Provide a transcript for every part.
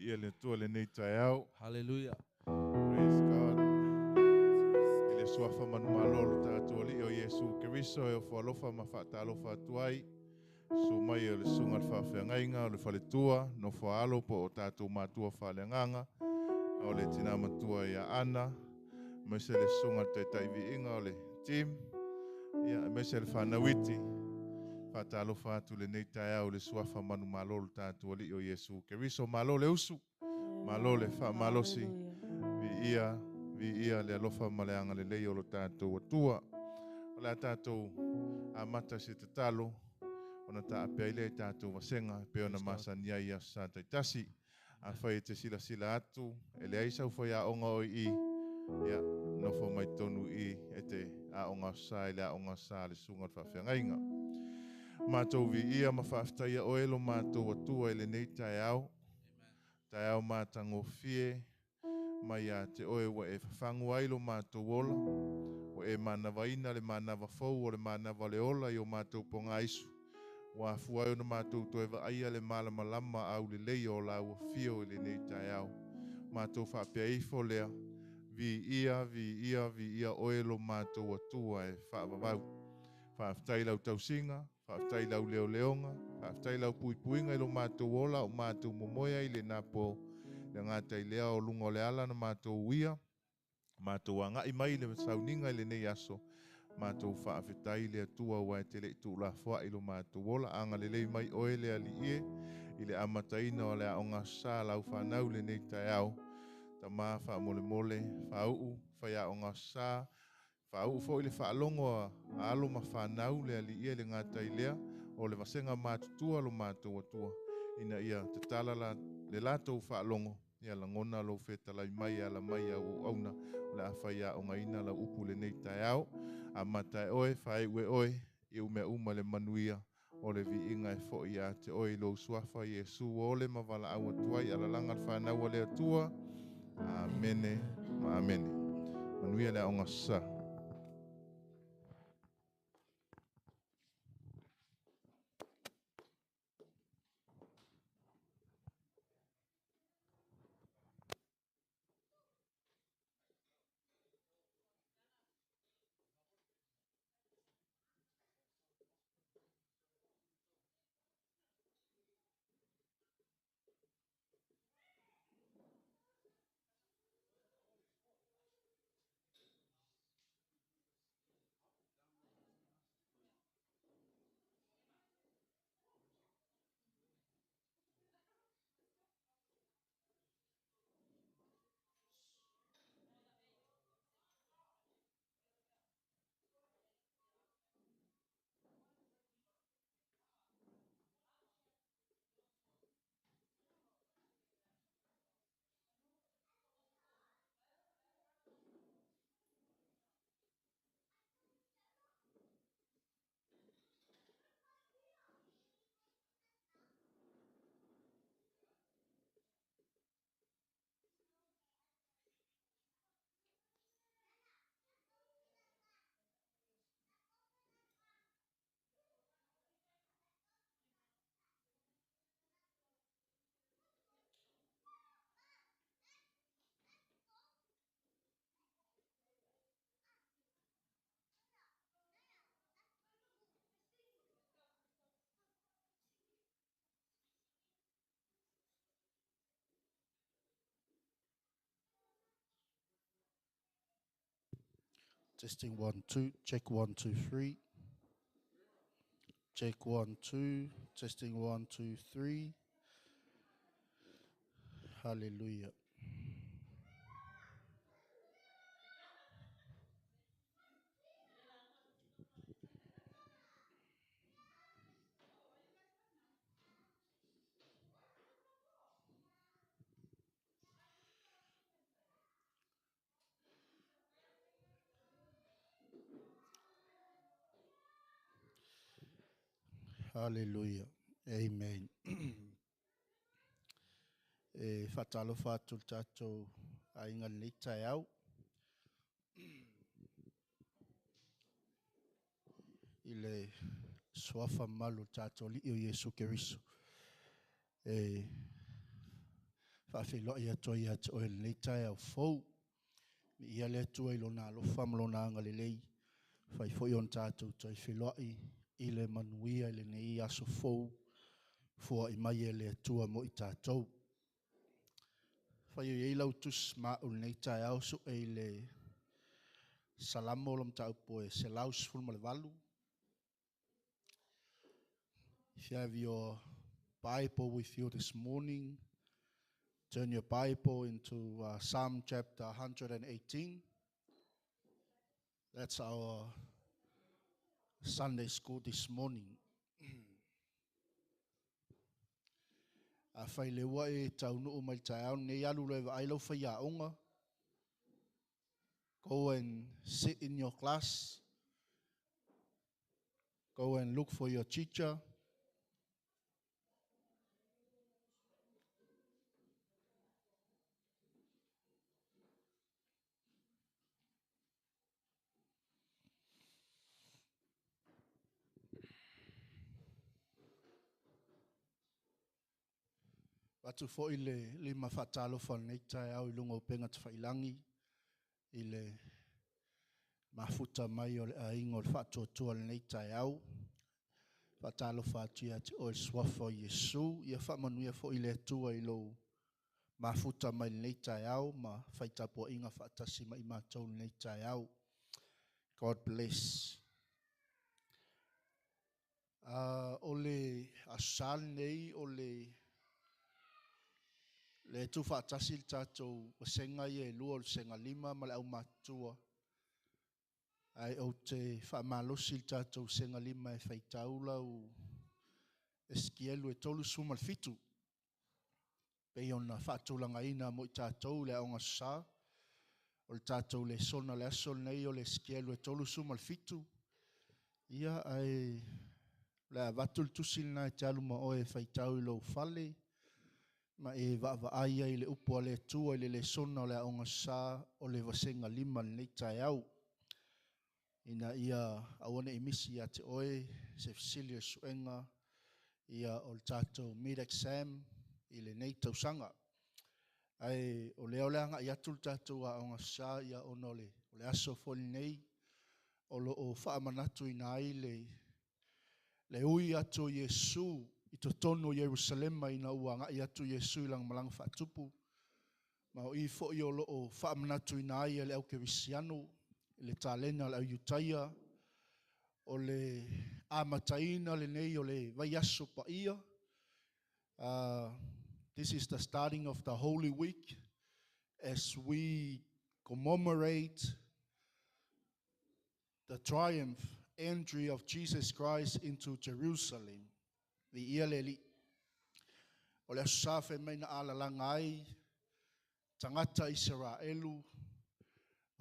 ia le tua le nei tai au. Hallelujah. Praise God. I le suafa manu malolo tātua li o Yesu Keriso e o whaalofa ma whaatalofa atuai. Su mai o le sunga le whawhiangainga o le whaletua, no whaalo po o tātua mātua whaaleanganga. O le tina matua ia ana. Mese le sunga te taivi inga o le team. Ia mese le whanawiti. Whaatalofa atu le nei tai au le suafa manu malolo tātua li o Yesu Keriso. Malo le usu. Malo le wha malosi. Vi ia le alofa maleanga le lei o lo tātou atua. O le tātou a mata se te talo. O na ta apea ile tātou wasenga. Peo na masania ia sa taitasi. A whai te sila sila atu. E le aisa ufai a onga o i. Ia nofo mai tonu i. E te a onga sa i le a onga sa le sunga le whawhiangainga. Mātou vi ia ma whaftaia o elo mātou atua ele nei tai au. Tai au mātango fie. Mai a te oe wa e whawhangu ailo mātou ola. O e manawa ina le manawa fau o le manawa le ola i o mātou ponga isu. Wa fuai o na mātou toe wa aia le malama lama au le lei o la ua fio le nei tai au. Mātou whapea ifo lea. Vi ia oelo mātou atua e whaavavau. Whaaftai lau tausinga, whaaftai lau leo leonga, whaaftai lau puipuinga ilo mātou ola o mātou momoia i le napo le ngata i lea o lungo le ala na mātou uia. Mātou anga i mai le sauninga i le nei aso. Mātou whaafetai le atua ua e te le tu la fua ilo mātou ola. Anga le lei mai oe le ali ie. I le amataina o le aonga sā lau whanau le nei tai au. Ta maa wha mole mole, wha uu, wha aonga sā. Whaau fo i le whaalongo a alo ma whanau le ali ia le ngata i lea o le vasenga mātutua lo mātou atua. Ina ia te talala le lātou whaalongo ia la ngona lo whetalai mai ala mai au auna le awhai a o ngaina la upu le nei tai au. A matai oe, whae ue oe, i ume uma le manuia o le vi inga e fo i a te oe lo suafa Yesu o le mawala au atuai ala langa le whanau le atua. Amene, ma amene. Manuia le aonga sa. Testing 1, 2, check 1, 2, 3. Check 1, 2, testing 1, 2, 3. Hallelujah. Hallelujah. Amen. Fatalo fatu tato ainga lita au. Ile swafa malu tato li o Yesu Keriso. Whawhilo ia toi ia te oe nei tai au fau. Mi ia le tua ilo nā lofa malona anga le lei. Whai fwoi on tātou toi whiloi i le manuia i le nei aso fau. Fua i mai e le tua mo i tātou. Whai i lau tus maa ul nei tai au so e le salamo lam tau poe se laus fulma le walu. If you have your Bible with you this morning, turn your Bible into Psalm chapter 118. That's our Sunday school this morning. Whai lewa e tau nuu mai tai au, ne alu lewa ailau whai aonga. Go and sit in your class. Go and look for your teacher. Watu fo i le mawhatalo whanei tai au I lunga o penga te whailangi. I le mafuta mai o le aingo le whatuatua le nei tai au. Whatalo whatua te o swafa o Yesu. Ia whamanuia fo I le atua I lo mafuta mai le nei tai au. Ma whaitapua inga whatasi mai mātou le nei tai au. God bless. O le asal nei o le tu whaatasi le tātou wasenga I e lua o senga lima ma le au mātua. Ai o te whaamalosi le tātou senga lima e whaitaula o eskielu e tolu suma le fitu. Pei ona whaatulanga ina mo I tātou le aonga sa. O le tātou le sona le aso nei o le eskielu e tolu suma le fitu. Ia ai le avatul tusil na e te aluma o e whaitau I lo fale. Ma e vaavaia I le upo le tua I le sona o le aonga sa o le vasenga lima le nei tai au. Ina ia awane emisi ia te oe se fisilia suenga ia o le tātou mid-exam I le nei tausanga. Ai o leo leanga ia tul tātou a aonga sa ia ono le aso foli nei o lo o whaamanatu ina ai le ui atu Yesu I to tono Jerusalema ina uanga I atu Yesu ilang malang whaatupu. Ma o I fo I o lo o whaamanatu ina ai le au kerisiano, le talena le au yutaia, o le amataina le nei o le vaiaso pa ia. This is the starting of the Holy Week as we commemorate the triumph entry of Jesus Christ into Jerusalem. The ia le li. O le asafe mai na alalanga ai, tangata Israelu,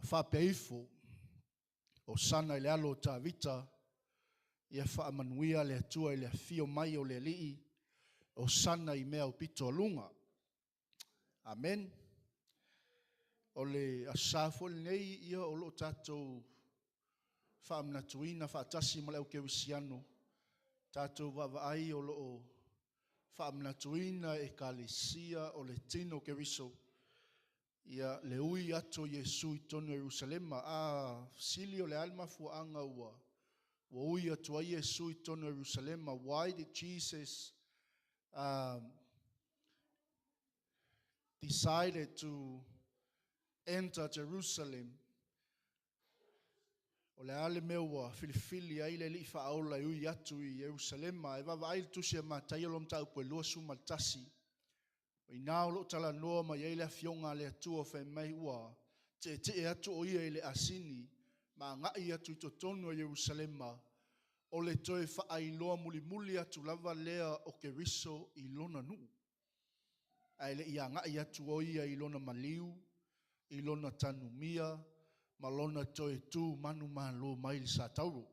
whapeifo, o sana I le alo ta vita, ia whaamanuia le atua I le fio mai o le lii, o sana I mea o pito lunga. Amen. O le asafo le nei ia o lo tatou whaamnatuina, whaatasi ma le au kewisiano, tātou wawai o loo whaamnatuina e kalesia o le tino keriso. Ia le ui ato Yesu I tono Jerusalema. Sili o le alma fuanga ua. Wa ui ato a Yesu I tono Jerusalema. Why did Jesus decided to enter Jerusalem? O le ale meua filifili ai le li whaola I ui atu I Jerusalema. E wawa ail tusi a matai olom tau pue lua suma tasi. O I nao lo tala noa ma iei le fionga le atua whai mai ua. Te e atu o ia I le asini. Ma ngai atu I to tono Jerusalema. O le toe whaai loa muli muli atu lava lea o ke riso I lona nu. Ai le ia ngai atu o ia I lona maliu. I lona tanumia. Malona toi tu manu malo mail sa tauro.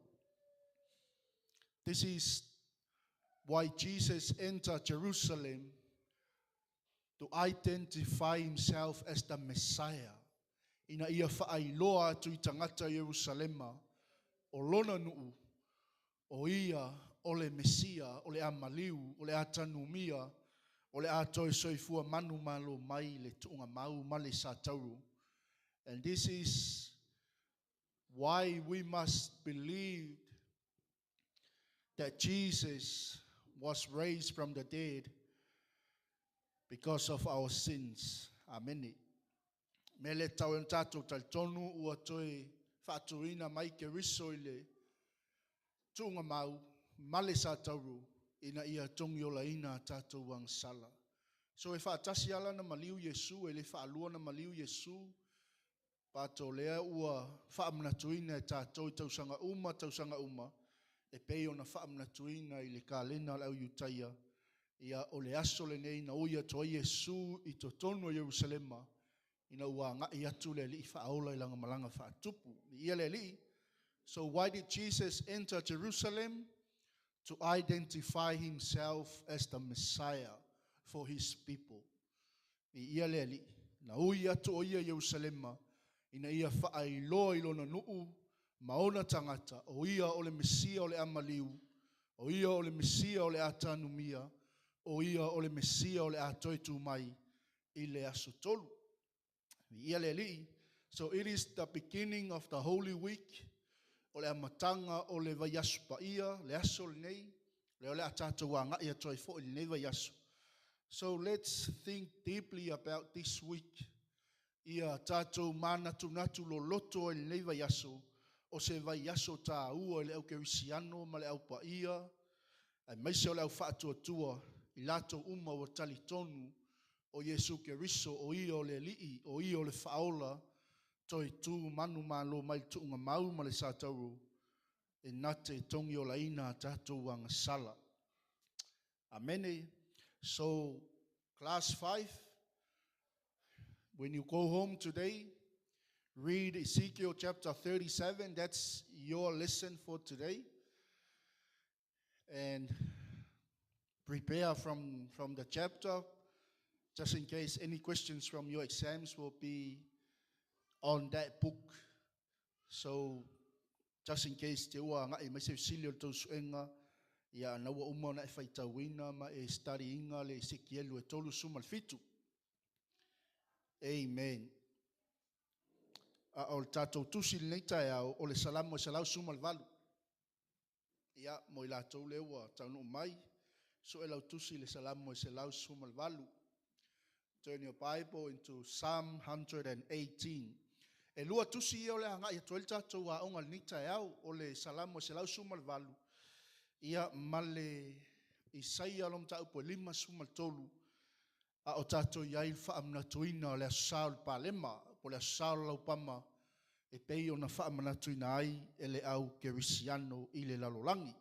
This is why Jesus entered Jerusalem to identify himself as the Messiah. Ina ia whaailoa tu I tangata Jerusalema o lona nuu o ia o le Mesia, o le amaliu, o le atanumia, O le ato e soifua manu malo mai le tuunga mau ma le satauru. And this is why we must believe that Jesus was raised from the dead because of our sins. Amen. Mele tau en tatou tal tonu ua toe whaatuina mai ke riso ile tuunga mau male sa tauru ina ia tongi o la ina tatou wang sala. So e whaatasi ala na maliu Yesu, e le whaalua na maliu Yesu, pato lea ua whaamnatuina e tatou tausanga uma, e peo na whaamnatuina i le kālena lau yutaia, ia o le aso le nei na oia toa Yesu i to tonu o Jerusalema, ina ua ngai atu le li whaaola i langa malanga whaatupu. Ia le li. So why did Jesus enter Jerusalem? To identify himself as the Messiah for his people. Ia le li. Na ui atu o ia Jerusalema, ina ia whaailoa i lona nuu, maona tangata, o ia o le Mesia o le amaliu, o ia o le Mesia o le atanumia, o ia o le Mesia o le atoitu mai, i le aso tolu. Ia le li. So it is the beginning of the Holy Week, o le amatanga o le vaiasu pa ia, le aso le nei, le o le atatu wanga ia toi fo le nei vaiasu. So let's think deeply about this week. Ia tatou mana tunatu lo loto le nei vaiasu, o se vaiasu ta ua le au kerisiano ma le au pa ia, ai maise o le au whaatuatua, i lato uma o tali tonu, o Yesu Keriso, o ia o le lii, o ia o le whaola, toi tu manu malo mai tuunga mau ma le satauru, e nate tongi o la ina tatou wanga sala. Amen. So, class 5, when you go home today, read Ezekiel chapter 37. That's your lesson for today. And prepare from the chapter, just in case any questions from your exams will be on that book. So, just in case te ua ngai mai se silio tau suenga, ia na ua uma na e whaitawina ma e study inga le Ezekielu e tolu sumal fitu. Amen. O le tātou tusi le neitai au, o le salamu e salau sumal valu. Ia, mo i lātou le ua taunu mai, so e lau tusi le salamu e salau sumal valu. Turn your Bible into Psalm 118. E lua tusi ia o le hanga ia tuel tātou a onga le neitai au, o le salamu e salau sumal valu. Ia male Isaia lom tau po 5 sumal tolu, a o tātou iai whaamnatuina o le asau le pālema, po le asau lau pama, e pei o na whaamnatuina ai e le au kerisiano i le lalolangi.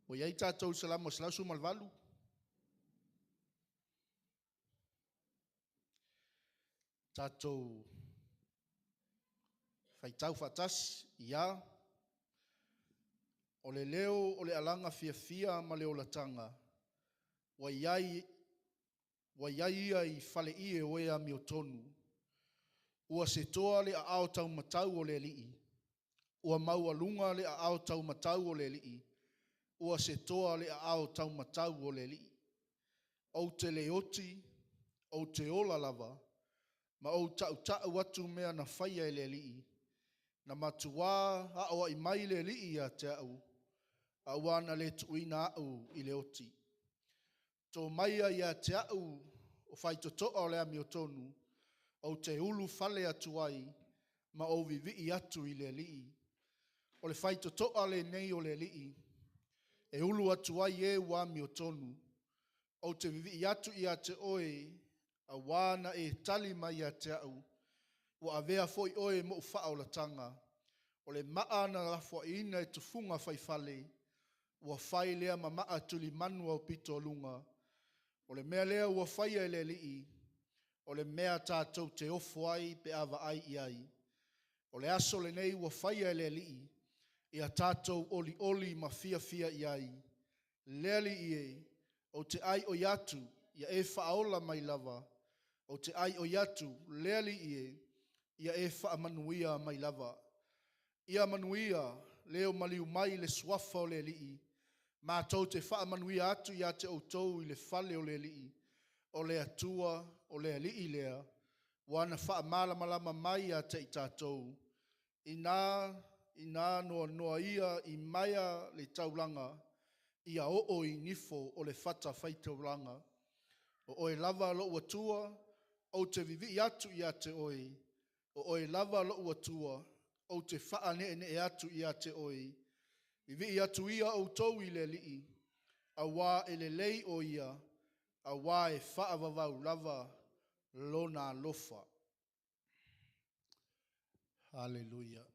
O iai tātou salamu salau sumal valu. Tātou whaitau whatas, ia, o le leo o le alanga fia ma le olatanga, wa iai ia i whale i e oea mi o tonu, ua se toa le a ao tau matau o le lii, ua maua lunga le a ao tau matau o le lii, ua se toa le a ao tau matau o le lii, o te leoti, o te ola lava, ma o tau watu mea na whaia e le lii, na matua a o i mai le lii a te au, a wana le tuina au i le oti. Tō maia i a te au o whai to toa o le ami o tonu, o te ulu whale atu ai, ma o vivi i atu i le lii. O le whai to toa le nei o le lii, e ulu atu ai e wami o tonu, o te vivi i atu i a te oe, a wana e tali mai a te au, o a vea foi oe mo wha o la tanga, o le maana rafua ina e tufunga whai whale, ua whai lea ma maa tuli manua o pito lunga, o le mea lea ua whai e le lii, o le mea tātou te ofo ai pe awa ai i ai, o le aso le nei ua whai e le lii, i a tātou oli ma fia i ai, lea li i e, o te ai o yatu, ia e whaola mai lava, o te ai o yatu, lea li i e, ia e whaamanuia mai lava. Ia manuia leo maliu mai le suafa o le lii. Mātou te whaamanuia atu ia te outou i le whale o le lii. O le atua, o le lii lea. Wana whaamalamalama mai a te i tātou. Ina noa ia i maia le taulanga. Ia o i nifo o le whata whaitauranga. O oe lava lo atua, o te vivi atu ia te oe. O oe lava lo atua, o te whaane ne atu ia te oe. Vivi atu ia o tau i le lii. A wā e le lei o ia. A wā e whaavavau lava lona lofa. Hallelujah.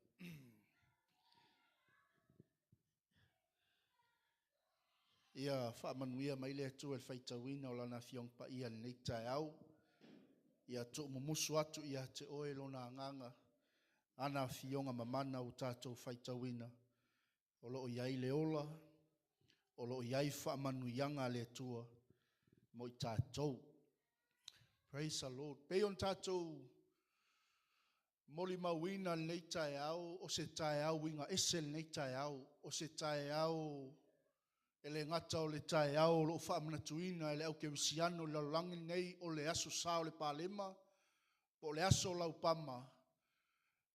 Ia whaamanuia mai le atu e whaitawina o lana fiong pa ia nei tae au. Ia tō mumusu atu ia te oe lona anganga. Ana fionga mamana o tātou whaitawina. O loo iai le ola. O loo iai whaamanuianga le atua. Mo i tātou. Praise the Lord. Peion tātou moli mawina nei tae au. O se tae au winga esel nei tae au. O se tae au ele ngata o le tae au lo whaamanatuina ele au ke wisiano le langi nei o le aso sa o le palema o le aso lau pama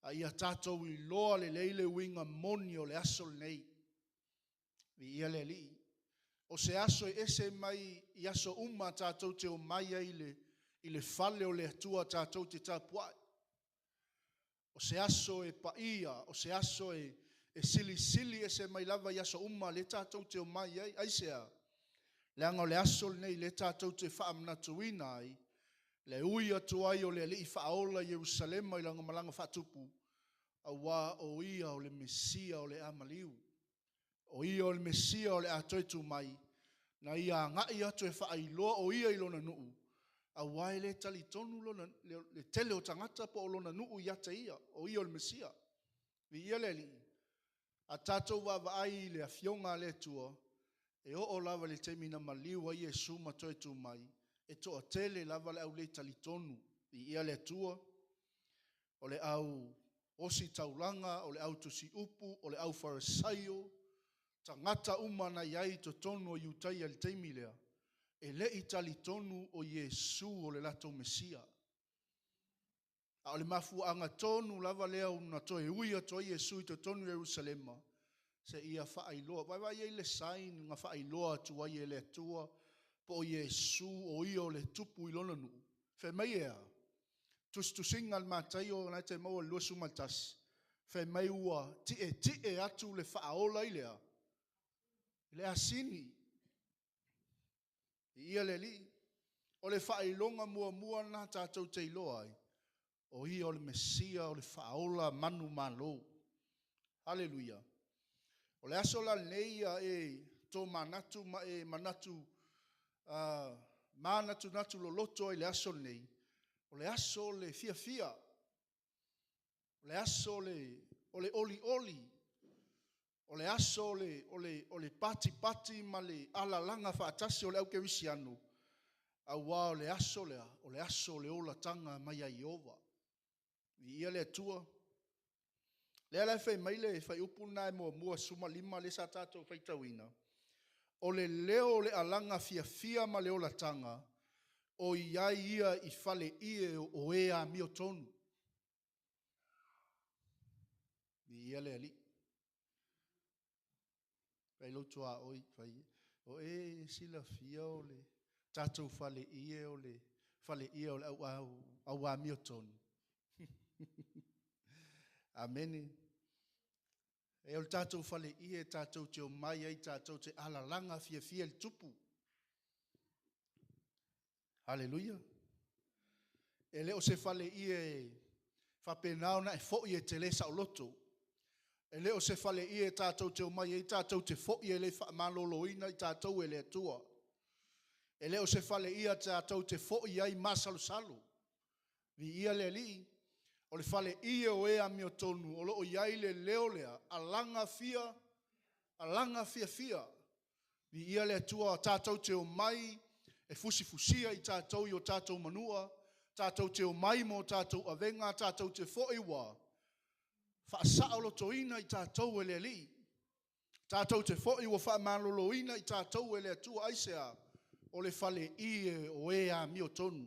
a ia tātou i loa le leile winga moni o le aso nei vi ia le li o se aso e ese mai i aso uma tātou te o mai i le fale o le atua tātou te tāpuai o se aso e paia o se aso e sili e se mai lava i aso uma le tātou te o mai ai sea. Le anga le aso nei le tātou te whaamnatuina ai. Le ui atu ai o le li i whaola Jerusalema i langa malanga whatupu. A wā o ia o le Mesia o le amaliu. O ia o le Mesia o le atoitu mai. Na ia ngai atu e whaailoa o ia i lona nuu. A wā e le tali tonu lona, le tele o tangata po o lona nuu i ata ia. O ia o le Mesia. Vi ia le li. A tātou wawai le afionga le tua, e o lava le temina maliu a Iesu matoe tu mai, e toa tele lava le au le talitonu, i ia le tua, o le au osi taulanga, o le au tusi upu, o le au farisaio, tangata umana iai to tonu o yutai al temilea, e le i talitonu o Iesu o le lato Mesia. A o le mafu anga tonu lava lea una toe uia toa Iesu i to tonu Jerusalema. Se ia whaailoa. Vai ei le sain nga whaailoa tua i le tua. Po Iesu o ia o le tupu i lona nu. Whai mai ea. Tusinga al mātai o nai te maua lua sumaltas. Whai mai ua tie atu le whaaola i lea. Le asini. Ia le li. O le whailonga mua na tātou te iloa ai. O ia o le Mesia, o le whaola manu malo. Hallelujah. O le aso la neia e tō manatu natu lo loto i le aso nei. O le aso le fia. O le aso o le oli. O le aso o le pati ma le alalanga whaatasi o le au ke wisiano. A wā o le aso le ola tanga mai a Iova. Vi ia le tua. Le ala fai mai le fai upuna e mua suma lima le sa tātou fai tauina. O le leo le alanga fia ma le ola tanga. O iai ia i fale ie o ea mio tonu. Vi ia le ali. Fai lotua oi fai. O e sila fia o le tātou fale ie o le au mio tonu. Amen. E o tātou fale ie tātou te o mai ai tātou te alalanga fia el tupu. Hallelujah. E leo se fale ie whapenao na e fo ie te lesa o loto. E leo se fale ie tātou te o mai ai tātou te fo ie le whaamaloloina i tātou e le atua. E leo se fale ia tātou te fo ie ai masalusalo. Vi ia le li. O le fale ia o ea mio tonu, o loo iai le leo lea, alanga fia. Vi ia le atua tātou te o mai, e fusifusia i tātou i o tātou manua, tātou te o mai mo tātou avenga, tātou te foiwa. Whaasao toina I tātou ele li. Tātou te fōi wa whaamāloloina I tātou ele atua aisea o le whale ie o ea mio tonu.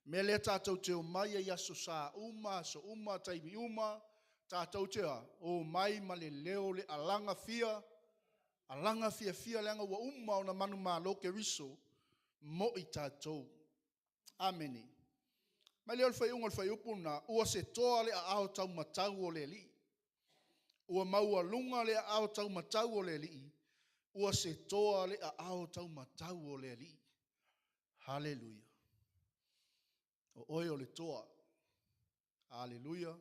Me le tātou te o mai ai aso sa uma, so uma, taimi uma, tātou te o mai ma le leo le alanga fia fia leanga wa uma o na manu mālo ke riso mo I tātou. Ameni. Mai leo whai unga whai upuna, ua se toa le a ao tau matau o le li. Ua maua lunga le a ao tau matau o le li. Ua se toa le a ao tau matau o le li. Hallelujah. O oi o le toa. Hallelujah.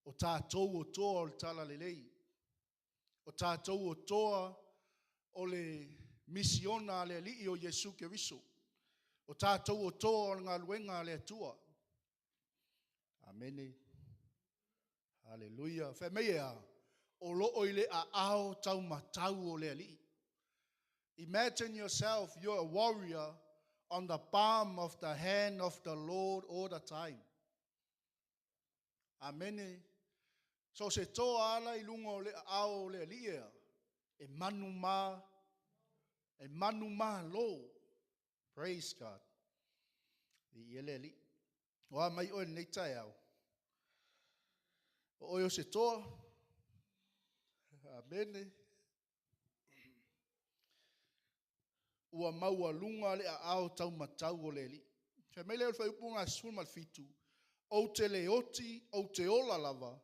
O tātou o toa o le tala le lei. O tātou o toa o le misiona le li o Yesu Keriso. O tātou o toa o ngā luenga le atua. Amene. Hallelujah. Whemea, o loo I le a ao tau matau o le li. Imagine yourself, you're a warrior on the palm of the hand of the Lord all the time. Amene. So se toa ala I lunga o le a ao le li ea. E manu ma lo. Praise God. I ele li. Wa mai o nei tai au. O yo se toa. Amene. Ua maua lunga le a ao tau matau o le li. Fe mai leo whai upunga sul mal fitu. O te le oti, o te ola lava.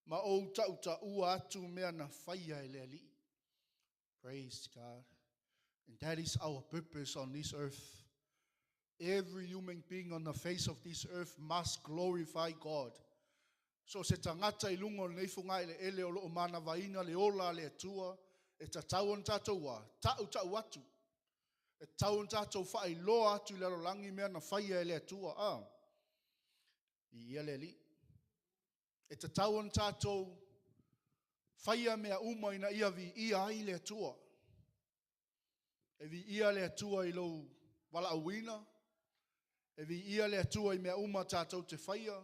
Ma o ta ua atu mea na whaia e le li. Praise God. And that is our purpose on this earth. Every human being on the face of this earth must glorify God. So se tangata I lungo nei funga ele ele o loo mana vaina le ola le atua, e ta tauan tātou wa, tau atu. E tauan tātou whai loa atu le langi mea na whaia ele atua. I ele li. E ta tauan tātou whaia mea umaina ia vi ia ai le atua. E vi ia le atua I lo wala awina. E vi ia le atua I mea uma tātou te whaia.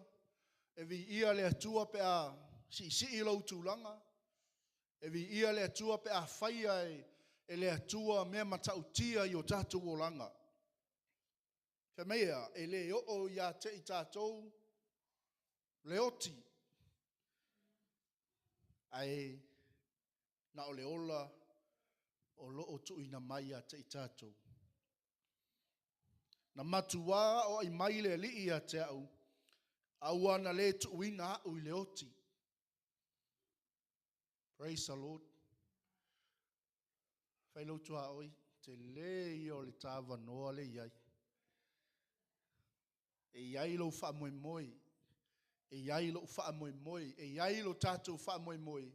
E vi ia le atua pe a si I lo tūlanga. E vi ia le atua pe a whaia e le atua mea matautia I o tātou o langa. Te mea e le o ia te I tātou le oti. Ai na o le ola o loo tu ina mai a te I tātou. Na matua o I mai le li ia te au. Aua na le tu ina au I le oti. Praise the Lord. Whailo tua oi, te le I o le tāwa noa le iai. E iai lo wha moe moe. E iai lo wha moe moe. E iai lo tātou wha moe moe.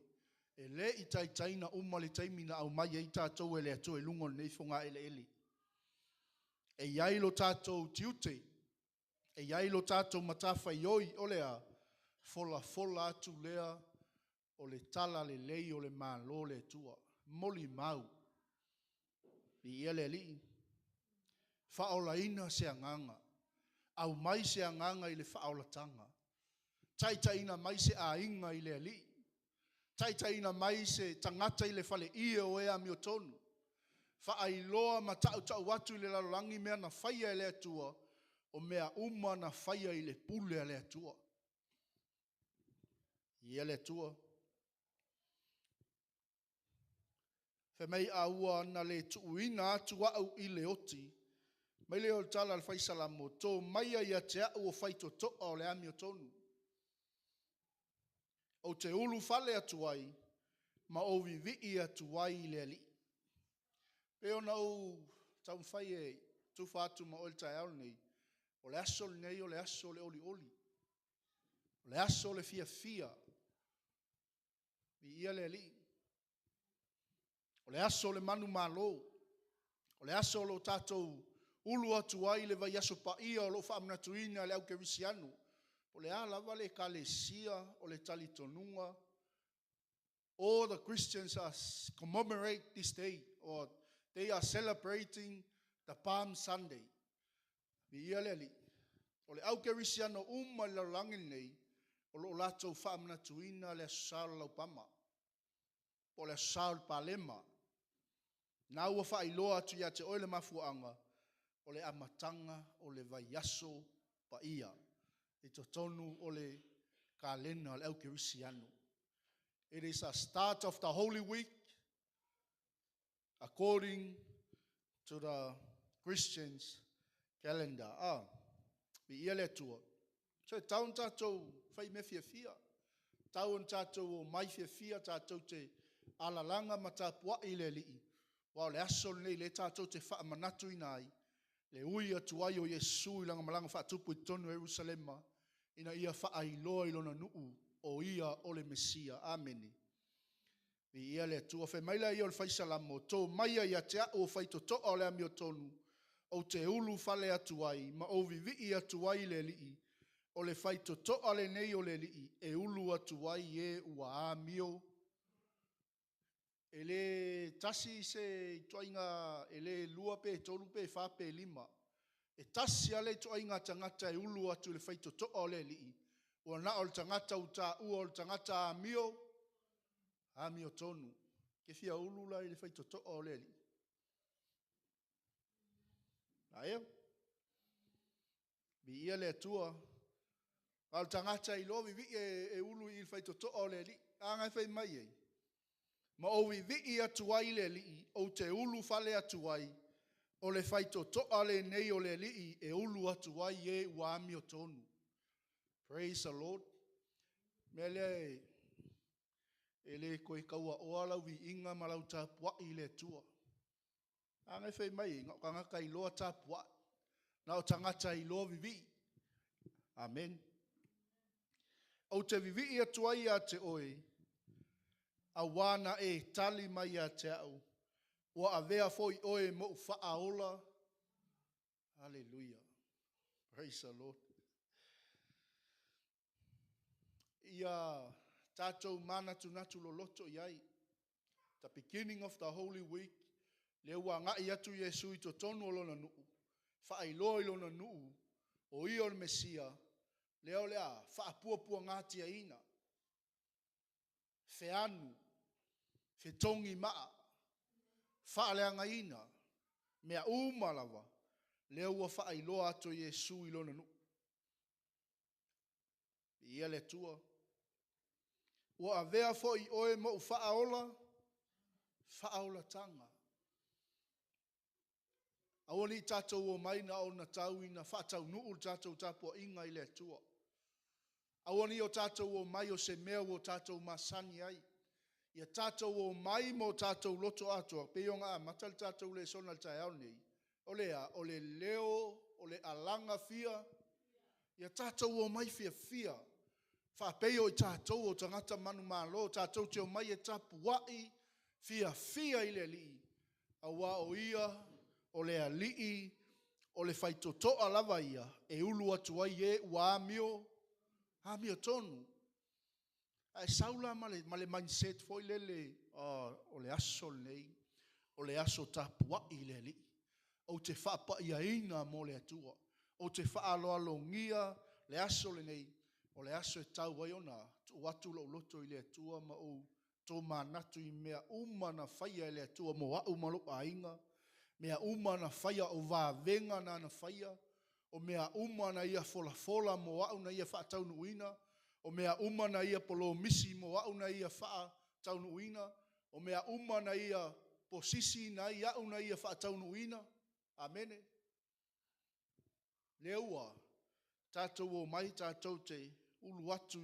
E le I taitaina uma le taimina au mai e tātou e le ato e lungo nei whunga ele ele. E iai lo tātou tiute. E iai lo tātou matawhai oi o lea. Fola atu lea o le tala le lei o le mālo le tua. Moli mau. I ele li. Whaolaina se anganga. Au mai se anganga I le whaolatanga. Taitaina mai se ainga I le li. Taitaina mai se tangata I le whale ie o ea mio tonu. Whaailoa ma tau watu I le lalangi mea na whaia I le atua. O mea uma na whaia I le pule a le atua. I ele atua. Whemei aua ana le tuuina atu au I le oti. Mai leo tala al whaisala mo tō maia ia te au o whaito toa o le ami o tonu. O te ulu whale atu ai, ma o vivi atu ai le ali. Peo na o tau whai e tuwha atu ma o le tai au nei. O le aso le nei, o le aso le oli oli. O le aso le fia fia. Vi ia le ali. O le aso le manu malo. O le aso lo tātou ulu atu ai le vai aso pa ia o lo whaamnatuina le au ke visianu. O le alawa le kalesia o le talitonunga. All the Christians are commemorate this day, or they are celebrating the Palm Sunday. Vi ia le ali. O le au ke visianu uma le langi nei, O lo latou whaamana tuina le asasalo lau pama. O le asasalo palema. Nā ua whailoa atu ia te oile mafuanga. O le amatanga, o le vaiaso pa ia. E totonu o le kalena le au kerisiano. It is a start of the Holy Week, according to the Christians' calendar. Bi ia le tua. So taun tātou whai me fia. Taun tātou o mai fia tātou te alalanga ma tāpua i le lii. Wao le aso nei le tātou te wha manatu i nai. Le ui atu ai o Yesu i langa malanga wha tupu i tonu Jerusalema. Ina ia wha ailoa i lona nuu o ia o le Mesia. Ameni. Bi ia le tua whai maila ia o le whaisalamo. Tō maia ia te o whai to toa o le ami o tonu. O te ulu whale atu ai. Ma o vivi atu ai le lii. O le whai to toa le nei o le lii. E ulu atu ai e ua amio. E le tasi se toinga e le lua pe tolu pe wha pe lima. E tasi ale toinga tangata e ulu atu le whai to toa o le lii. Ua na o le tangata uta ua o le tangata amio. Amio tonu. Ke fia ulu la le whai to toa o le lii. Aia. Bi ia le atua. Al tangata I lovi vi e ulu I fai to o le li. Anga fai mai e. Ma o vi atu ai le li. O te ulu fale atu ai. O le fai to ale nei o le li. E ulu atu ai e ua ami o tonu. Praise the Lord. Mele e le koe kaua o alau vi inga malau tāpua I le tua. Anga fai mai e. Ngā kangaka I loa tāpua. Na o tangata I loa vi. Amen. O te vivi atu ai a te oe, a wana e tali mai a te au, ua a vea foi oe mo whaaola. Hallelujah. Praise the Lord. Ia tātou mana tunatu lo loto iai. The beginning of the Holy Week, le ua ngai atu Yesu I to tonu o lona nuu, whaailoa I lona nuu, o I o le Mesia, leo lea, whaapua ngāti a ina. Wheanu, whetongi maa, whaaleanga ina, mea umalawa, leo ua whaailoa ato Yesu I lona nu. Ia le tua. Ua avea fo I oe mo whaaola tanga. Awani tātou o maina o na tau ina whaatau nuu tātou tāpua inga I le tua. Awani o tātou o mai o se mea o tātou masani ai. Ia tātou o mai mo tātou loto atua. Peonga a matal tātou le sonal tai au nei. O le leo, o le alanga fia. Ia tātou o mai fia. Whapeo I tātou o tangata manu malo. Tātou te o mai e tapu wai. Fia I le li. Awa o ia, o le alii, o le whaitotoa lava ia. E ulu atu ai e ua amio. Amio tonu. Ai saula male mindset foi lele o le aso nei. O le aso tapua I le li. O te whapa ia ina mo le atua. O te whaaloalongia le aso le nei. O le aso e tau ai ona. Tu atu lo loto I le atua ma o tō manatu I mea umana whaia I le atua mo au malo ainga. Mea umana whaia o vāvenga na whaia. O mea umana ia fola mo au na ia whaataunuina. O mea umana ia polo misi mo au na ia whaataunuina. O mea umana ia posisi na ia au na ia whaataunuina. Amene. Leua, tātou o mai tātou te ulu atu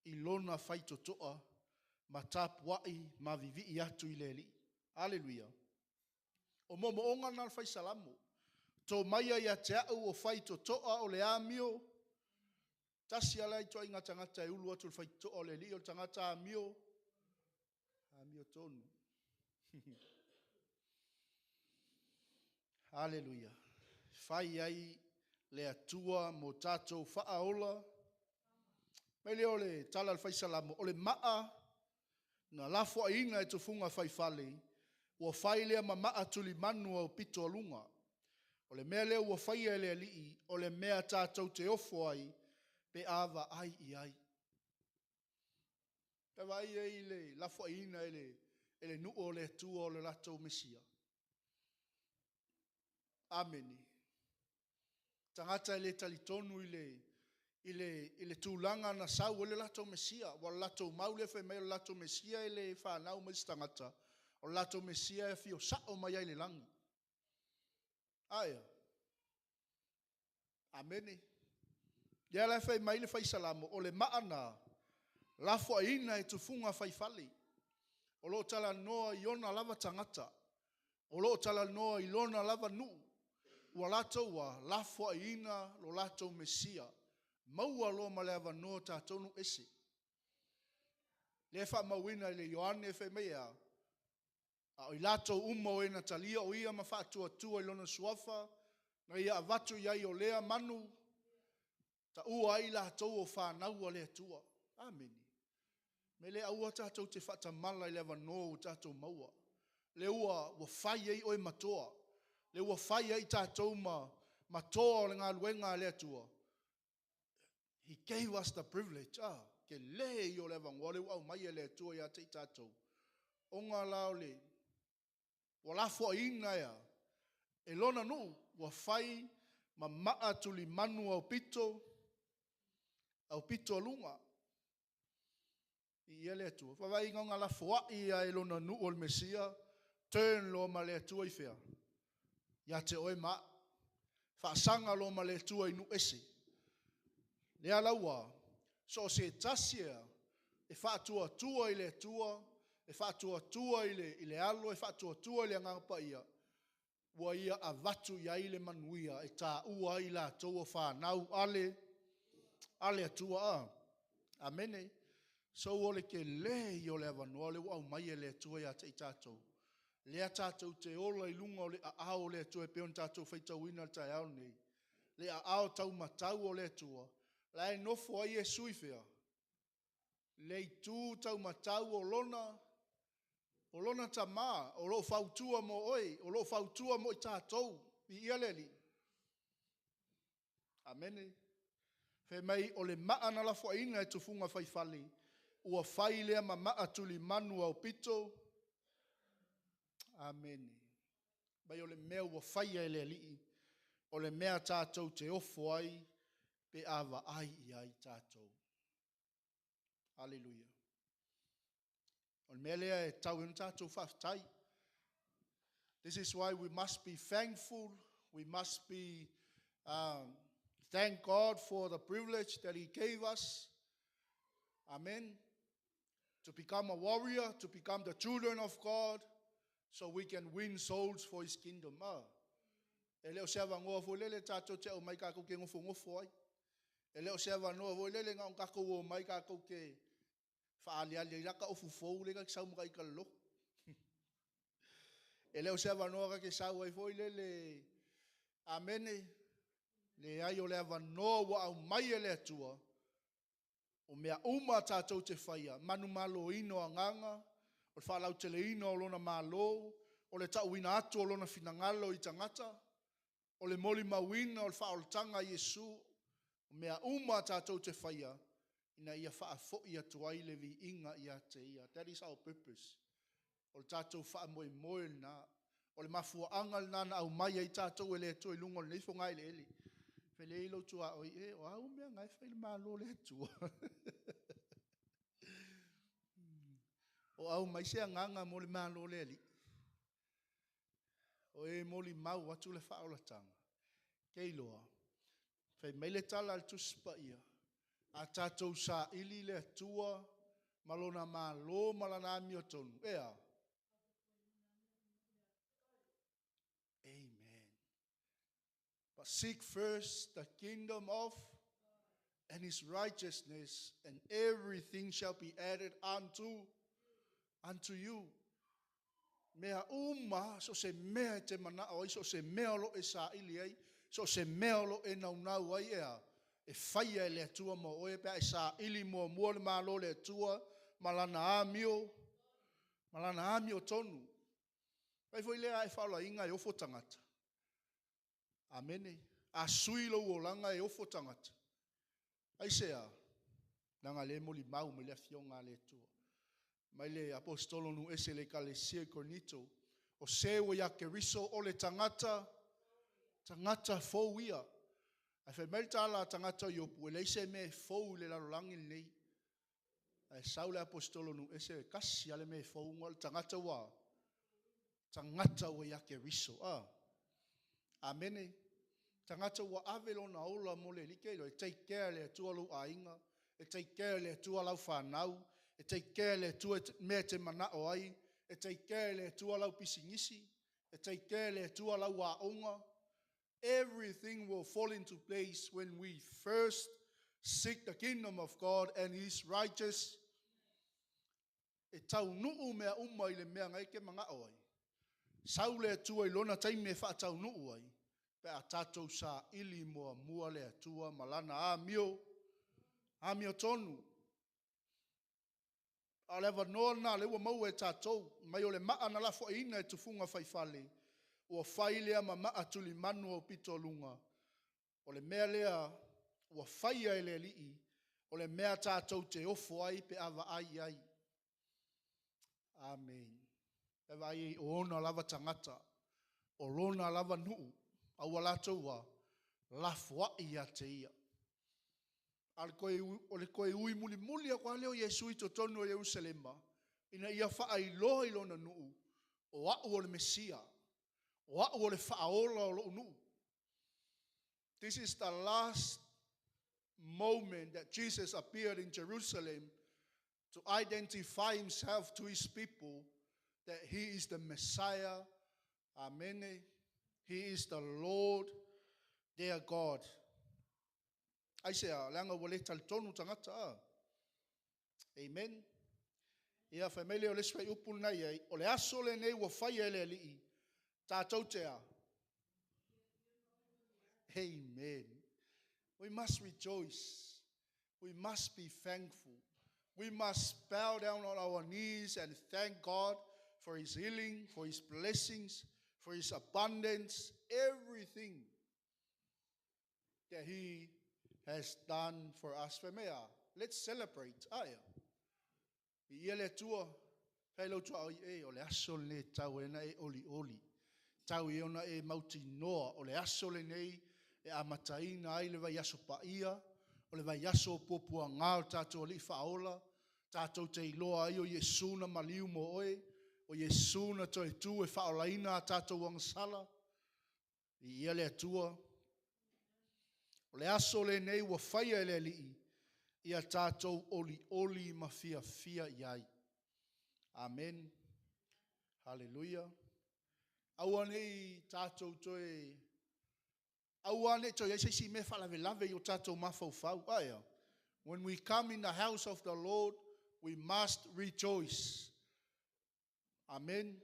I lona whaitotoa ma tāpuai ma vivi atu I leli. Aleluia. O momo onga nal whai salamu. Tō maia ia te au o whaitotoa o le amio. Tasi ala I toa inga tangata e ulu atu o whaitotoa o le li o tangata amio. Amio tonu. Aleluia. Whai ai le atua mo tātou whaaola. Mai leo le tala al whai salamu. O le maa na lafo a inga e tufunga whai whale. Ua whai lea ma maa tuli manu au pito alunga. O le mea leo ua whai e lea lii. O le mea tātou te ofo ai. Pe awa ai I ai. Te vai e le la foina ele nu o le tu o le lato Mesia. Ameni. Tangata le talitonu ile tūlanga na sau o le lato Mesia. Wa lato maule fe mai o lato Mesia ele whanau mai tangata. O lato Mesia e fio sao mai ai le langi. Aia. Ameni. Ia la fe mai le fai salamo o le maana. La foina e tufunga fai fali. O lo tala noa i ona lava tangata. O lo tala noa i lona lava nu. Ua lato wa la foina lo lato Mesia. Maua lo maleva no tatonu ese. Le fa mawina le Yohane fe mea. A i lato umo e na talia o ia mawhaatua tua i lona suafa. Na ia avatu iai o lea manu. Ta ua i lato o whanau o lea tua. Ameni. Me le aua tatou te whata mala i lewa no tatou maua. Le ua whai ei oi matoa. Le ua whai ei tatou matoa o le ngā luenga lea tua. He gave us the privilege. Ke le i o lewa ngore au mai e lea tua ia te tatou. O ngā lao le. Wa la fo ina ia. E lona nu, wa whai ma maa tuli manu au pito alunga. I ele tua. Whawai ngonga la foa ia e lona nu o le Mesia, turn lo ma le tua i whea. Ia te oe ma. Whaasanga lo ma le tua i nu ese. Lea laua, so se tasia, e whaatua tua i le tua, e whaatua tua i le alo, e whaatua tua i le ngangapa ia. Ua ia a vatu ia i le manuia, e tā ua i la toa whanau ale atua a. Amene. So ole ke le i o le avanua, le au mai e le atua ia te i tātou. Lea tātou te ola i lunga o le a ao le atua e peon tātou whaitau ina tai au nei. Le a ao tau matau o le atua. La e nofo ai e suifea. Le i tū tau matau o lona ta maa, o lo fautua mo oi, o lo fautua mo i tātou, i ia leli. Amene. Fe mai o le maa na la foina e tufunga fai fali. Ua fai lea ma maa tuli manu au pito. Amene. Mai o le mea ua fai e le li. O le mea tātou te ofo ai. Pe ava ai i ai tātou. Hallelujah. O mea lea e tau inu tātou whaftai. This is why we must be thankful. We must be thank God for the privilege that He gave us. Amen. To become a warrior, to become the children of God, so we can win souls for His kingdom. E leo se avangoa fo lele tātou te au mai kako ke ngofo ai. E leo se avanoa fo lele ngā kako o mai kako ke whaaliali raka o fufou le ka sau mga ikalo. E leo se avanoa ka ke sau ai fo lele. Amene. Le ai o le avanoa wa au mai e le atua. O mea uma tātou te whaia. Manu malo ino a nganga. O le whalau te le ino o lona malo. O le tau ina atu o lona finangalo i tangata. O le moli mawina o le whaoltanga Yesu. O mea uma tātou te whaia. Ina ia whaafo ia tuai le vi inga ia te ia. That is our purpose. O le tātou wha moe moe na. O le mafua angal nana au mai ai tātou e le atua i lungo le neifo ngai le eli. Fele ilo tua oi e o au mea ngai whaile malo le atua. O au mai se nganga mo le malo le eli. O e moli mau atu le whaolatanga. Kei loa. Fai meile tala al tuspa ia. A tātou sa ili le atua. Malona malo malana ami o tonu. Ea. Amen. But seek first the kingdom of and His righteousness, and everything shall be added unto you. Mea uma, so se mea te mana oi, so se mea lo e sa ili ai, so se mea lo e naunau ai ea, e whaia e le atua mo oe, pea e sa ili mo mua le maa lo le atua, malana amio tonu. Pai foi lea e whaola inga e ofo tangata. Amene. A sui lo uolanga e ofo tangata. Ai sea, nanga le moli mau me le fionga le atua. mai le apostolo nu ese le kalesia Korinto, o se o ia keriso o le tangata fou ia. Ai whai mai tāla tangata i opu, e leise me fou le larolangi nei. Ai sau le apostolo nu ese kasi ale me fou ngol tangata wa ia keriso. Amene. Tangata wa avelo na ola mo le like lo, e take care le atua lu ainga, e take care le atua lau whanau, e take care le atua mea te mana o ai, e take care le atua lau pisingisi, e take care le atua lau waonga. Everything will fall into place when we first seek the kingdom of God and His righteous. E tau nuu mea uma i le mea ngai ke mga o ai. Sau le atua i lona taime wha tau nuu ai. Pe a tātou sa ili mua le atua malana a mio tonu. A lewa noa na lewa mau e tātou, mai o le maa na lafo e ina e tufunga whaifale, ua whai lea ma maa tuli manu o pito lunga. O le mea lea, ua whai ai le lii, o le mea tātou te ofo ai pe awa ai. Amen. Ewa ai o ona lava tangata, o lona lava nuu, au alatou wa lafua ia te ia. O le koe ui muli a kwa leo Yesu i totonu o Jerusalema, ina ia faa i loa i lona nuu, o au o le Mesia, o au o le faaola o lo nuu. This is the last moment that Jesus appeared in Jerusalem to identify himself to his people that he is the Messiah. Amen. He is the Lord, their God. I say, langa wale talitonu tangata. Amen. Ia familia o le swa upuna ia, o le aso le nei wa fai ele li. Tātou te a. Amen. We must rejoice. We must be thankful. We must bow down on our knees and thank God for His healing, for His blessings, for His abundance, everything that He has done for us. Let's celebrate. Iele tua, hello tua o le aso le tau ena e oli. Tau e ona e mauti noa, o le aso le nei e amataina ai le vai aso paia, o le vai aso popua ngā o tātou li whaola, tātou te iloa ai o Yesu na maliu mo oe, o Yesu na toi tu e whaolaina a tātou wangsala, i ele atua. O le aso le nei wa whaia ele lii, ia tātou oli ma fia iai. Amen. Hallelujah. Awane i tātou toi, awane toi e si me whalave o tātou mawhau. When we come in the house of the Lord, we must rejoice. Amen.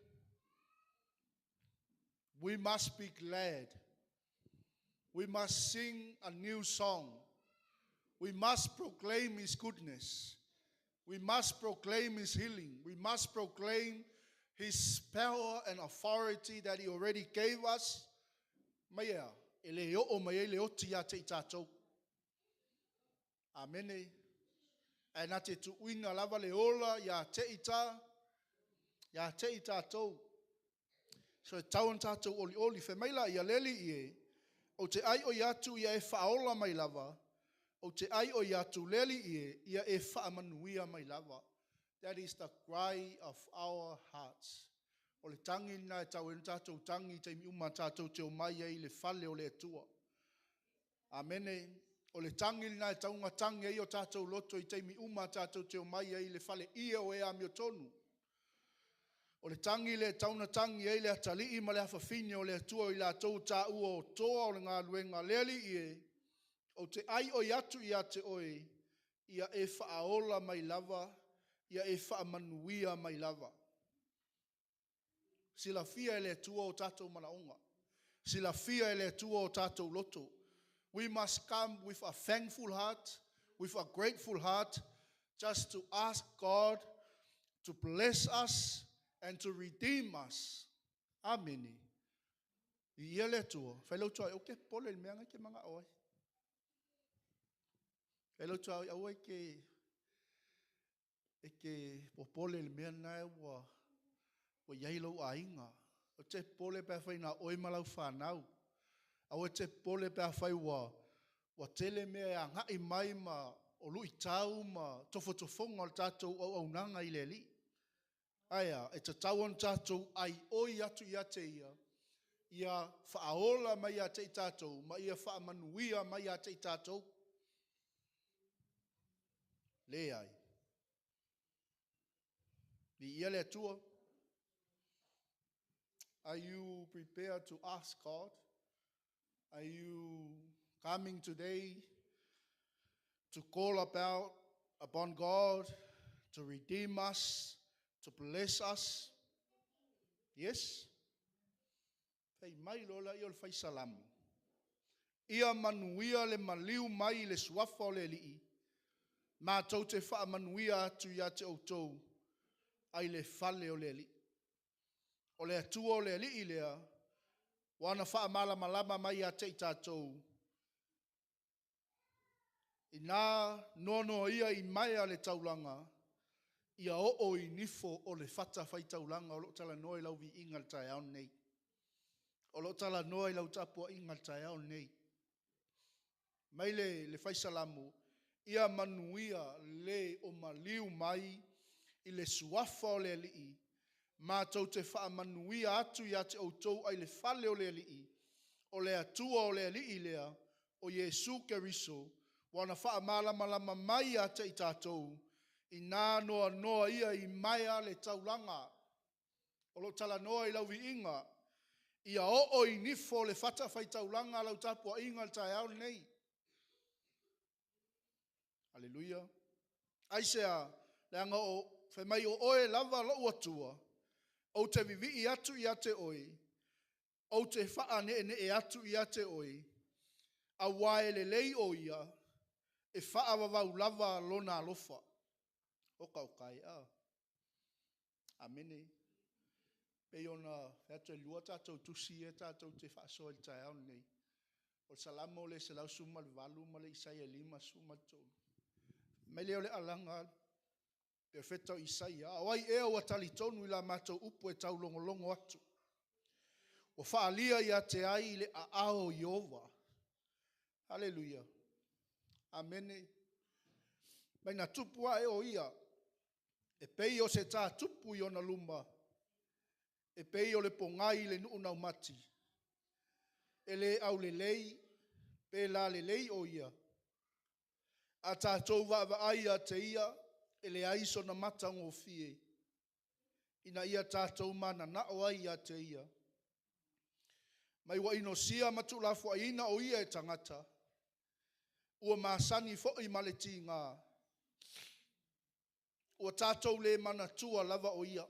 We must be glad. We must sing a new song. We must proclaim His goodness. We must proclaim His healing. We must proclaim His power and authority that He already gave us. Maya, ele o mai ele o tia te tātou. Amene. E na te tuuina lava le ola ya te ita tātou. So e tau an tātou oli fe maila ia leli ie. O te ai o iatu ia e whaola mai lava. O te ai o iatu leli ie, ia e whaamanuia mai lava. That is the cry of our hearts. O le tangi na e tau en tātou tangi te mi uma tātou te o mai ei le fale o le atua. Amene. O le tangi na e tau ngā tangi ei o tātou loto i te mi uma tātou te o mai ei le fale ia o ea mi o tonu. O le tangi le tauna tangi ei le atali i ma le hawhawhine o le atua i la tau tā ua o toa o le ngā luenga leli ie. O te ai o iatu i ate oe, ia e whaaola mai lava, ia e whaamanuia mai lava. Sila fia ele atua o tātou manaonga. Sila fia ele atua o tātou loto. We must come with a thankful heart, with a grateful heart, just to ask God to bless us and to redeem us. Amen. I ele atua. Whailo tua, oke pole le meanga ke mga oe. Hello to our awake e ke popole le mea nai wa iai lau ainga. O te pole pe whai na oi malau whanau. Au te pole pe whai wa tele mea ngai mai ma o lui tau ma tofo tofonga o tātou au nanga i le li. Aia, e te tauan tātou ai oi atu ia te ia whaaola mai a te tātou, ma ia whaamanuia mai a te tātou. Le ai. Ni ia le atua. Are you prepared to ask God? Are you coming today to call upon God to redeem us, to bless us? Yes? Fai mai lola i o le fai salamu. Ia manuia le maliu mai le suafa o le lii. Ma tau te wha manuia atu ia te outou ai le fale o le lii. O le atua o le lii lea, wana wha malama mai a te i tātou. I nā nono ia i mai a le taulanga, ia o i nifo o le whata whai taulanga o lo tala noi lau vi ingal tai au nei. O lo tala noi lau tapua ingal tai au nei. Mai le whai salamu, ia manuia le o maliu mai i le suafa o le lii. Ma tau te wha manuia atu ia te outou ai le fale o le lii. O le atua o le lii lea, o Yesu Keriso, wana wha malama mai a te i tātou, i nā noa ia i mai a le taulanga. O lo tala noa i lau vi inga, ia o i nifo le whata whai taulanga lau tapua inga le tai au nei. Hallelujah. Aisea, le anga o whemai o oe lava lo atua, o te vivi i atu i ate oi, o te wha ne e atu i ate oi, a wae le lei o ia, e wha awawau lava lona alofa. Oka kai a. Amene. Pe ona whatu e lua tātou tusi e tātou te wha soa i tai au nei. O salamo le se lau suma le valu ma le Isaia 5 suma tonu. Me leo le alanga pe whetau Isaia. Awai ea wa tali tonu ila mātou upu e tau longo atu. O whaalia ia te ai le a ao Iova. Hallelujah. Amene. Mai na tupua e o ia. E pei o se tā tupu i ona luma. E pei o le pongai le nuu nau mati. E le au le lei. Pe la le lei o ia. A tātou wa ai a te ia. E le aiso na mata ngō fie. Ina ia tātou mana na o ai a te ia. Mai wa ino sia matu la fua ina o ia e tangata. Ua masani fo i maleti ngā. Ua tātou le mana tua lava o ia.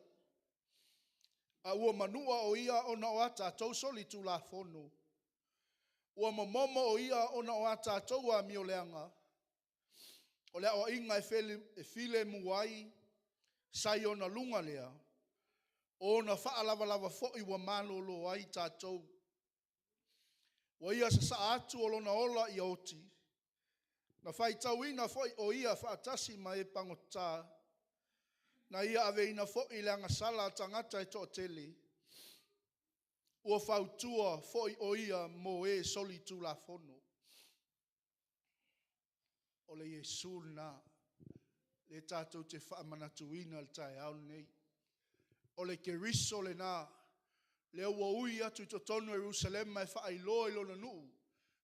A ua manua o ia ona o a tātou soli tu la fono. Ua mamomo o ia ona o a tātou a mioleanga. O lea o inga e file muai. Sai ona lunga lea. Ona faa lava fo i wa malolo ai tātou. Wa ia sa atu o lona ola i oti. Na fai tauina fo o ia faa tasi ma e pangota. Na ia ave ina fo i leanga sala tangata e to tele. Ua fautua fo i o ia mo e soli tu la fono. O le Yesu na. Le tātou te wha manatuina le tai au nei. O le Keriso le nā. Le ua ui atu to tonu Jerusalem mai wha i loa i lona nuu.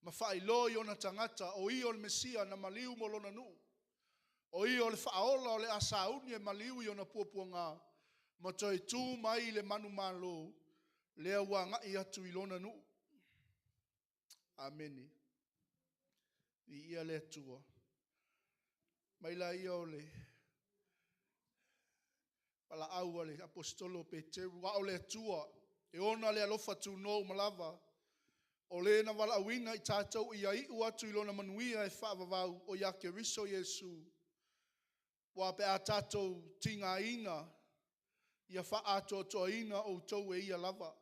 Ma wha i loa i ona tangata o i o le Mesia na maliu mo lona nuu. O i o le whaola o le asauni e maliu i ona puapua ngā. Ma toi tū mai le manu malo. Le ua ngai atu i lona nuu. Amene. I ia le atua. Mai la ia o le. Pala au le apostolo Peteru. Wa o le atua. E ona le alofa tu no malava. O le na wala awina i tātou i ai atu i lona manuia e whaavavau o ia Keriso Yesu. Wa pe a tātou tinga ina. Ia wha ato toa ina o tau e ia lava.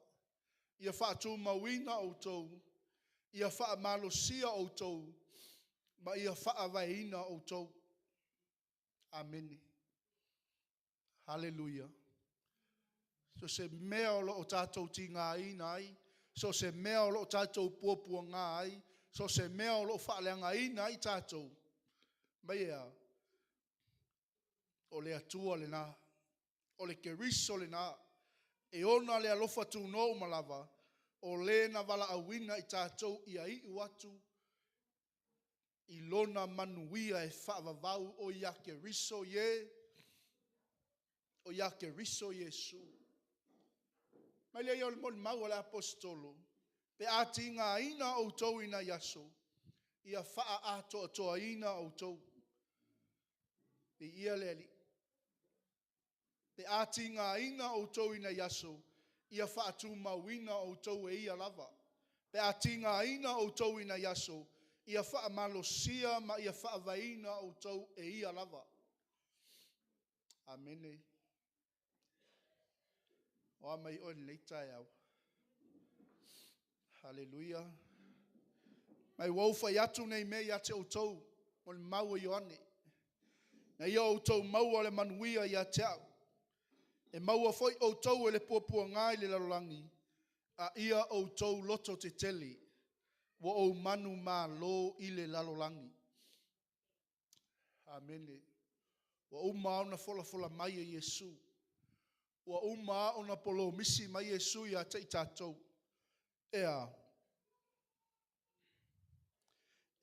Ia wha atu mawina o tau. Ia wha malosia o tau. Ma ia wha avaina o tau. Amen. Hallelujah. So se mea o lo o tātou tinga ina ai, so se mea o lo o tātou puapua ngā ai, so se mea o lo o whaaleanga ina ai tātou. Mai ea, o le atua le nā, o le keriso le nā, e ona le alofa tu no malava, o le na wala awina i tātou i ai watu, i lona manuia e whaavavau o ia keriso ye, o ia keriso Yesu. Mai le iau le moni mau le apostolo, pe ati ngā ina o tau ina yaso, ia wha ato atoa ina o tau. Pe ia le ali. Pe ati ngā ina o tau ina yaso, ia wha atu mawina o tau e ia lava. Pe ati ngā ina o tau ina yaso, ia wha malosia ma ia wha vaina o tau e ia lava. Amene. O mai o nei tai au. Hallelujah. Mai wau whai atu nei mei ate o tau, o le maua Ioane. Na ia o tau maua le manuia ia te au. E maua foi o tau e le puapua ngai le lalolangi, a ia o tau loto te tele, wa o manu ma lo i le lalolangi. Amene. Wa o maa ona fola mai e Yesu. Wa o maa ona polo misi mai Yesu ia te i tātou. Ea,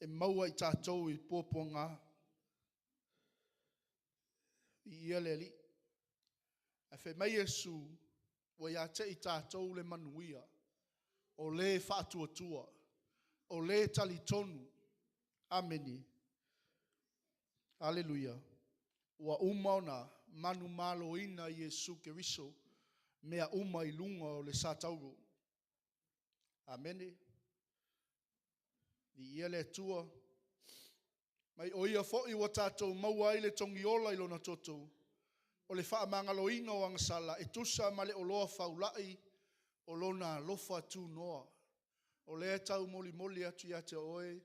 e maua i tātou i puapua ngā. I ia le li. A fe mai Yesu, wa ia te i tātou le manuia, o le whaatuatua, o le talitonu. Ameni. Hallelujah. Wa umaona manu malo ina Yesu Keriso, mea uma i lunga o le sātauro. Amene. Di ia le tua. Mai o ia fo'i wa tātou maua i le tongi ola i lona toto. O le wha mangalo ina o angasala, e tusa ma le oloa whaulai, o lona lofa tu noa. O le tau moli atu ia te oe,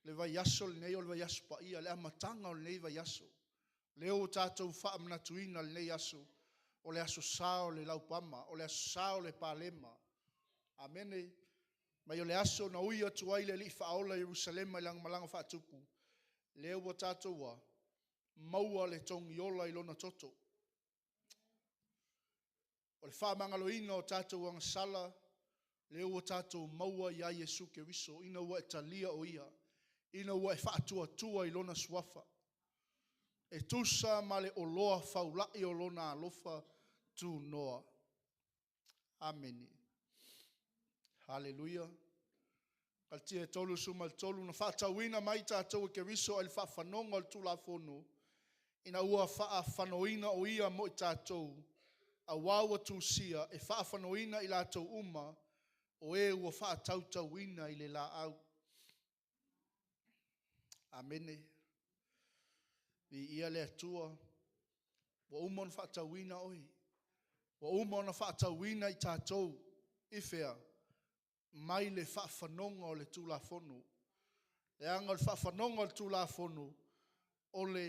le vai yaso le nei o le vai yaso pa ia, le amatanga o le nei vai yaso. Le o tātou wha manatuina le nei yaso, o le aso sao le laupama, o le aso sao le palema. Amene. Mai o le aso na ui atu ai le li whaola Jerusalema i lang malanga whaatupu. Le o tātou wa, maua le tongi ola i lona toto. O le whamangalo ina o tātou ang sala, le o tātou maua ia Yesu Keriso, ina ua e talia o ia, ina ua e whaatua tua i lona suafa. E tusa ma le oloa whaulai o lona alofa tu noa. Ameni. Hallelujah. Kaltia e tolu suma tolu na whaatauina mai tātou e Keriso e whaafanonga o tula whono, ina ua whaafanoina o ia mo i tātou, a wawa tu sia e whaafanoina i lātou uma, o e ua whaatautauina i le la au. Amene. Vi ia le atua, wa umon whaatauina oi, wa umon whaatauina i tātou, i whea, mai le whaafanonga o le tula whono. Le anga le whaafanonga o le tula whono, o le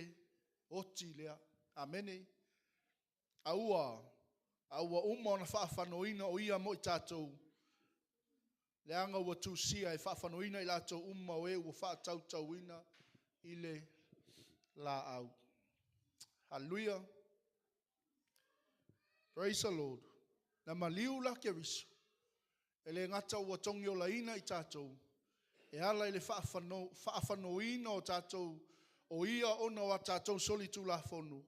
oti lea. Amene. Aua umon whaafanoina o ia mo i tātou, le anga ua tūsia e whaafanoina i lātou umma o e ua whaatautauina i le la au. Hallelujah. Praise the Lord. Na maliu la Keriso. E le ngata ua tongi o laina i tātou. E ala i le whaafanoina o tātou, o ia ona o tātou soli tū la whonu.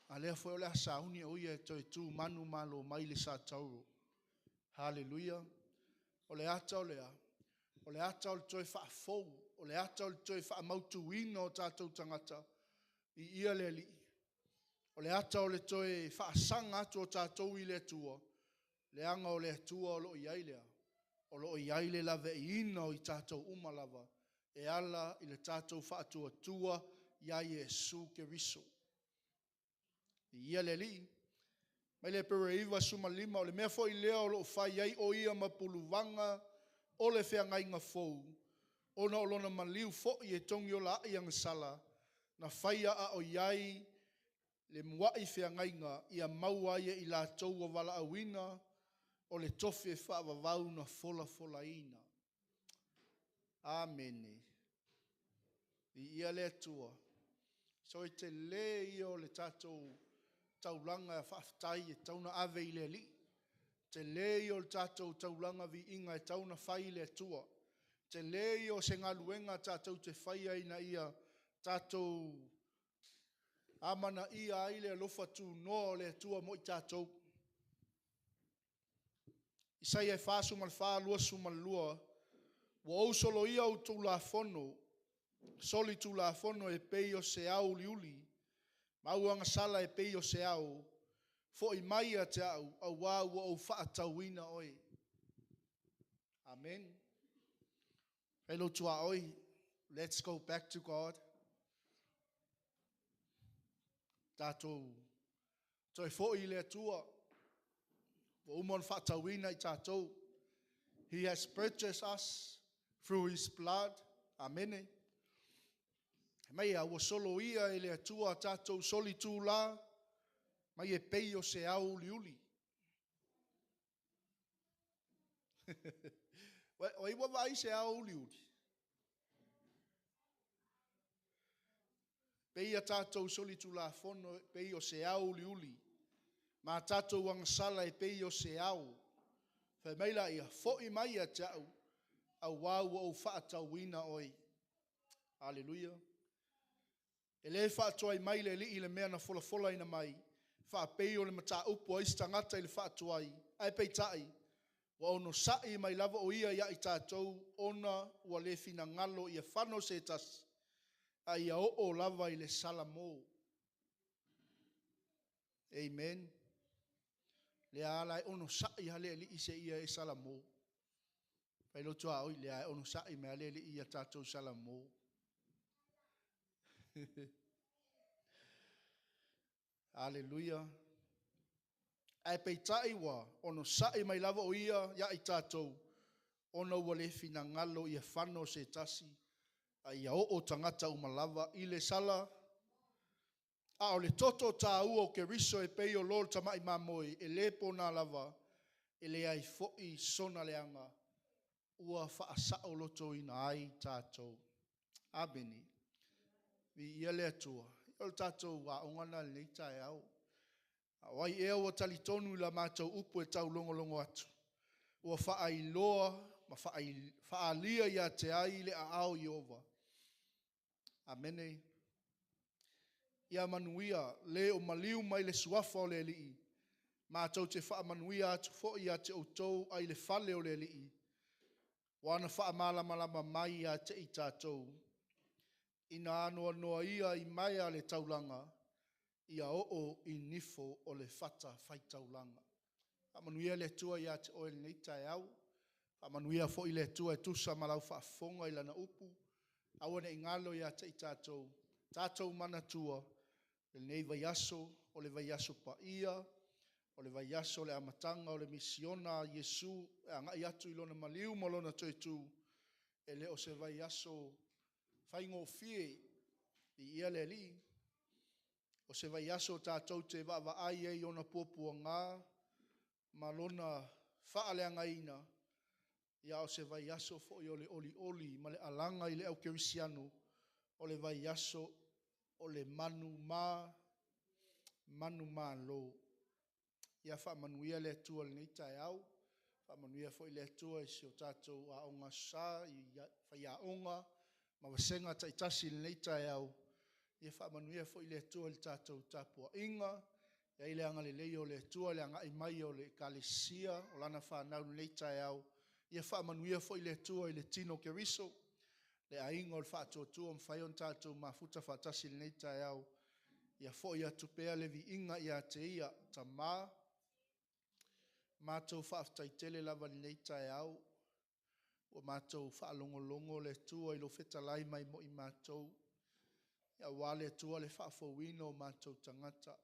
A lea fwe o le asauni o ia e toi tū manu malo mai le sa tauro. Hallelujah. O le ata o lea. O le ata o le toi whaafou. O le ata o le toi whaamautuina o tātou tangata. I ia le li. O le ata o le toi whaasanga atu o tātou i le tua. Le anga o le tua o lo iai lea. O lo iai le lave i ina o i tātou umalava. E ala i le tātou whaatua tua ia Yesu Keriso. I ia le li. Mai le pereiva suma lima o le mea fo i lea o lo whai ai o ia mapuluvanga o le whea ngai ngā fou. Ona o lona maliu fo i e tongi o la ai ang sala. Na whaia a o iai le muai whiangainga ia maua ia i la tau o wala awina o le tofi e whaavavau na fola ina. Amene. I ia le atua. So i te le i o le tātou taulanga e whaafitai e tauna ave i le li. Te le i o le tātou taulanga vi inga e tauna whai le atua. Te le i o se ngaluenga tātou te whaia ina ia tātou amana ia aile alofa tu no le atua mo i tātou. Isai e whāsu mal whālua su mal lua. Wa au solo ia o tū la whono. Soli tū la whono e pei o se au liuli. Mauanga sala e pei o se au. Fo i mai a te au wāua o whaatauina oi. Amen. Hello tua oi. Let's go back to God. Tātou. Toi fo i le atua. Wa umon whaatauina i tātou. He has purchased us through his blood. Amen. Mai a wa solo ia e le atua tātou soli tū la. Mai e pei o se au liuli. O iwa vai se au liuli. Pei a tātou soli tū la fono pei o se au liuli. Ma tātou wangasala e pei o se au. Whai meila ia fo'i mai a tau. Au wāua o whaatauina oi. Alleluia. E le whaatuai mai le li i le mea na fola ina mai. Whaapei o le mata upo a istangata i le whaatuai. Ai pei tai. Wa ono sai mai lava o ia i tātou. Ona ua le fina ngalo i a whano se tas. A ia o lava i le salamo. Amen. Le ala ono sai hale li i se ia e salamo. Pai lo tua oi le ono sai me hale li i a tātou salamo. Alleluia. Ai peitai wa ono sai mai lava o ia i tātou. Ono ua le fina ngalo i a whano se tasi. Ai o tangata umalava i le sala. A o le toto tā ua o ke riso e pei o lor tamai mamoi. E le pona lava. E le ai fo'i sona leanga. Ua whaasao loto ina ai tātou. Abeni. Vi ia le atua. O tātou wa ongana le tai au. Wai ea o talitonu la mātou upu e tau longo atu. Ua whaailoa, ma whaalia ia te ai le a au Iova. Amene. Ia manuia le o maliu mai le suafa o le lii. Mātou te whaamanuia atu fo ia te outou ai le fale o le lii. Wana whaamalama mai ia te i tātou. Ina anoa noa ia i maia le taulanga. Ia i nifo o le fata fai taulanga. Amanuia le tua ia te oe nei tai au. Amanuia fo i le tua e tusa malau whaafonga i lana upu. Awane ingalo ia te i tātou. Tātou mana tua. Le nei vai aso, o le vai aso pa ia. O le vai aso le amatanga, o le misiona Yesu. E anga i atu ilona maliu malona toi tu. E le o se vai aso whaingo fie i ia le li. O se vai aso tātou te wa ai e ona pōpua ngā. Malona whaaleanga ina. Ia o se vai aso fo i ole oli ma le alanga i le au kerisiano. O le vai aso o le manu mā lo. Ia whaamanuia le atua le nei tai au. Whaamanuia fo i le atua i si o tātou a onga sa i whai a onga. Ma wasenga taitasi le nei tai au. Ia whaamanuia fo i le atua le tātou tāpua inga. Ia i le anga le leo le atua le anga i mai o le kalesia. O lana whanau le nei tai au. Ia whaamanuia fo i le atua i le tino keriso. Le ainga o le whaatua tua mwhaion tātou mafuta whaatasi le nei tai au. Ia fo i atupea le vi inga ia te ia ta mā. Mātou whaafutai tele lava le nei tai au. O mātou whaalongolongo le tua i lo whetalai mai mo i mātou. Ia wale tua le whaafowino o mātou tangata.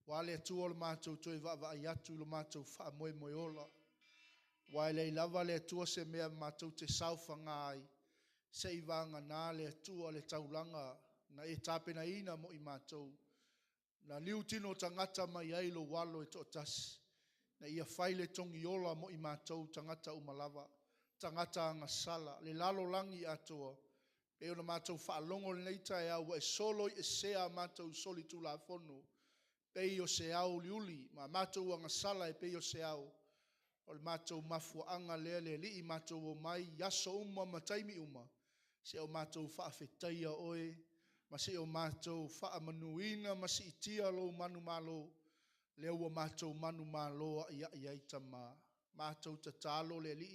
Wale tua le mātou toi wa ai atu lo mātou whaamoe moe ola. Wale lava le tua se mea mātou te sauwhanga ai. Se i vanga nā le tua le taulanga na e tāpena ina mo i mātou. Na liu tino tangata mai ai lo walo e to tasi. Na ia faile tongi ola mo i mātou tangata umalava. Tangata anga sala. Le lalo langi atoa. E ona mātou whaalongo le neita e au e solo i e sea mātou soli tu la fono. Pei o se au liuli. Ma mātou anga sala e pei o se au. O le mātou mafua anga lele li i mātou o mai. Yaso uma ma taimi uma. Se o mātou whaafetaia oe. Ma se o mātou whaamanuina ma si itia lo manu malo. Leo wa mātou manu malo ia ia itama. Mātou tatalo le li.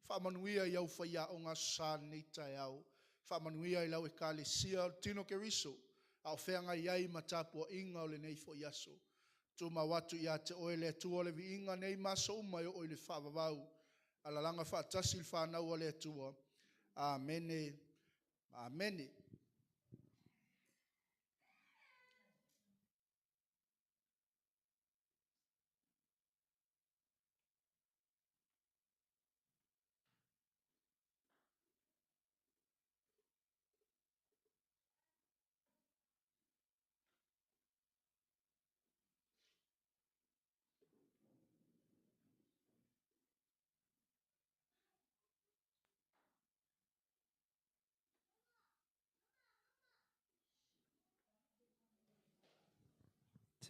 Whaamanuia iau whaia o ngā sā neita e au. Whaamanuia i lau e kāle sia tino ke riso. Au whenga iai ma tāpua inga o le nei fo iaso. Tu ma watu ia te oe le tua le vi inga nei maso umai o le whaavavau. Alalanga whaatasi il whanau le tua. Amene. Amene.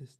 Just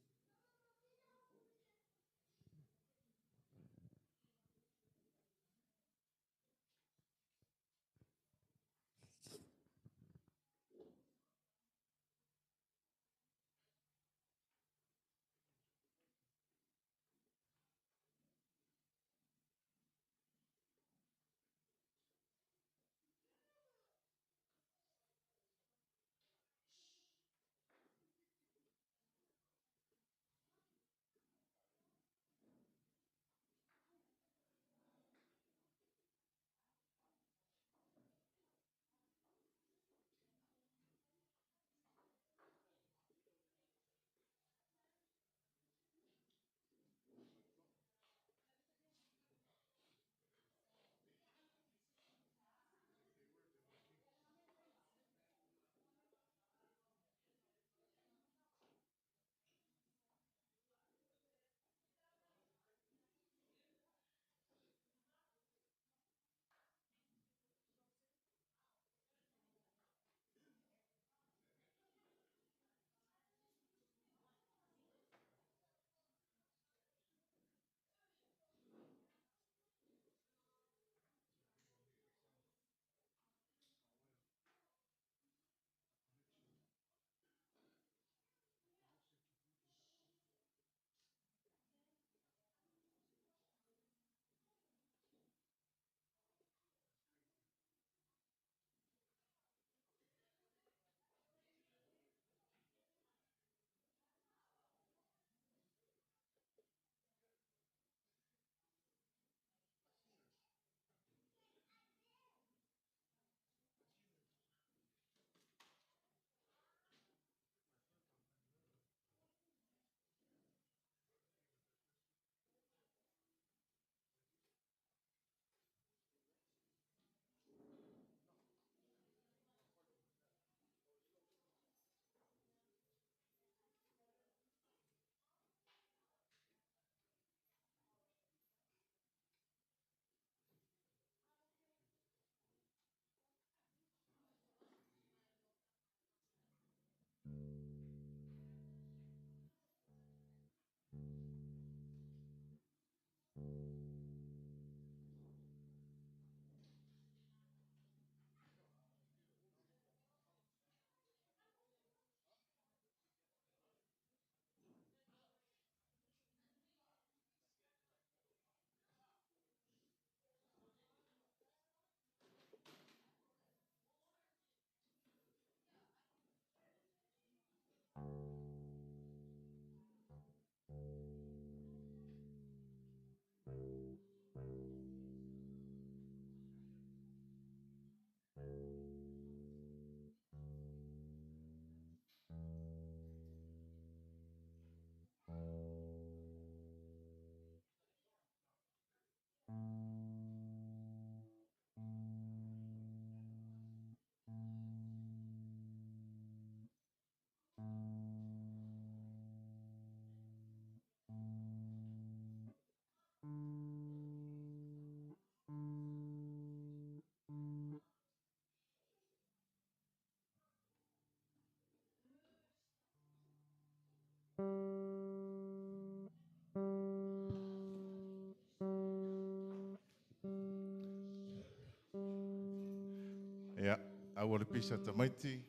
Ia, au le pisa tamaiti.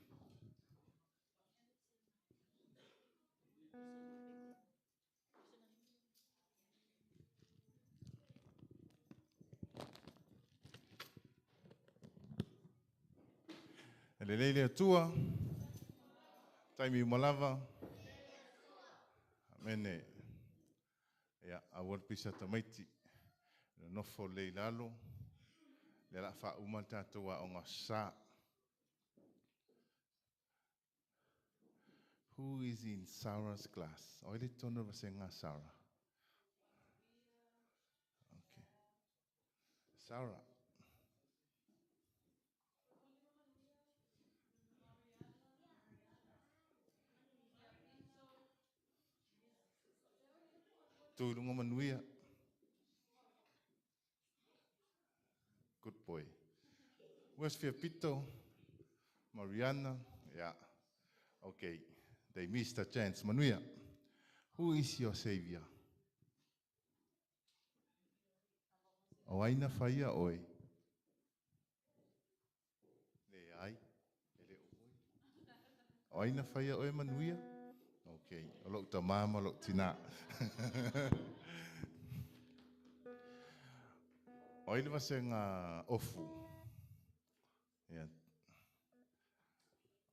Le leile atua, taimi malava. Mene, ia, au le pisa tamaiti. Le nofo leilalo. Le la fa uma tātou a onga sa. Who is in Sarah's class? Oile tono vasenga Sarah. Okay. Sarah. Tuilunga manuia. Good boy. Where's Fiapito? Mariana? Yeah. Okay. They missed a chance. Manuia, who is your savior? O aina whaia oi. Le ai. Ele oi. O aina whaia oi manuia? Okay. O lok ta mama, lok tina. O ile vase ngā ofu. Yeah.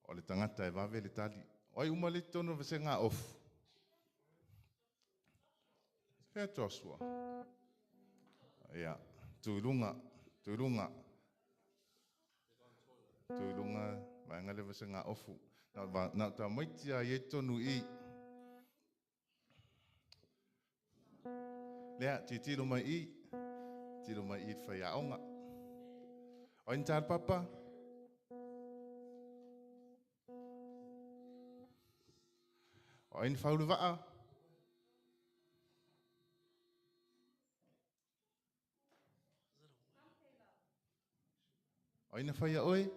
O le tangata e vawe le tali. Oi uma le tono vase ngā ofu. Fair Joshua. Yeah. Tuilunga. Tuilunga. Tuilunga. Maenga le vase ngā ofu. Na ta maitia ye tonu I. Lea, titilo mai I. Tilo mai I whai aonga. O in tār papa. O in whauru waa. O ina whai a oi.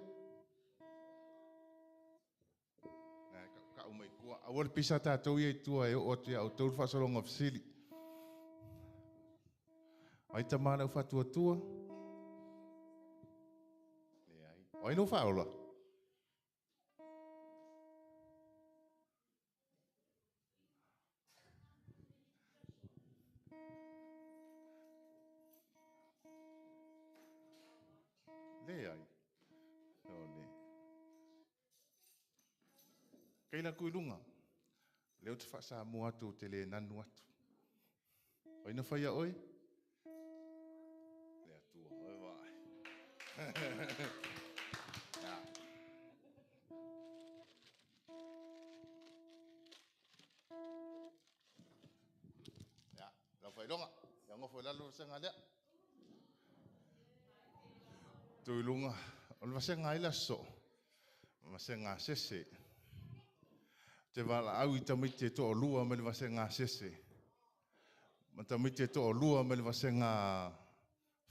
Ka umai kua. Awar pisa tātou i tua e o tia o tau whasolonga whisili. O i tamana u whatua tua. O ino whaola. Le ai. O le. Keina kuilunga. Leo te whasa mua atu te le nanu atu. O ina whai a oi. Le atua. Oi vai. Ya, la whai ronga. Ya ngofo lalo sanga lea. Tuilunga. O le vasenga ila so. Vasenga sese. Te wala au I tamite to o lua me le vasenga sese. Ma tamite to o lua me le vasenga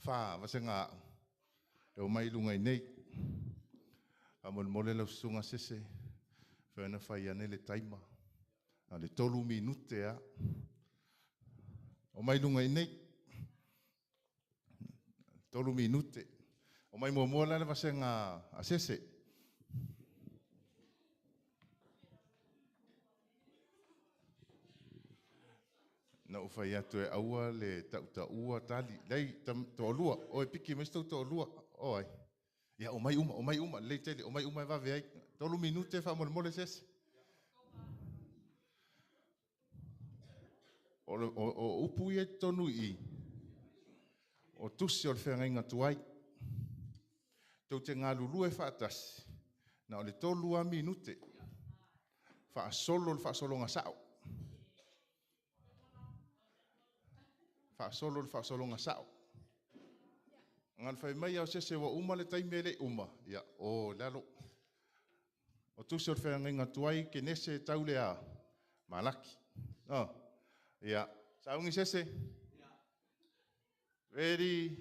wha, vasenga e o mai lunga I nei. A mole lau sunga sese. Whena whai ane le taima. A le tolu minute a. O mai lunga I nei. Tolu minute. O mai mua le vasenga a sese. Na ufai atu e aua le tau ua tali. Lei to lua. O e piki mesto to lua. O ai. Ia o mai uma. Lei tele, o mai uma e vave ai. Tolu minute wha mole sese. O upu I e tonu I. O tusi o le whenga inga tuai. Tau te ngā lulu e whaatasi. Na o le tolu a minute. Wha solo ngā sao. Wha solo ngā sao. Ngal whai mai au sese wa uma le taime le uma. Ia, o lalo. O tusi o le whenga inga tuai ke nese tau le a. Malaki. Ia, saungi sese. Ready.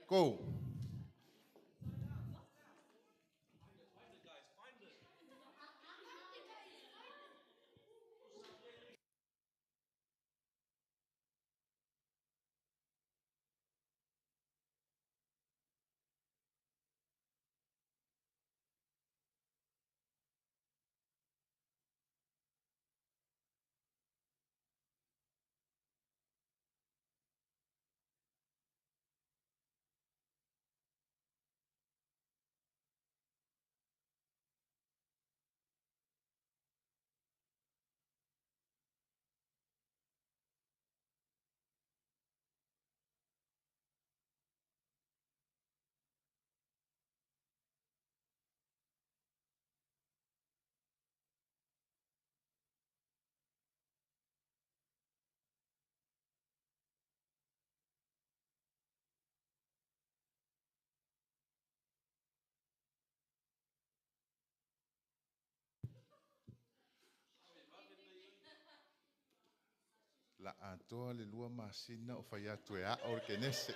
Go. La atoa le lua masina o fai atu e a o ke nese.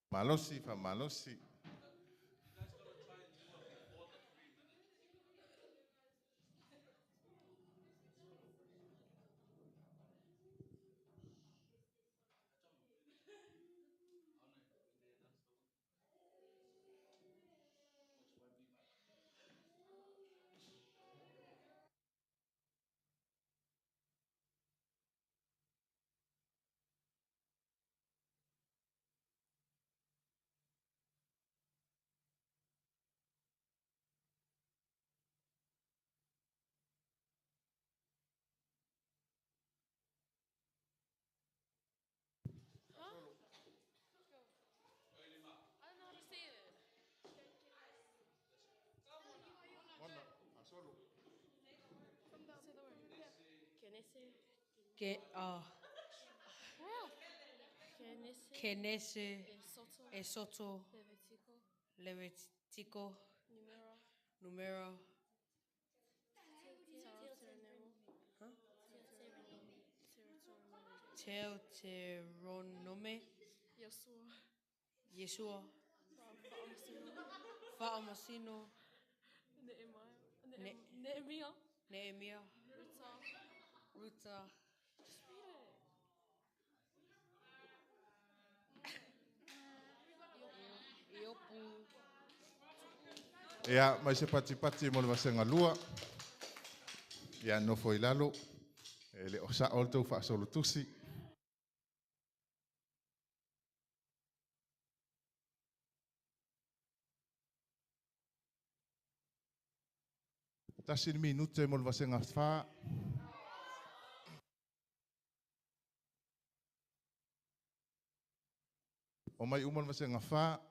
Malosi fa malosi. Ke, Kenese, Esoto, Levitico, Numero, Deuteronome, Yeshua, Fa'amasino, Nehemiah, Ruta, Iopu, Ia, mai se pati mo le vasenga lua. Ia no foi lalo. E le osa o tau fa solo tusi. Tasi ni minute mo le vasenga fa. O mai uma le vasenga fa.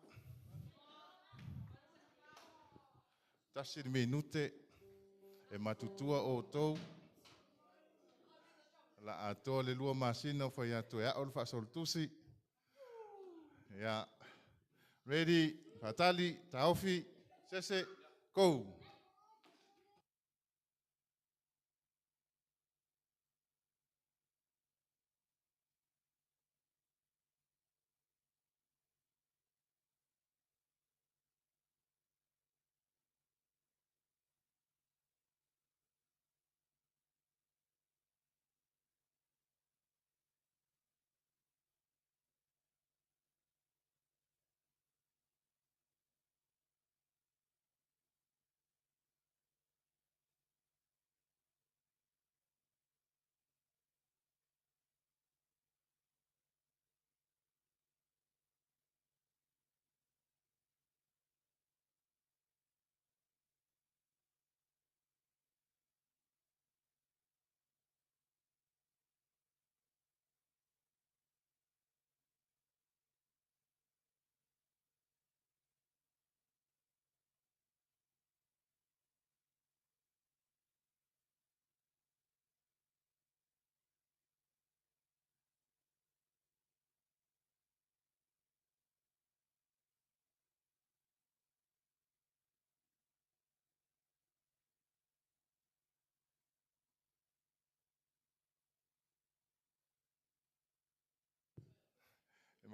Tasi ni minute. E matutua o tau. La atoa le lua masina o fai atu e a o le fa solo tusi. Ia. Ready, fatali, taofi, sese, go.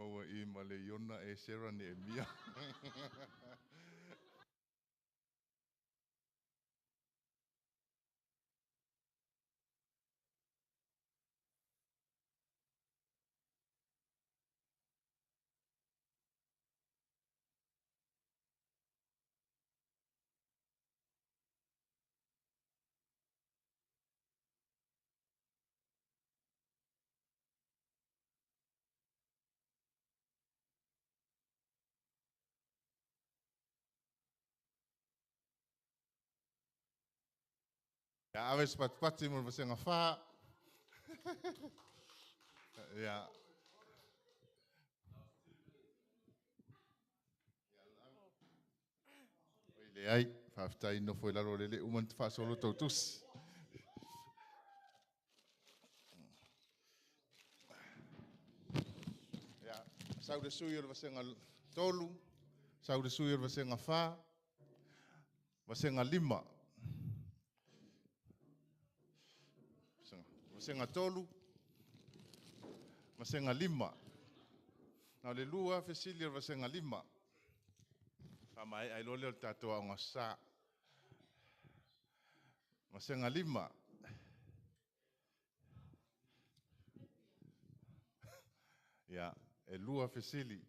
maua I ma le Iona e Sarah ne e Mia. Ja, aves pat mo vasenga fa. Ja. Le ai, whaftai no foi laro lele uman te whaasolo tau tusi. Ja, sau de sui or vasenga tolu, sau de sui or vasenga wha, vasenga lima, vasenga tolu, vasenga lima. Nau le lua fesili or vasenga lima. Mai ai lole o tātua o ngā sā. Vasenga lima. Ja, e lua fesili.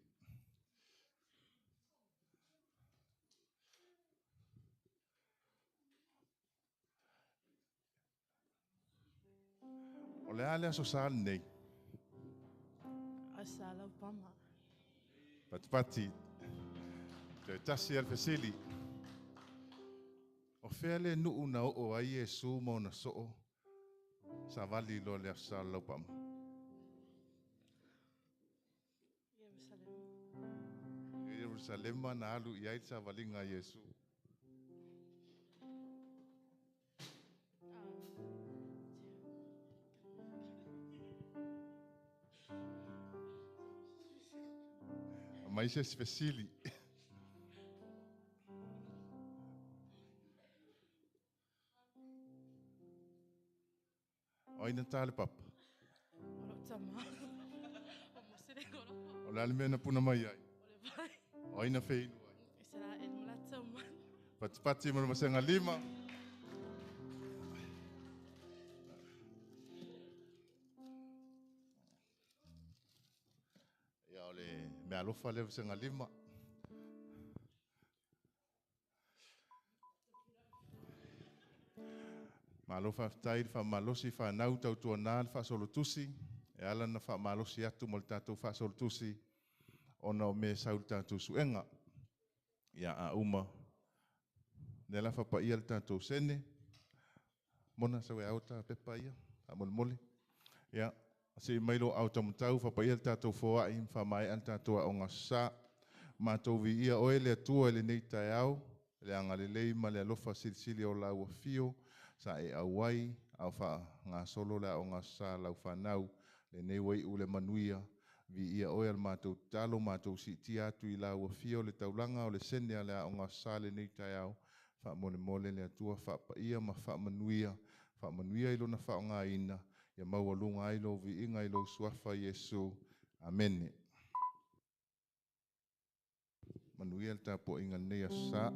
O le alea so sāl nei. Asala pama. Patipati. Te tasi al fesili. O fea le nuu na o ai e su mo na soo. Sa vali lo le asal lau pama. Jerusalem. Jerusalema na alu i ai sa valinga Yesu. Mai se fesili. O ina tale papa. Oro tama. O mosere oro. O le alimena puna mai ai. Ole vai. O ina feinu ai. Isara el mulata man. Patipati mo masenga lima. Ya ole me alofa le masenga lima. Malofa tair fa malosi fa nau tau tuanal fa solutusi. E ala na fa malosi atu mo le tātou fa solutusi. Ona o me saul tātou suenga. Ia a uma. Nela fa pa ia le tātou sene. Mona sa we auta pepa ia. A mole mole. Ia. Se mailo auta mutau fa pa ia le tātou foa i fa mai an tātou a onga sa. Mātou vi ia oe le atua le nei tai au. Le anga le lei ma le alofa silisili o lau a fio. Sa e awai au fa ngā solo la o ngā sa lau whanau le nei wai u le manuia vi ia oe al mātou talo mātou si ti atu i lau a fio le taulanga o le sene le o ngā sa le nei tai au fa mole mole le atua fa pa ia ma fa manuia ilo na fa o ngā ina ia maua lunga ilo vi inga ilo suafa Yesu. Amen. Manuia le tapo inga nei a sa.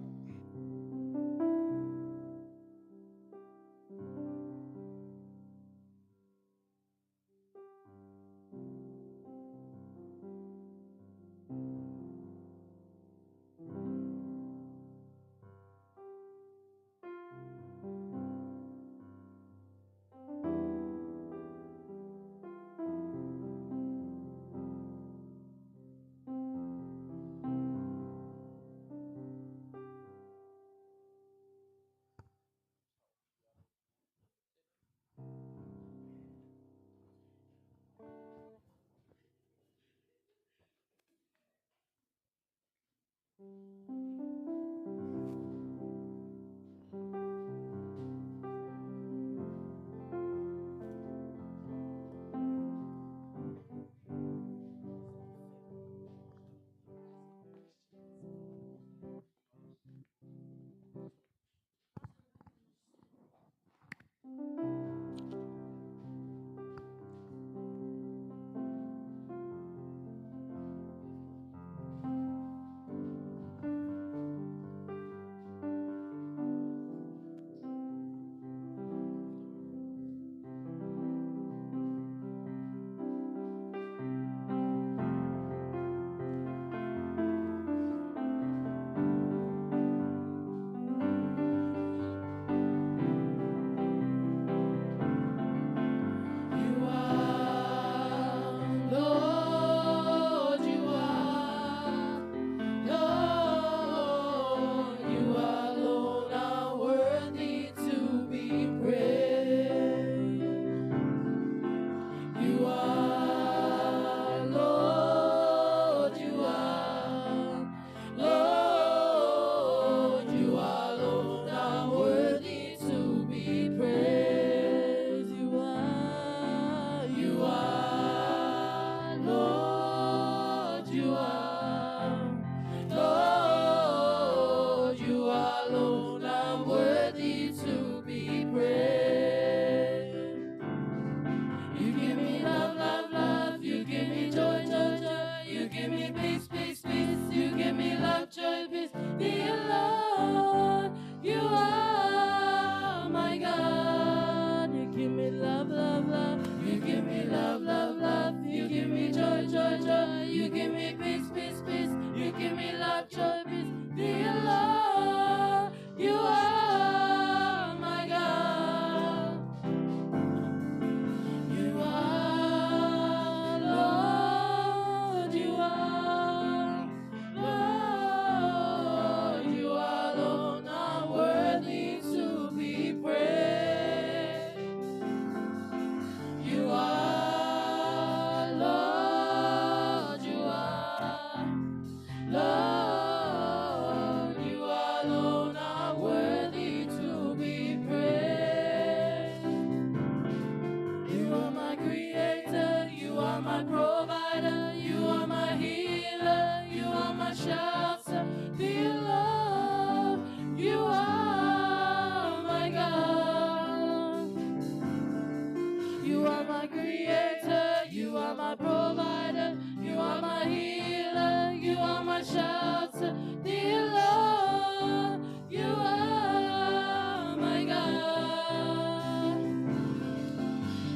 You are my creator, you are my provider, you are my healer, you are my shelter, dear Lord, you are my God.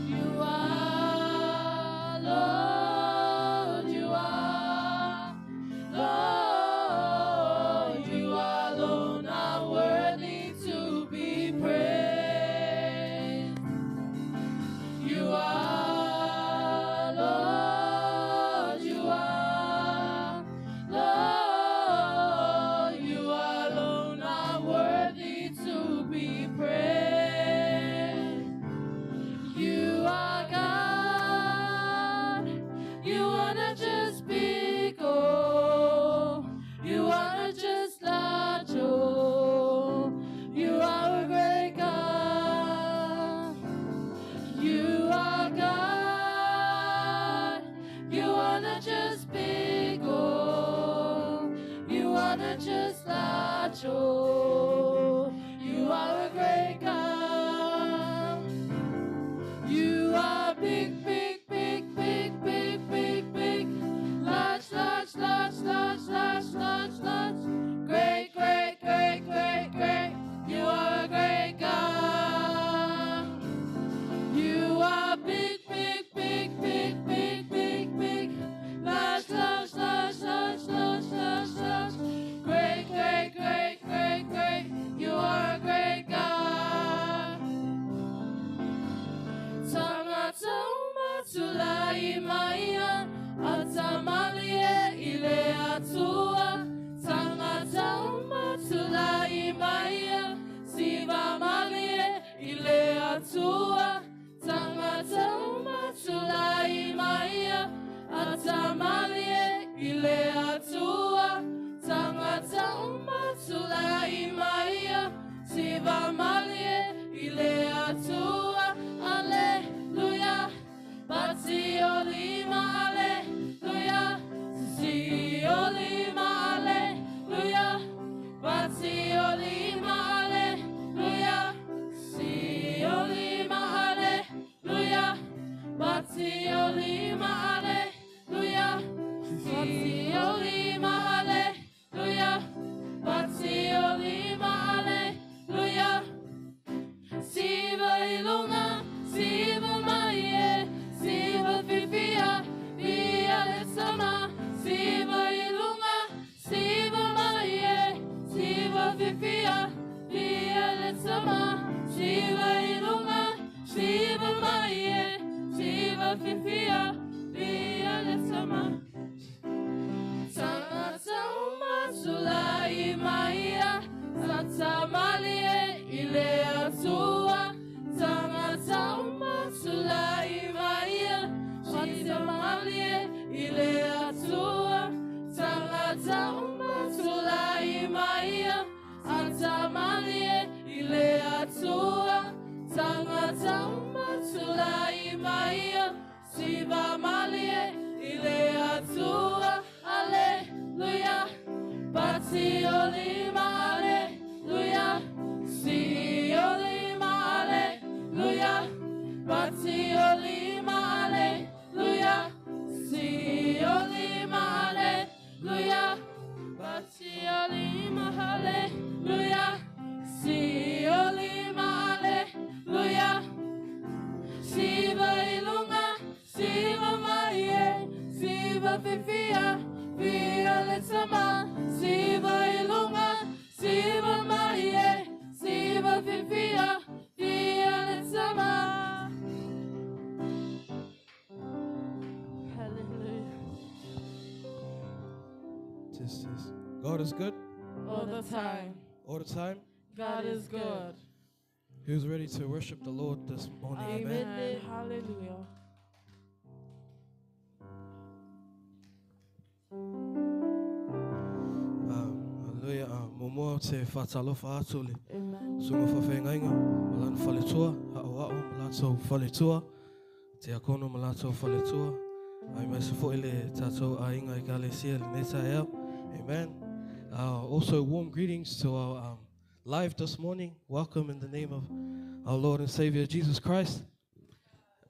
You are Lord, you are Lord, you alone are worthy to be praised. You are Lord, you are Lord, you alone are worthy to be praised. You are God, you wanna just be God, you wanna just let you, you are a great God. You are God, you wanna just be God, you wanna just let you, you are a great God. You are big, big, big, big, big, big, big, large, large, large, large, large, large, large, great, great, great, great, great, you are a great God. You are big, big, big, big, big, big, big, large, large, large, large, large, large, large, great, great, great, great, great, you are a great God. Tangata tulai maya, atamalie ile atua. Tangata tulai maya, siva malie ile atua. Tangata tulai maya, atamalie ile atua. Tangata tulai maya, siva malie ile atua. Alleluia, Baziolima, alleluia, Ziolima, alleluia, Baziolima, alleluia, Ziolima, alleluia, Baziolima, alleluia, Ziolima, alleluia, Baziolima, alleluia. Siva ilunga, siva maie, siva vivia, via le sama. Siva ilunga, siva maie, siva vivia, via le sama. Siva ilunga, siva maie, siva vivia, via le sama. Tangata sulai maia, satamalie ile atua. Tangata sulai maia, satamalie ile atua. Tangata sulai maia, atamalie ile atua. Tangata sulai maia, siva malie ile atua. Alleluia, Baziolima, alleluia, Ziolima, alleluia, Baziolima, alleluia, Ziolima, alleluia, Baziolima, alleluia, Ziolima, alleluia. Siva ilunga, siva maie, siva vivia, via le sama. Siva ilunga, siva maie, siva vivia, via le sama. Hallelujah. Just. God is good All the time, all the time. God is good. Who's ready to worship the Lord this morning? Amen. Amen. Hallelujah. Hallelujah. Momo te whatalofa atu le Amen. sunga whawhengainga. Malana whaletua. Ha'o malato whaletua. Te akono malato whaletua. Ai mai se fo ele tatou ainga I kalesia le neta ea. Amen. Also warm greetings to our live this morning. Welcome in the name of our Lord and Savior Jesus Christ.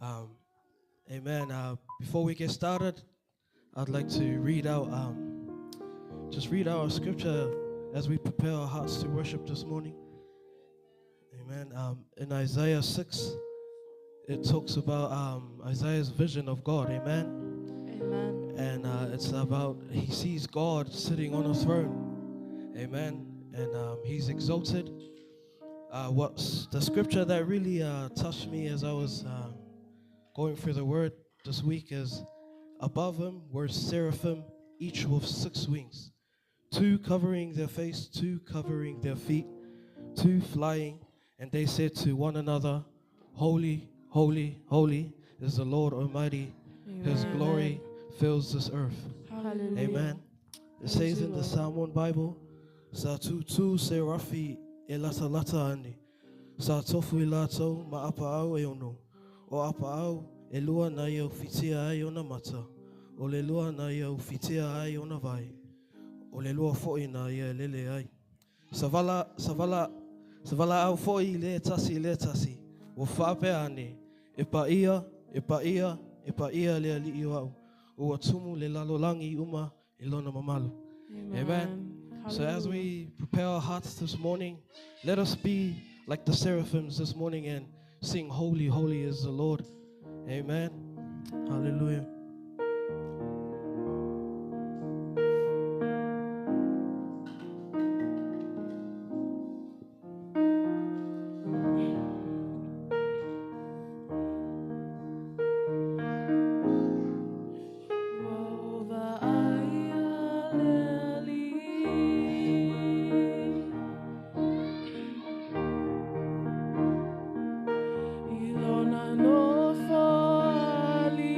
Amen. Before we get started, I'd like to read out, just read out our scripture as we prepare our hearts to worship this morning. Amen. In Isaiah 6, it talks about Isaiah's vision of God. Amen. Amen. And it's about he sees God sitting on a throne. Amen. And he's exalted. What's the scripture that really touched me as I was going through the word this week is above him were seraphim, each with 6 wings, 2 covering their face, 2 covering their feet, 2 flying, and they said to one another, Holy, holy, holy is the Lord Almighty. His glory fills this earth. Hallelujah. Amen. It says in the Psalm 1 Bible, Sa tutu se rafi e lata lata ani. Sa tofu i lato ma apa au e ono. O apa au e lua na iau fitia ai ona mata. O le lua na iau fitia ai ona vai. O le lua foi na ia lele ai. Savala au foi le tasi. O whape ane. E pa ia le ali iau. O atumu le lalolangi uma e lona mamalu. Amen. So as we prepare our hearts this morning, let us be like the seraphims this morning and sing, Holy, holy is the Lord. Amen. Hallelujah. Ilona no fali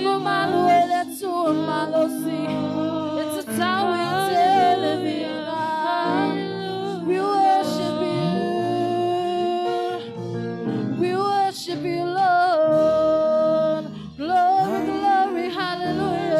you malo ele tu malo si. It's a tower in Tel Aviv. We worship you. We worship you, Lord. Glory, glory, hallelujah.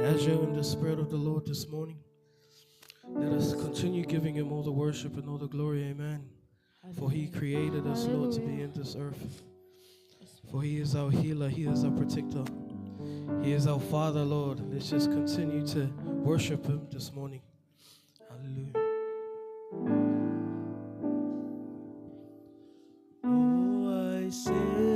As you're in the Spirit of the Lord this morning, let us continue giving Him all the worship and all the glory, amen. For He created us, Lord, to be in this earth. For He is our healer, He is our protector. He is our Father, Lord. Let's just continue to worship Him this morning. Hallelujah. Oh, I say,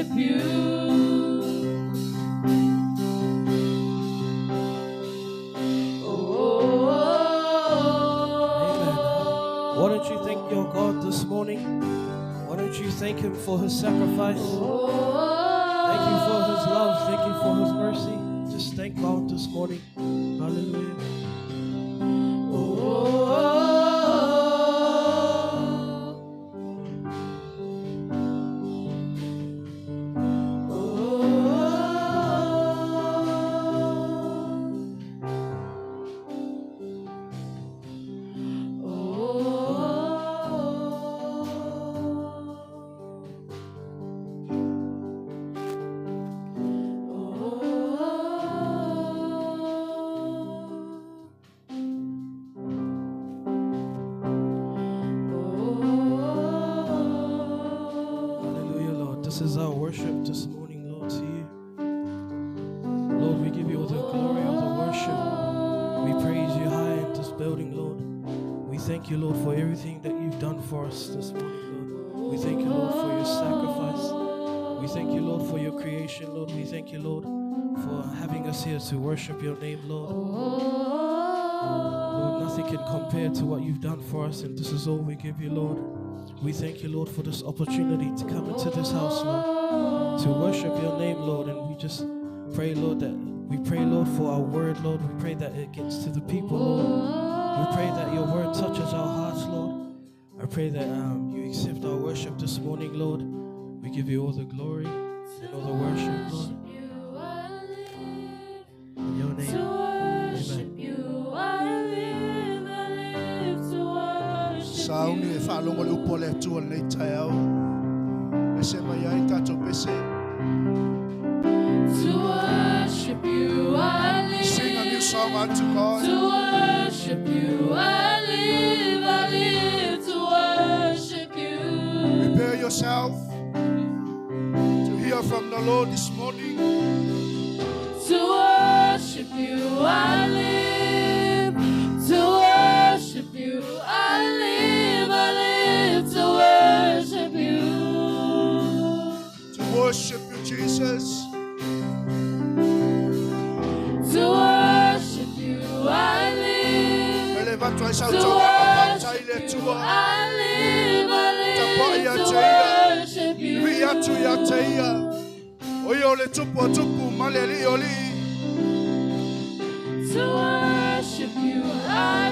worship you. Why don't you thank your God this morning? Why don't you thank Him for His sacrifice? Thank you for His love. Thank you for His mercy. Just thank God this morning. Hallelujah. This is our worship this morning, Lord, to you. Lord, we give you all the glory, all the worship. We praise you high in this building, Lord. We thank you, Lord, for everything that you've done for us this morning, Lord. We thank you, Lord, for your sacrifice. We thank you, Lord, for your creation, Lord. We thank you, Lord, for having us here to worship your name, Lord. Lord, nothing can compare to what you've done for us, and this is all we give you, Lord. We thank you, Lord, for this opportunity to come into this house, Lord, to worship your name, Lord. And we just pray, Lord, for our word, Lord. We pray that it gets to the people, Lord. We pray that your word touches our hearts, Lord. I pray that you accept our worship this morning, Lord. We give you all the glory and all the worship, Lord. In your name, amen. Sauni e whaalongo le upo le atua nei tai au. E se mai ai tato pese. To worship you, I live. Sing a new song unto God. To worship you, I live to worship you. Prepare yourself to hear from the Lord this morning. To worship you, I live. To worship you, I live to worship you. To worship you, Jesus. To worship you, I live. Ele vatu ai sau To tau worship le you, tua. I live Tapai to a worship you. Wi atu ya teia. Oi o le tupu ma le li o li. To worship you, I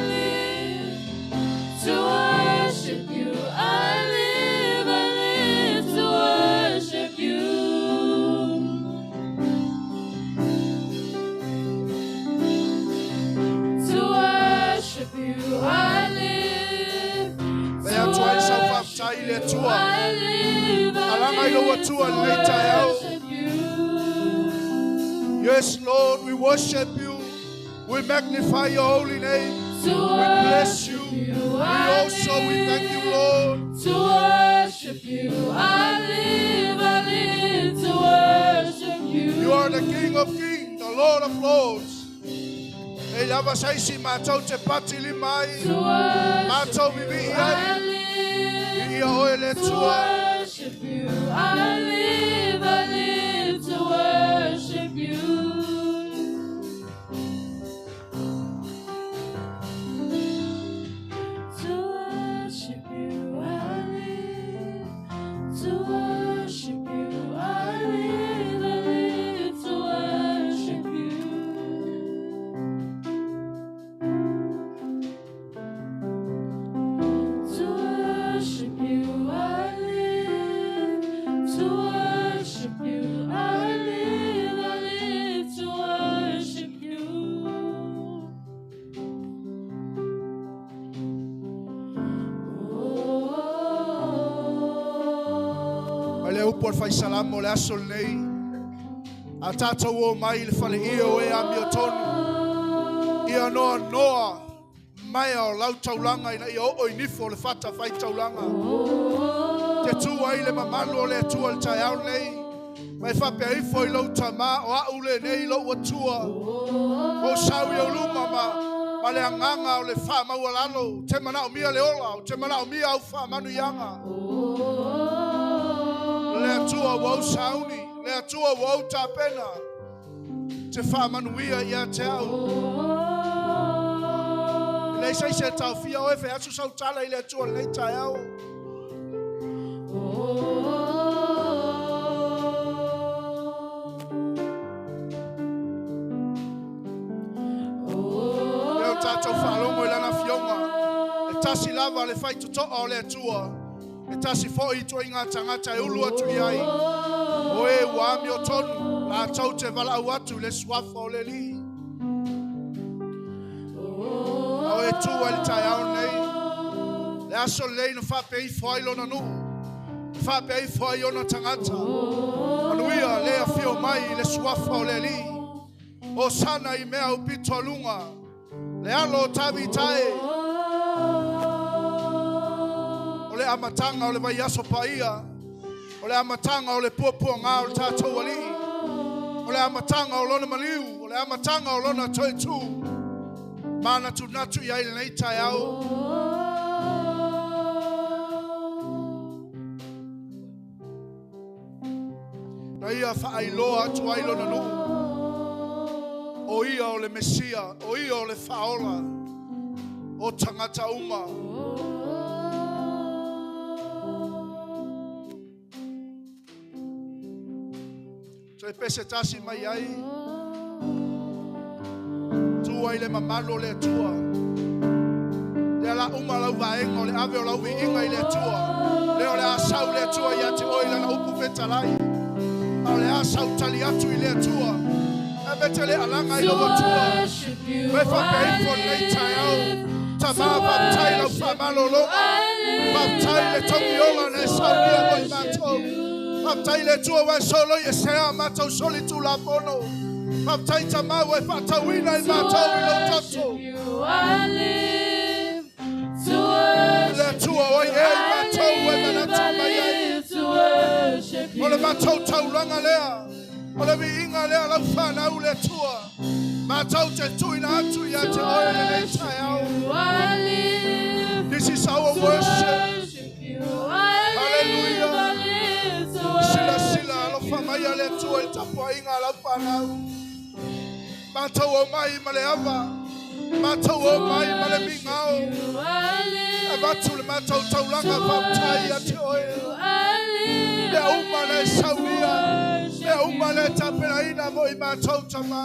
live. To worship you, I live to worship you. To worship you, I live. Ve atu ai sau whaftai le tua. I live Alanga i loa tua le tai au. worship you. Yes, Lord, we worship you. We magnify your holy name. To We bless worship you. you, We I also, we thank you, Lord. To worship you, I live to worship you. You are the King of kings, the Lord of lords. E lava saisi mātou te pati li mai. To worship Mātou you, vivi I ai. live Ia oe le to tua. worship you. I live to worship you. To worship you, I live to worship you. I live to worship you. To worship you, I live to worship you. I live to worship you. Ai le upo al fai salamo le aso nei. A tātou o mai le fale ia o e a mio tonu. Ia noa noa. Mai o lau taulanga ina ia o inifo le fata fai taulanga. Te tu ai le mamalo le tua le tai au nei. Mai whape ai foi lau tama o a ule nei lau atua. O sau i au luma ma le anganga o le wha maua lalo. Te mana o mia le ola, te mana o mia au wha manu ianga. Le atua wau sauni, le atua wau tapena. Te whamanuia ia te au. Le sei se tau fia o e whea su sau tala i le atua le tai au. Leo tātou whalongo i lana fionga. E tasi lava le whai tutoa o le atua. E tasi fo i tua inga tangata e ulu atu i ai. O e wami o tonu, la tau te wala au atu le swafa o le li. O e tua li tai au nei. Le aso lei no whape i fwai lona nu. Whape i fwai ona tangata. Anuia le a fio mai le swafa o le li. O sana i mea upito lunga. Le alo tavi tae. O le amatanga o le vai aso paia. O le amatanga o le puapua ngā o le tātou ali. O le amatanga o lona maliu. O le amatanga o lona toi tu. Mana tu natu i aile nei tai au. Na ia whaailoa atu ai lona nu. O ia o le Mesia. O ia o le whaola. O tangata uma. E pese tasi mai ai. Tua i le mamalo le tua. Le ala uma lau vaenga o le ave o lau vi inga i le tua. Le o le asau le tua i ate oila na upu vetalai. O le asau tali atu i le tua. E bete le alanga i lau tua. Me fa peifo nei tai au. Ta maa baptai lau famalo longa. Baptai le tongi ola ne saunia mo i matou. Baptai le tua wa solo i sea matau soli tu la pono. Baptai ta mau e patawina i matau i lo tato. Le tua wa e i matau e manatu mai ai. O le matau taulanga lea. O le vi inga lea lau whanau le tua. Matau te tuina atu i ate oile le tai au. This is our worship. Hallelujah. Sila alo whamaya le tua i tapua inga lau whanau. Matau o mai ma le ava. Matau o mai ma le mingao. E watu le matau taulanga whaptai ate oe. Le uma le saunia. Le uma le tapena ina mo i matau tama.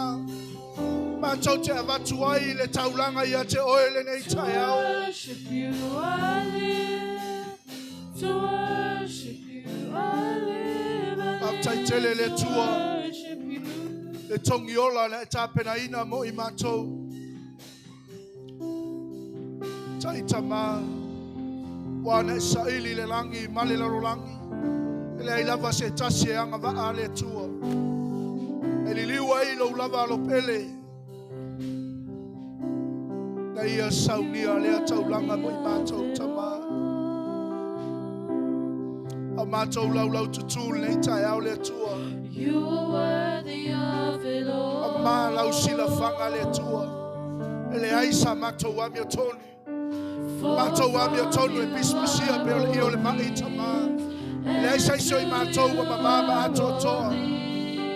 Matau te avatu ai le taulanga i ate oe le nei tai au. Baptai tele le tua. Le tongi ola le tapena ina mo i matou. Tai tama. Wana saili le langi, male laro langi. Ele ai lava se tasi e anga waa le tua. Ele liwa i lo lava lo pele. Na ia saunia le taulanga mo i matou tama. A matou lau lau tutu nei tai au le tua. You are worthy of it all. A ma lau sila fanga le tua. Ele aisa matou ami o tonu. Matou ami o tonu e bismisia pe i o le mai tama. Ele aisa iso i matou wa mamama ato toa.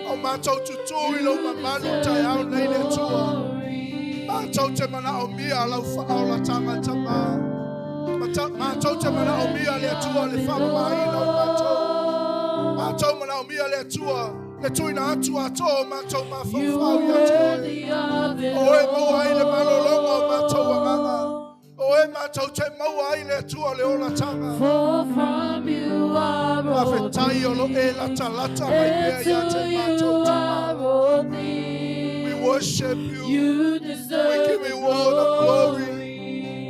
O matou tutu i lo mamanu tai au nei le tua. Matou te mana o mia lau faa o la tanga tama. Matou te mana o mia le tua le whamai no matou. Matou mana o mia le tua. Le tuina atu ato matou mawhawhau i atu. O e maua i le malolongo matou amanga. O e matou te maua i le tua le ola tanga. For from you are all Mawhetai o lo e lata lata mai pea i ate matou tama. We worship you. You deserve We give you all the glory.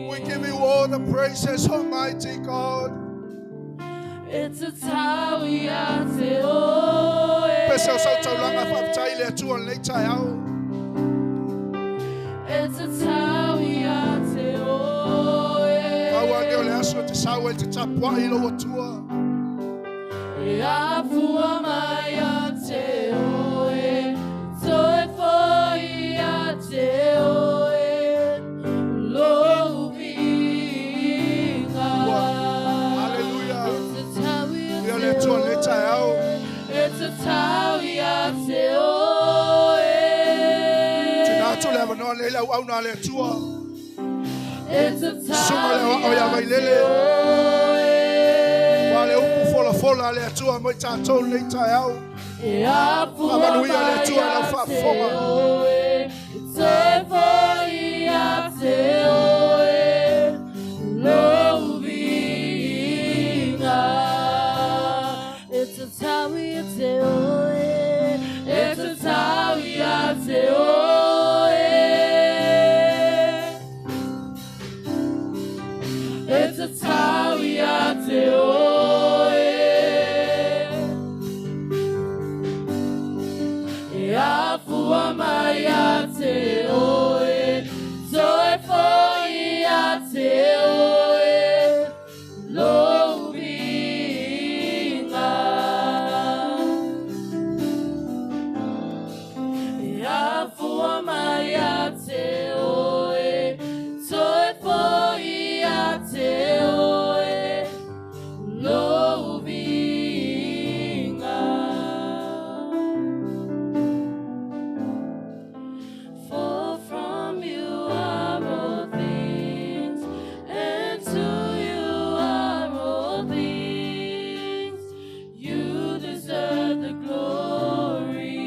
We give you all the praises, Almighty God. It's a tower yate o. Pese o sau taulanga whaptai le atua nei tai au. It's a tower yate o. Aua neo le aso te sawa i te tapua i lo atua. Ya fua mai yate o. Toi foi yate o. Hallelujah. Ia le atua nei tai au. no le lau au na le tua. It's a Sunga le time o ya mai lele. Wa le upu fola fola le tua mo tātou nei tai au. Mamanuia le tua la whaafonga. Toe foi a te oe, lovinga. It's a tawi a te oe, it's a tawi a te oe. It's a tawi a te oe. E a fua mai a te oe, toe foi a te oe, lovinga. E a fua mai a te oe, toe foi a te oe, lovinga. For from you are all things, and to you are all things. You deserve the glory.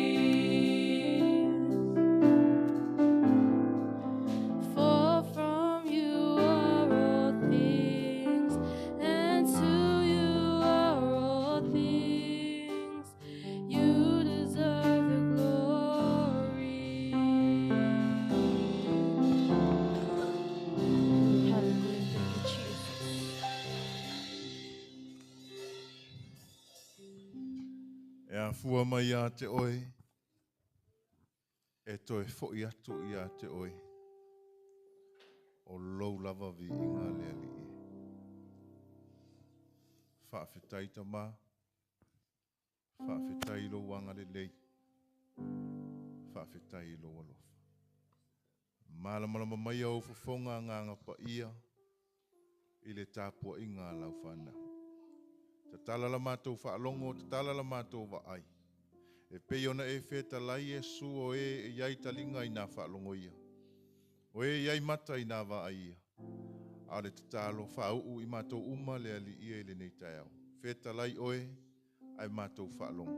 For from you are all things, and to you are all things. You deserve the glory. Hallelujah. Thank you, Jesus. E a fua mai a te oe, e toi fo'i atu i a te oe, o lou lava vi inga lea li e. Whaafetai ta mā, whaafetai lo wanga le lei, whaafetai lo alofa. Malamalama mai au whafonga nganga pa ia, i le tāpua inga lau whanau. Ta tala la mātou whaalongo, ta tala la mātou wa ai. E pei ona e wheta lai e su o e iai talinga i nā whaalongo ia. O e iai mata i nā wa ai ia. A le te talo whaau i mātou uma le ali ia i le nei tai au. Wheta lai oe, ai mātou whaalongo.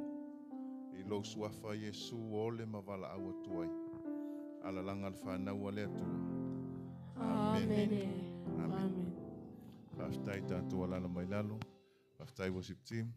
I lo suafa Iesu o le mawala au atuai. Ala langa le whanau a le atua. Amen. Amen. Whaftai tātua lana mai lalo. Whaftai worship team.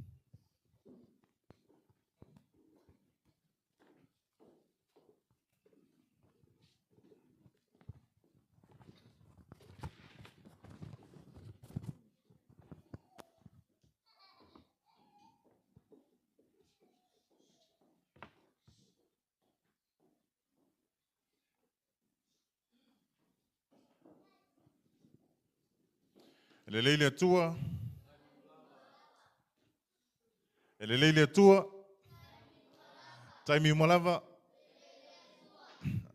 Ele leile atua. Ele leile atua. Taimi umalava.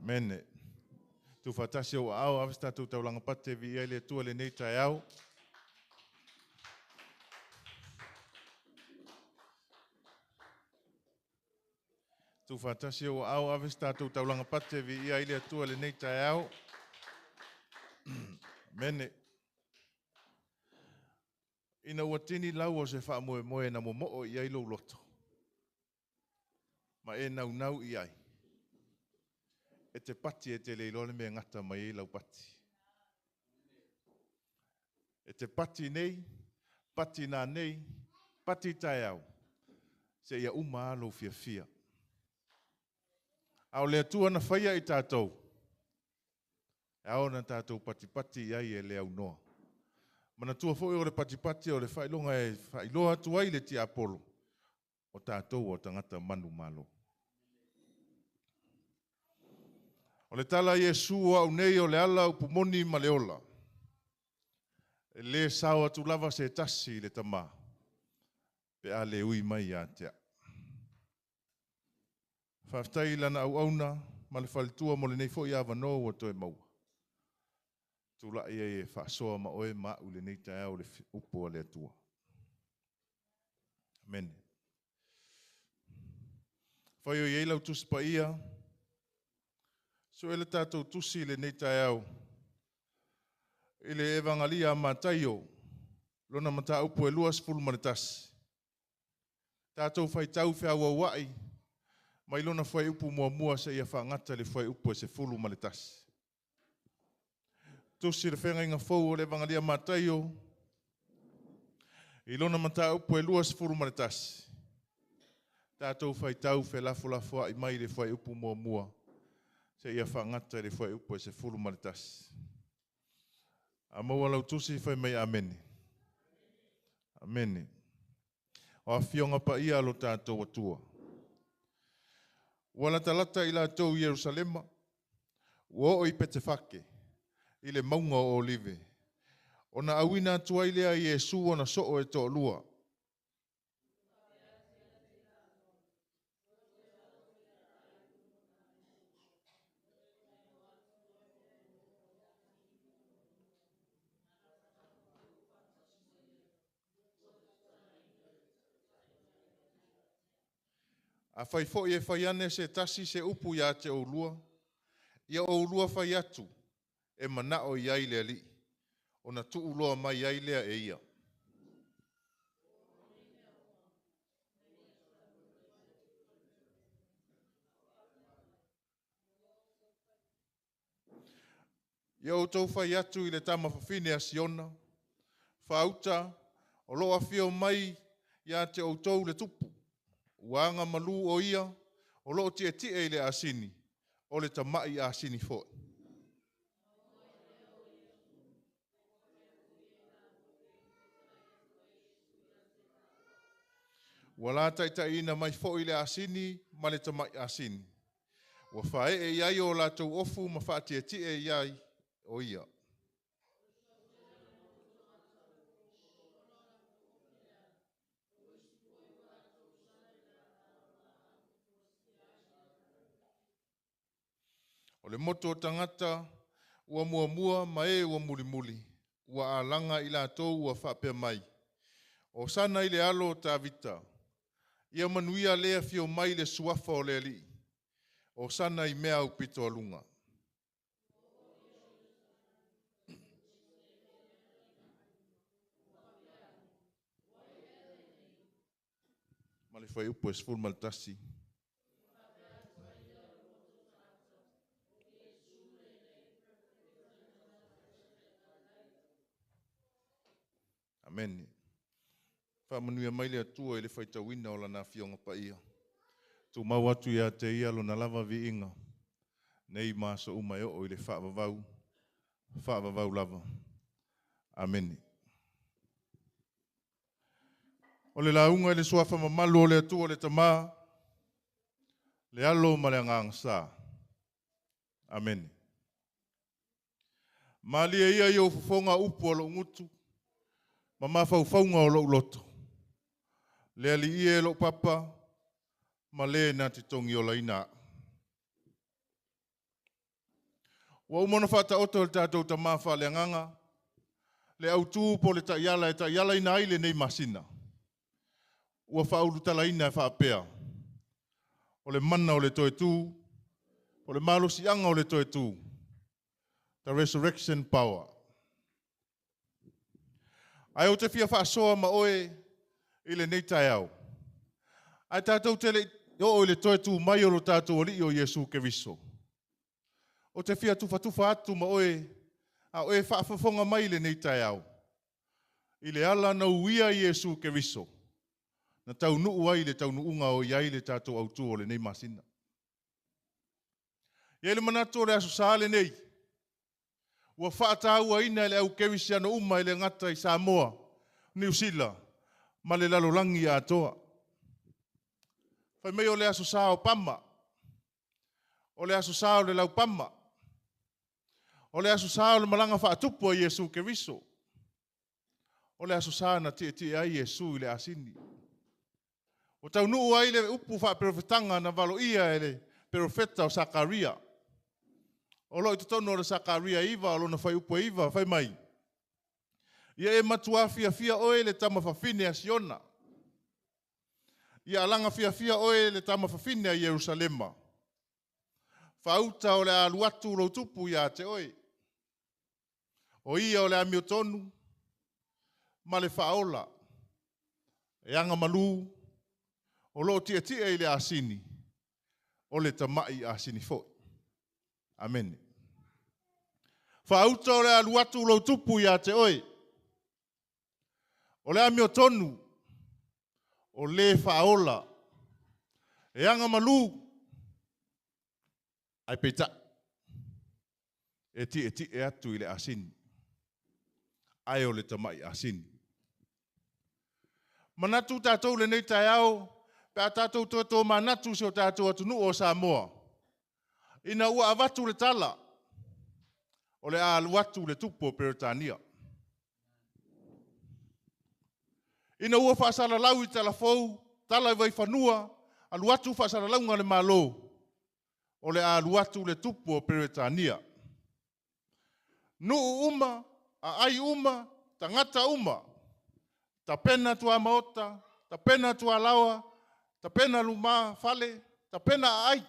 Mene. Tu fatasi o au, avista tu taulanga pate vi ele atua le nei tai au. Tu fatasi o au, avista tu taulanga pate vi ele atua le nei tai au. Mene. Ina watini lau o se wha moe moe na mo mo'o i ai lo loto. Ma e nau nau i ai. E te pati e te leilole me ngata mai e lau pati. E te pati nei, pati nā nei, pati tai au. Se ia uma alo fia fia. Au lea tua na whaia i tātou. E au na tātou pati pati i ai e lea unoa. Mana tua fo o le patipati o le whailonga e whailoha tuai le ti Apollo. O tātou o tangata manu malo. O le tala Iesu au nei o le ala upu moni ma le ola. E le sao atu lava se tasi le tama. Pe a le ui mai a tea. Whaftai lana au auna ma le whalitua mo le nei fo i awa no o toe maua. Tula ia e whaasoa ma oe ma ule nei tae o le upo le atua. Amen. Whai o iei lau tuspa ia. So ele tātou tusi le nei tai au. Ele evangalia mataio. Lona mata upu e luas fulmanetasi. Tātou whai tau whia wai. Mai lona whai upu mua se ia whaangata le whai upu e se fulmanetasi. Tusi le whenga inga fau le evangalia mataio. I lona mata upu e luas fulmanetasi. Tātou whai tau whia lafo ai mai le whai upu mua. Se ia whaangata le whai upu e se fulmanetasi. A maua lau tusi whai mai amene. Amene. O a fionga pa ia alo tātou atua. Wala talata ila tau Yerusalema. Wo i pete whake. Ile maunga o olive. Ona awina atua ilea Yesu ona soo e tō lua. A whai fo e whai ane se tasi se upu ia te o lua. Ia o lua whai atu. E manao i aile li. O na tuu loa mai ailea e ia. Ia o tau whai atu i le tama whawhine a Siona. Whauta o loa whio mai ia te o tau le tupu. Wanga malu o ia, o loo tia tia i le asini, o le tamai asini fo. Wala taita ina mai fo i le asini, ma le tamai asini. Wa whae e iai o la tau ofu ma wha tia tia i iai o ia. O le moto o tangata, ua mua ma e ua muli. Ua alanga i la tau ua whapea mai. O sana i le alo o tā vita. Ia manuia lea fio mai le suafa o le ali. O sana i mea upito alunga. Male whai upo e sful maltasi. Amen. Whamanuia mai le atua i le whaitawina o lana fionga pa ia. Tu mau atu ia te ia lo na lava vi inga. Nei maso umai o i le whaavavau lava. Amen. O le launga i le suafa mamalu o le atua o le tamaa. Le alo ma le angang sa. Amen. Malia ia i o fufonga upu o lo ngutu. Mama faufaunga o lo loto. Le ali ie lo papa, ma le na te tongi o laina. Wa umona whata oto le tātou ta mawha le anganga, le autu po le ta iala ina aile nei masina. Ua whauru tala ina e whaapea. O le mana o le toe tū, o le malosi anga o le toe tū. The resurrection power. Ai o te fia whaasoa ma oe i le nei tai au. Ai tātou tele o le toe tū mai o lo tātou o li o Yesu Keriso. O te fia tufa atu ma oe, a oe whaafafonga mai le nei tai au. I le ala na uia Yesu Keriso. Na tau nuu ai le tau nuunga o iai le tātou autu o le nei masina. Ia le manato le aso sāle nei. Ua whaatau aina le au Kerisi ana uma i le ngata i Samoa, New Zealand, ma le lalolangi a toa. Whai mei o le aso sā o Pama, o le aso sā o le lau Pama, o le aso sā o le malanga whaatupu a Yesu Keriso, o le aso sā na tie ai Yesu i le asini. O tau nuu ai le upu whaaperofetanga na valo ia e le perofeta o Sakaria. O lo i tono le Sakaria iwa, o lo na whai upo iwa, whai mai. Ia e matua fia oe le tama whawhine a Siona. Ia alanga fia oe le tama whawhine a Yerusalema. Whauta o le aluatu lo tupu ia te oe. O ia o le amio tonu. Ma le whaola. E anga malu. O lo tia tia i le asini. O le tamai asini fo. Amen. Whauta o le aluatu lo tupu ia te oe. O le amio tonu. O le whaola. E anga malu. Ai peita. E ti e atu i le asini. Ai o le tamai asini. Manatu tātou le nei tai au. Pea tātou tō manatu se o tātou atunu o Samoa. Ina ua avatu le tala. O le aluatu le tupu o Peretania. Ina ua whaasara lau i tala fou. Tala i vai whanua. Aluatu whaasara lau ngā le malo. O le aluatu le tupu o Peretania. Nuu uma, a ai uma, tangata uma. Ta pena tua maota, ta pena tua lawa, ta pena luma fale, ta pena ai.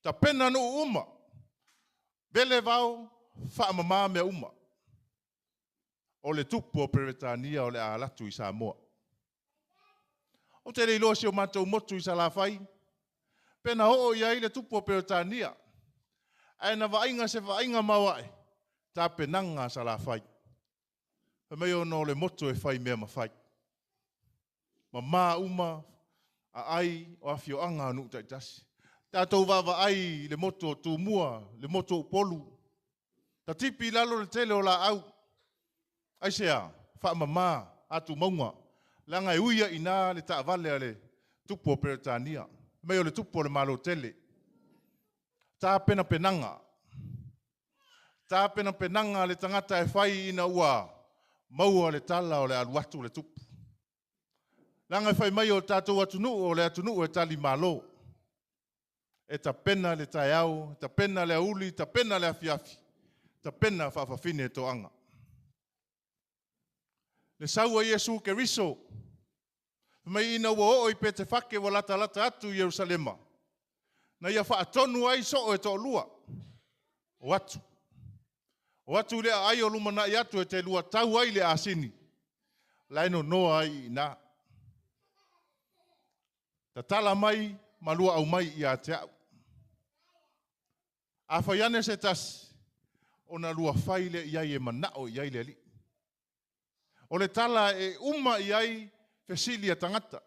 Ta pena nuu uma. Bele vau, whaamama mea uma. O le tupu o Peretania o le alatu i Samoa. O te reilo si o mātou motu i Salafai. Pena ho ia i le tupu o Peretania. Aina vainga se vainga mawai. Ta penanga Salafai. Mei ono le motu e whai mea mawhai. Ma mā uma a ai o awhio anga anu taitasi. Tātou wawa ai le motu o tūmua, le motu o polu. Ta tipi lalo le tele o la au. Ai sea, wha mamā, atu maunga. Langa e uia ina le ta vale ale tupu o Peretania. Mei o le tupu o le malo tele. Tā pena penanga. Tā pena penanga le tangata e whai ina ua. Maua le tala o le aluatu le tupu. Langa e whai mai o tātou atunu o le atunu e tali malo. E ta pena le tai au, ta pena le auli, ta pena le afiafi. Ta pena whawhawhine to anga. Le saua Iesu ke riso. Mai ina ua o i pete whake wa lata atu i Jerusalema. Na ia whaatonu ai so e to lua. O atu. O atu lea ai o lumana i atu e te lua tau ai le asini. Laino noa ai na. Ta tala mai, malua au mai i a te au. A whaiane se tas, o na lua whaile i ai e manao i ai le li. O le tala e uma i ai fesili a tangata.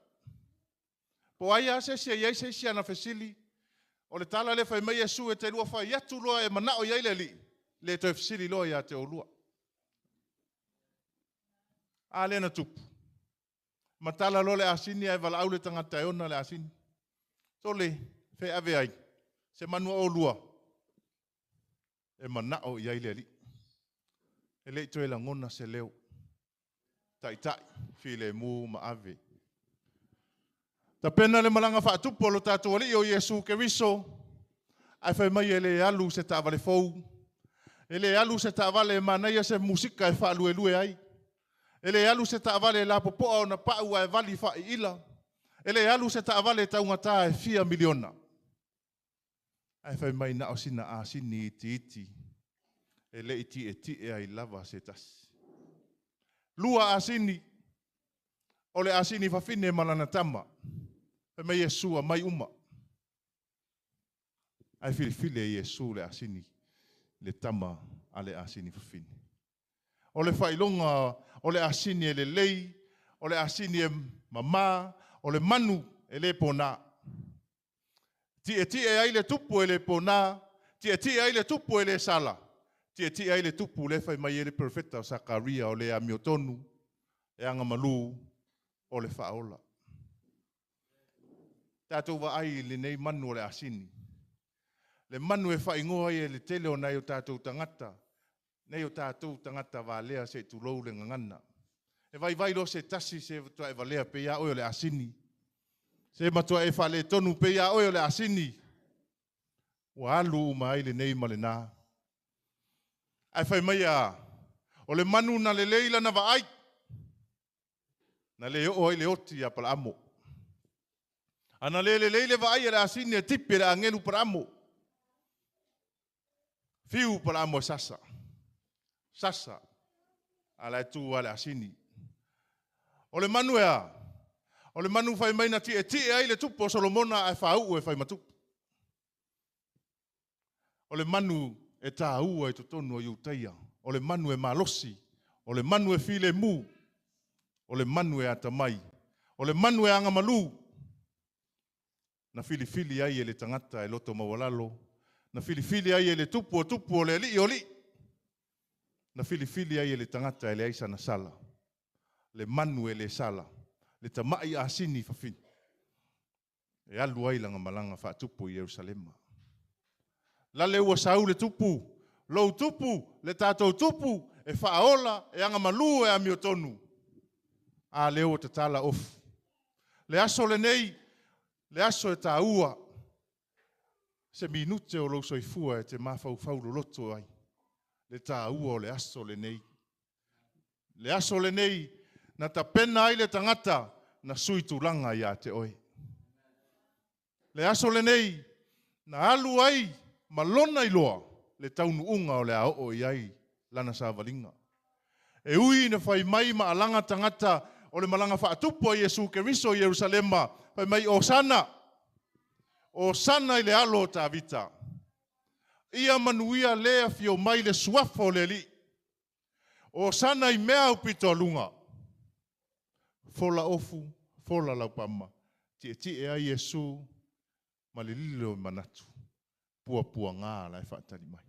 Po ai a sesia i ai sesia na fesili, o le tala le whai mai Jesu e te lua whai atu loa e manao i ai le li. Le to e fesili loa i a te o lua. A le na tupu. Matala lo le asini ai wala au le tangata e ona le asini. Tole, fe ave ai. Se manua o lua. E manao i ai le li. E le to e la ngona se leo. Tai tai, file mu ma ave. Ta pena le malanga whaatupu lo tātou ali o Iesu ke riso. Ai whai mai e le alu se ta vale fou. E le alu se ta vale manaia se musika e whaalue lue ai. E le alu se ta vale la popoa o na pau e vali wha i ila. E le alu se ta vale taungata e 4 miliona. Ai whai mai na o sina a sini iti. E le iti e ai lava se tasi. Lua asini, o le asini whawhine malana tama. Pe mai Jesua mai uma. Ai while Jesu le asini, le tama a le asini whawhine. O le whailonga, o le asini e le lei, o le asini e mama, o le manu e le pona. Ti e ai le tupu e le pona, ti e ai le tupu e le sala. Ti ai le tupu le whai mai e le profeta o Sakaria o le amiotonu e anga malu o le whaola. Tātou wa ai le nei manu o le asini. Le manu e whai ngoa e le tele o nei o tātou tangata. Nei o tātou tangata wa lea se tulou le ngangana. E vai lo se tasi se tua e valea pe ia o le asini. Se matua e whale tonu pe ia o le asini. Wa alu mai le nei malena. Ai whai mai a, o le manu na le leila na wa ai. Na le o ai le oti a pala amo. Ana le leile wa ai e le asini e tipi le angelu para amo. Fiu pala mo sasa. Sasa. Ala tu ala asini. Ole manu ea. Ole manu fai mai na ti ai le tupo Solomona ai fau e fai matu. Ole manu e tā ua e totonu o iutaia. Ole manu e malosi. Ole manu e file mu. Ole manu e atamai. Ole manu e anga malu. Na fili ai e le tangata e loto mawalalo. Na fili ai e le tupu o le li o li. Na fili ai e le tangata e le aisa na sala. Le manu e le sala. Le tamai asini fafini. E alu ai langa malanga fa tupu i Yerusalema. Lale ua sau le tupu. Lou tupu, le tātou tupu. E whaola, e anga malu e amiotonu. A leo te tala ofu. Le aso le nei, le aso e tā ua. Se minute o lou soifua e te mawhau loto ai. Le tā ua o le aso le nei. Le aso le nei, na ta pena ai le tangata, na sui tulanga ia te oi. Le aso le nei, na alu ai, malona iloa, le taunu unga o le ao iai, lana sa valinga. E ui na fai mai maalanga tangata, o le malanga whaatupu a Yesu Keriso i Yerusalema, fai mai o sana i le alo ta vita. Ia manuia lea fio mai le suafo le li. O sana i mea upito alunga. Fola ofu, fola laupama. Tie a Yesu, malililo manatu. Pua ngā lai whaatali mai.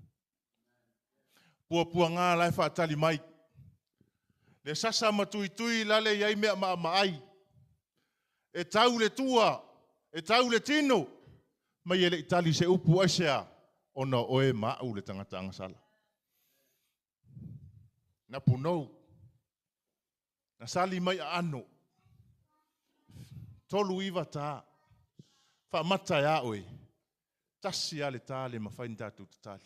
Pua ngā lai whaatali mai. Le sasa matui lale iai mea maai. E tau le tua, e tau le tino. Mai ele itali se upu aisea. Ona oe mau le tangata angasala. Na punou. Na sali mai ano. Tolu iwa tā. Whamata ya oe. Tasi ale tale mawhaini tātou tatali.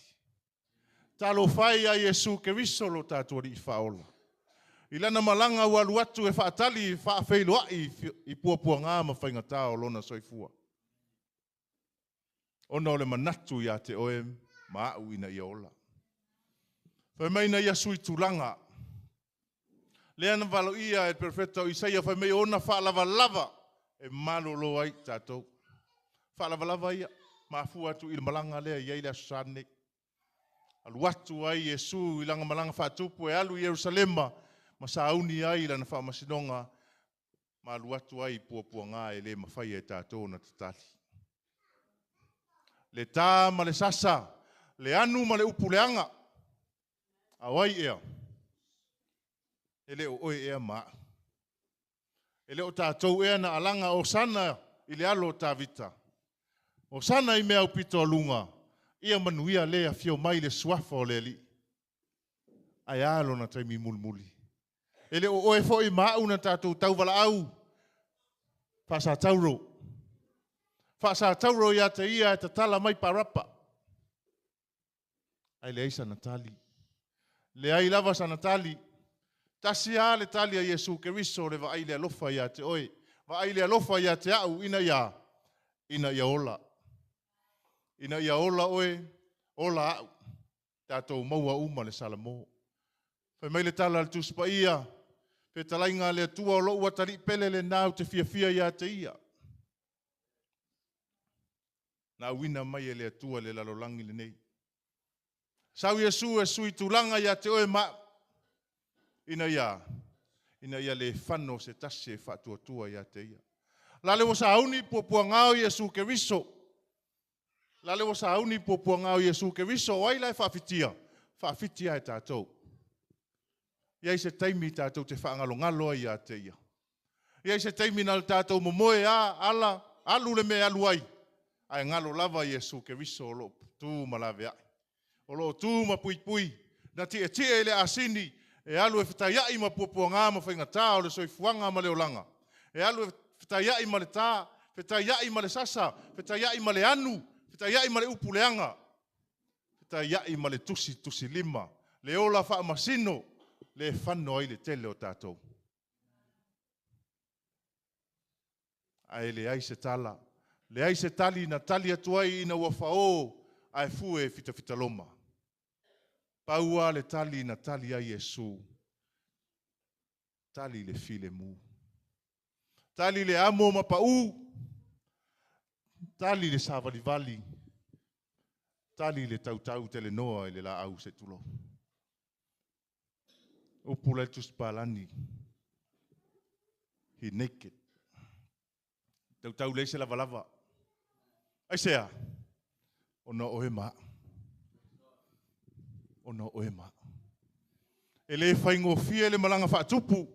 Talo whai a Yesu Keriso lo tātou i whaola. I lana malanga walu atu e whaatali whaafeilo ai i pua ngā mawhainga tāo lona soifua. Ona ole manatu ia te oe maau ina ia ola. Whai maina ia sui tulanga. Leana valo ia e perfecta o Isaia whai mei ona whaalava e malolo ai tātou. Whaalava ia. Mafu atu i malanga lea iai lea susane. Alu atu ai Yesu i langa malanga whaatupu e alu i Yerusalema. Masauni ai lana whaamasinonga. Ma alu atu ai pua ngā e le mawhai e tātou na tatali. Le tā ma le sasa. Le anu ma le upu leanga. Awai ea. Ele o oe ea maa. Ele o tātou ea na alanga o sana i le alo tā vita. O sana i mea upito alunga, ia manuia lea fio mai le suafa o le li. Ai alo na taimi mulmuli. Ele o oe fo i maau na tātou tau wala au. Whasa tauro. Whasa tauro ia te ia e te tala mai parapa. Ai le aisa natali. Le ai lava sa natali. Tasi a le tali a Yesu Keriso le va ai le alofa ia te oe. Va ai le alofa ia te au ina ia ola. Ina ia ola oe, ola au. Tātou maua uma le salamo. Whai mai le tala le tuspa ia. Pe talainga le tua o loo atari pele le nau te fia ia te ia. Na wina mai e le tua le lalolangi le nei. Sau Yesu e sui tulanga ia te oe ma. Ina ia le whano se tase whatuatua ia te ia. Lale wo sauni pua ngao Yesu Keriso. Lale wo sauni pua ngao Yesu Keriso. Wai lai whaafitia. Whaafitia e tātou. Iai se taimi tātou te whaangalongalo ia te ia. Iai se taimi nal tātou momoe ala, alu le me alu ai. Ai ngalo lava Yesu Keriso o lo tū malave ai. O lo tū ma pui. Na tie le asini. E alu e whetaiai ma pua ngā ma whainga tā o le soifuanga ma leolanga. E alu e whetaiai ma le tā, whetaiai ma le sasa, whetaiai ma le anu, whetaiai ma le upuleanga, whetaiai ma le tusi lima, le ola wha masino, le whano ai le tele o tātou. Ai le ai se tala, le ai se tali na tali atuai ina ua whao, ai fue fita loma. Paua le tali na tali a Yesu. Tali le file mu. Tali le amo ma pau. Tali le savalivali. Tali le tautau tele noa e le la au se tulo. Upula tus palani. He naked. Tautau le se lava lava. Aisea. Ona oema. Ona oema. E le whaingo fie le malanga whaatupu.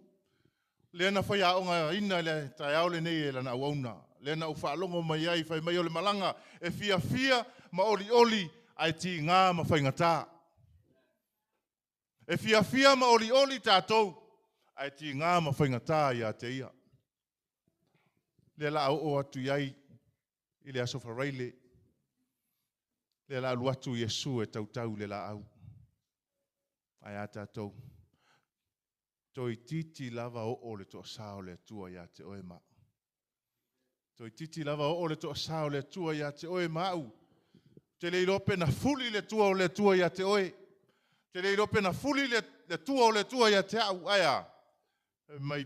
Le ana whai aonga ina le tai au le nei e lana auauna. Le ana uwhaalongo mai ai whai mai o le malanga. E fia fia ma oli oli ai ti ngā ma whai ngata. E fia fia ma oli oli tātou. Ai ti ngā ma whai ngata ia te ia. Le la au o atu iai. I le aso whareile. Le la alu atu Yesu e tautau le la au. Ai a tātou. Toi titi lava o le toa sao le tua ia te oe ma. Toi titi lava o le toa sao le tua ia te oe mau. Te leirope na fuli le tua o le tua ia te oe. Te leirope na fuli le tua o le tua ia te au. Aia. Mai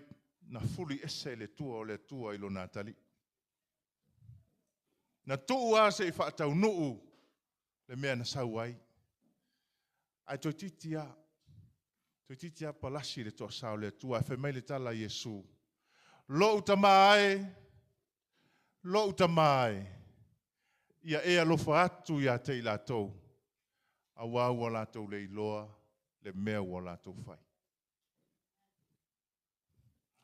na fuli ese le tua o le tua ilo nā tali. Na tuu a se i whaatau nuu le mea na sau ai. Ai toi titi a. Toi titi a palasi le toa sao le tua. E whemai le tala Yesu. Lo utamae. Lo utamae. Ia ea lofa atu ia te i lātou. A wau a lātou le iloa. Le mea o lātou whai.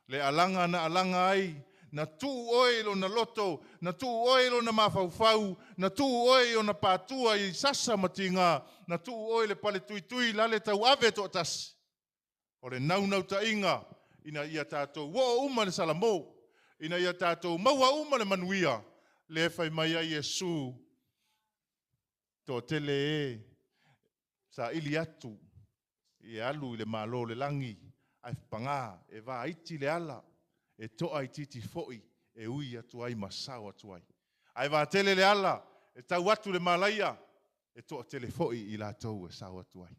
Le alanga na alanga ai. Na tu oilo na loto, na tu oilo na mawhauwhau, na tu oilo na pātua i sasa matinga, na tu oile pale tui tui lale tau ave to tas. O le nau ta inga, ina ia tātou wo uma le salamo, ina ia tātou maua uma le manuia, le whai mai a Yesu, to tele e, sa ili atu, i alu i le malo le langi, ai panga, e va iti le ala, e toa i titi foi, e ui atu ai masau atu ai. Ai va tele le ala, e tau atu le malaia, e toa tele foi i la tau e sau atu ai.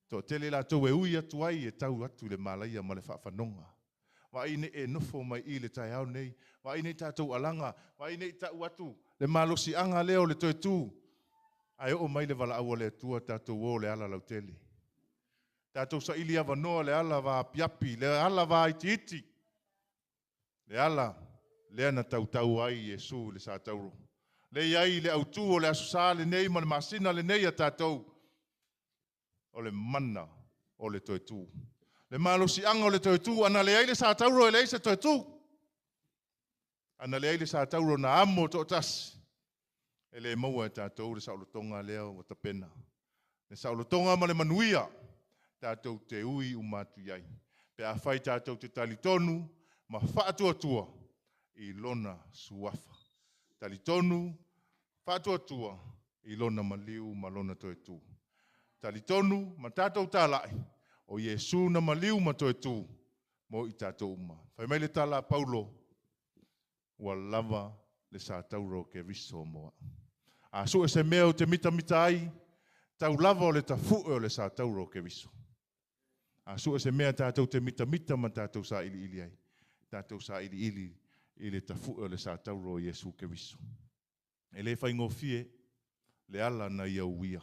Toa tele la tau e ui atu ai, e tau atu le malaia ma le whaafanonga. Wa ine e nofo mai i le tai au nei, wa ine tātou alanga, wa ine i tau atu, le malosi anga leo le toi tū. Ai o mai le wala awa le tua tātou o le ala lau tele. Tātou sa ili awa noa le ala wa piapi, le ala wa iti iti. Le ala, le ana tau ai Yesu le sa tauro. Le iai le autu o le asusa le nei ma le masina le nei a tātou. O le mana o le toi tū. Le malosi anga o le toi tū, ana le ai le sa tauro e le eise toi tū. Ana le ai le sa tauro na amo to tas. E le maua e tātou le saulotonga leo o tapena. Le saulotonga ma le manuia. Tātou te ui umatu iai. Pe a whai tātou te talitonu, ma whaatua i lona suafa. Talitonu, whaatua i lona maliu ma lona toe tū. Talitonu, ma tātou tālai, o Yesu na maliu ma toe tū, mo i tātou uma. Whai mai le tala Paulo, ua lava le sa tauro ke riso moa. A su e se mea o te mita ai, tau lava o le tafu o le sa tauro ke riso. A su e se mea tātou te mita ma tātou sa ili ai. Tātou sa ili i le tafu o le sa tauro Yesu ke riso. E le whaingo fie, le ala na ia uia.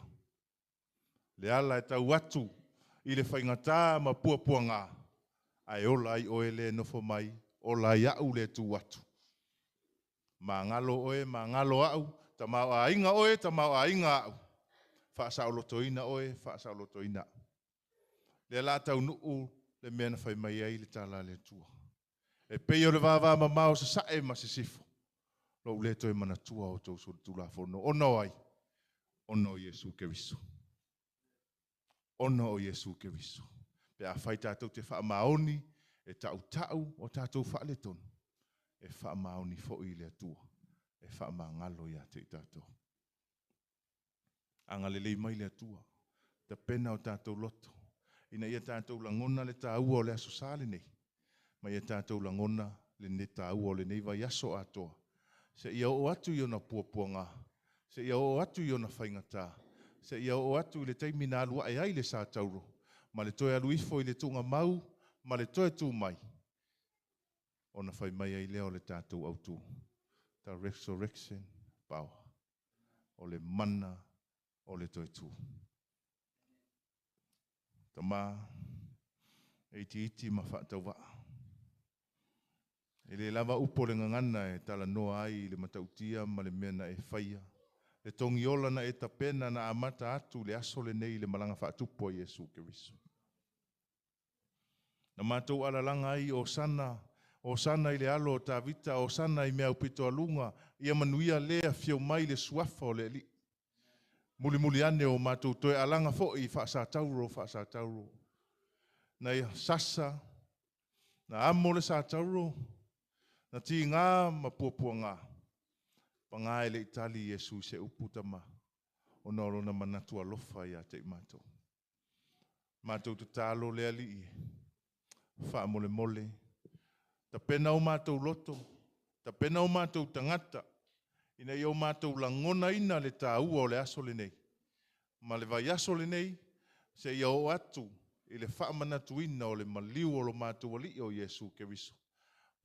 Le ala e tau atu i le whaingata ma pua ngā. Ai ola ai oe le nofo mai, ola ai au le tu atu. Ma ngalo oe, ma ngalo au, ta mau a inga oe, ta mau a inga au. Whaasa o lotoina oe, whaasa o lotoina. Le la tau nuu, le mea na whai mai ai le tala le tua. E pei o le vāvā ma mao sa sae ma se sifo. Lo ule toi mana tua o tau suru tula fono. Ono ai. Ono o Yesu ke riso. Ono o Yesu ke riso. Pe a whai tātou te wha maoni, e tau o tātou wha le tonu. E wha maoni fo i le tua. E wha ma ngalo ia te tātou. Anga le lei mai le tua. Ta pena o tātou loto. Ina ia tātou langona le tāua o le aso sāle nei. Ma ia tātou langona le ne tāua o le nei vai aso atoa. Se ia o atu i ona puapuanga. Se ia o atu i ona whaingata. Se ia o atu le taimi nā lua ai le sa tauro. Ma le toe aluifo i le tunga mau, ma le toe tū mai. Ona whai mai ai leo le tātou autu. Ta resurrection power. O le mana, o le toe tū. Ta mā, iti ma whaatau waa. E le lava upo le ngangana e tala noa ai le matautia ma le mena e whaia. Le tongi ola na e tapena na amata atu le aso le nei le malanga whaatupo Yesu Keriso. Na mātou alalanga ai o sana i le alo o tā vita, o sana i mea upito alunga, ia manuia lea fio mai le suafa o le li. Muli ane o mātou toe alanga fo i whaasa tauro. Na ia sasa, na amo le sa tauro, na ti ngā ma puapua ngā. Pa ngā ele itali Yesu se uputama. O noro na manatua lofa ia te mātou. Mātou tu tālo lea li i. Wha mole. Ta pena o mātou loto. Ta pena o mātou tangata. Ina i o mātou langona ina le tā ua o le aso le nei. Ma le vai aso le nei, se i o atu. I le wha manatu ina o le maliu o lo mātou ali o Yesu Keriso.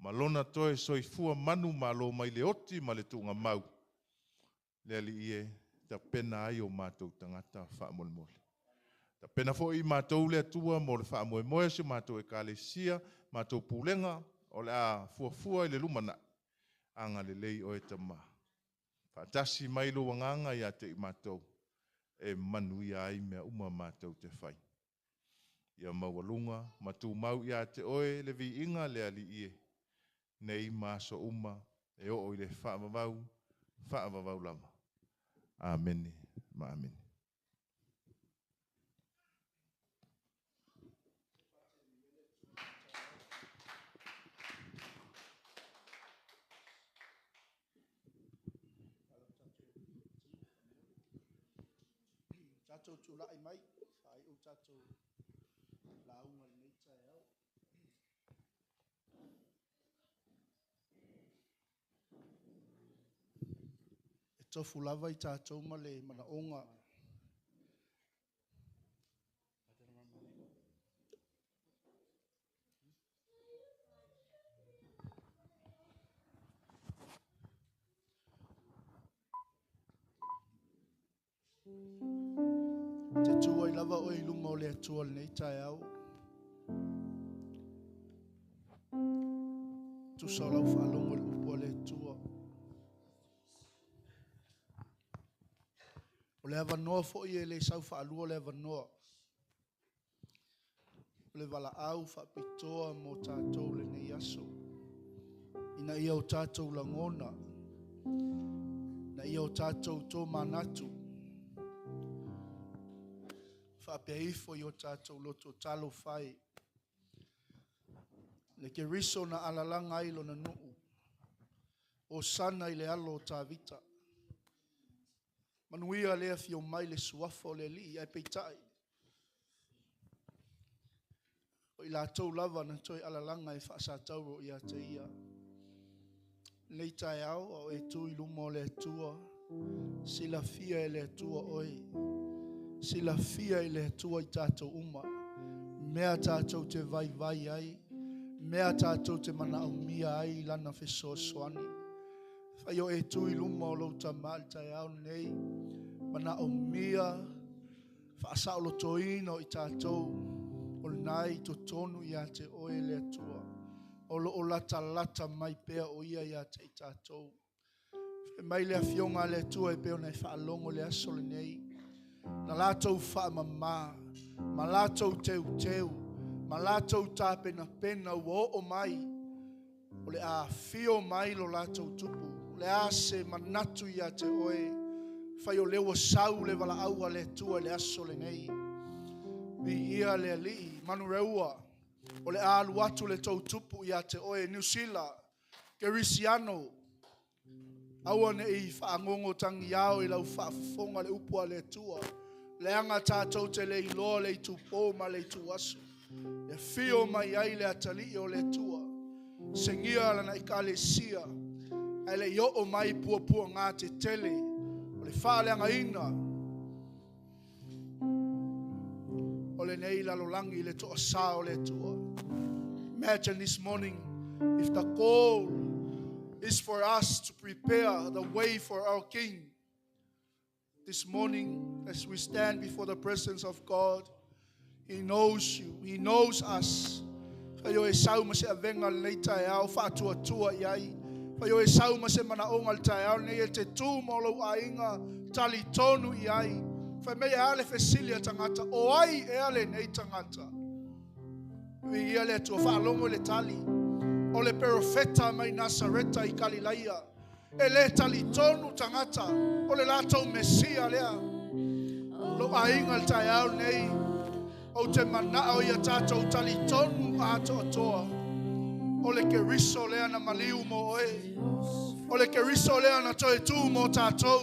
Malona toe soifua manu malo mai le oti ma le tunga mau. Le ali ie, ta pena ai o mātou tangata wha mole. Ta pena fo i mātou le atua mo le wha moe se mātou e kālesia, mātou pūlenga, o le a fuafua i le lumana. Anga le lei o e tama. Whaatasi mai lo wanganga ia te i mātou. E manu ia ai mea uma mātou te whai. Ia maualunga, matu mau ia te oe le vi inga le ali ie. Nei maso uma, e o le whaavavau lama. Amen, ma amen. Tatou tula'i mai, whai o tatou launga le nei tae au. E tofu lava I tatou ma le manaonga. Te tua I lava o I lunga o le atua le nei tae au. Tu sa lau whaalonga le upo le atua. O le avanoa fo I e le sau whaalua le avanoa. O le wala au whaapitoa mo tātou le nei aso. Ina ia o tātou langona. Na ia o tātou tō manatu. Whapeifo I o tātou loto talo whai. Le ke riso na alalanga ilo na nuu. O sana I le alo o tā vita. Manuia lea fio mai le suafo le li ai peitai. O I la tau lava na toi alalanga e whaasa tauro I a te ia. Nei tai au o e tui lumo le tua. Sila fia e le tua oi. Sila fia I le tua I tātou uma. Mea tātou te vai ai. Mea tātou te mana au mia ai lana whesoa soani. Whai o e tui luma o lau tamal tai au nei. Mana au mia. Whaasa o loto ino I tātou. O nai to tonu I a te oe le tua. O lo o lata mai pea o ia I a te I tātou. E mai le afionga le tua e peo nei whaalongo le aso le nei. Na lātou whaamama, ma lātou teu, ma lātou tāpena pena ua o mai, o le a fio mai lo lātou tupu, o le a se manatu I a te oe, whai o lewa sau le wala aua le tua le aso le nei, vi ia le alii, manu reua, o le a alu atu le tau tupu I a te oe, New Zealand, Gerisiano, aua ne I whaangongo tangi au I lau whaafonga le upua le tua. Le anga tātou te le iloa le tu pō ma le tu asu. Le fio mai ai le atali o le tua. Sengia lana I kale sia. Ai le yo o mai pua ngā te tele. O le whaaleanga ina. o le nei lalolangi le toa sa o le tua. Imagine this morning if the goal is for us to prepare the way for our King. This morning, as we stand before the presence of God, He knows you. He knows us. Whaio e sau ma se avenga nei tae au whaatua tua iai. Whaio e sau ma se mana onga le tae au nei e te tū mo lau ainga tali tonu iai. Whai mea ale whesilia tangata. O ai e ale nei tangata. Ui ia le tua whaalongo le tali. O le perofeta mai Nasareta I Galileia. E le tali tonu tangata. O le latou Mesia lea. Lo ainga le tae au nei. O te mana o ia tātou tali tonu ato atoa. O le keriso lea na maliu mo oe. O le keriso lea na toe tū mo tātou.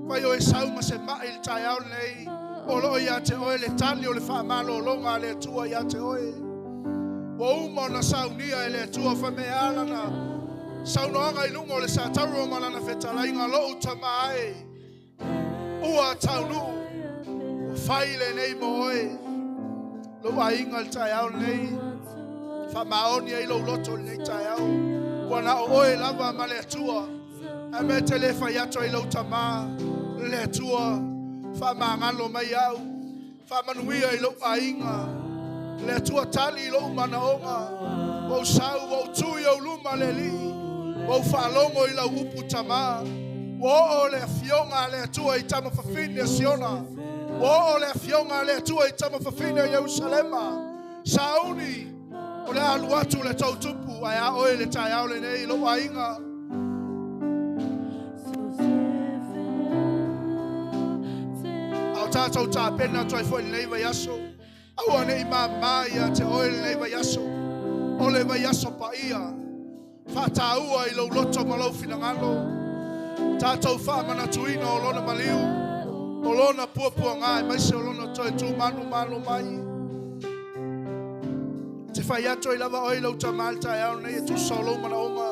Whai o e sau ma se mai le tae au nei. O lo ia te oe le tali o le whaamalo o longa le tua ia te oe. Wa uma na saunia e le tua whamea na saunoanga I lunga o le sātaru o malana whetalainga lo utamai. Ua taunu. Whai le nei mo oe. Lo ainga le tae au nei. Whamaoni ai lo loto nei tae au. Wana o oe lava ma le atua. A me te le whai ato ai lo tama. Le atua. Whamangalo mai au. Whamanuia ai lo ainga. Le atua tali lo mana onga. O sau o tui o luma le li. O whalongo I lau upu tama. O le fionga le atua I tama whawhine siona. O le fionga le atua I tama whawhine Yerusalema. Sauni. O le alu atu le tautupu. Ai a oe le tae au le nei lo ainga. Au tātou tā pena toi fo I nei vai aso. Au ane I mamaya te oe le nei vai aso. O le vai aso pa ia. Whataua I lau loto malau finangalo. Tātou whaamana tuina o lona maliu. O lona puapua ngai. Maise o lona toi tū manu mai. Te whai ato I lava oi lau tamal tae au nei e tu solo mana onga.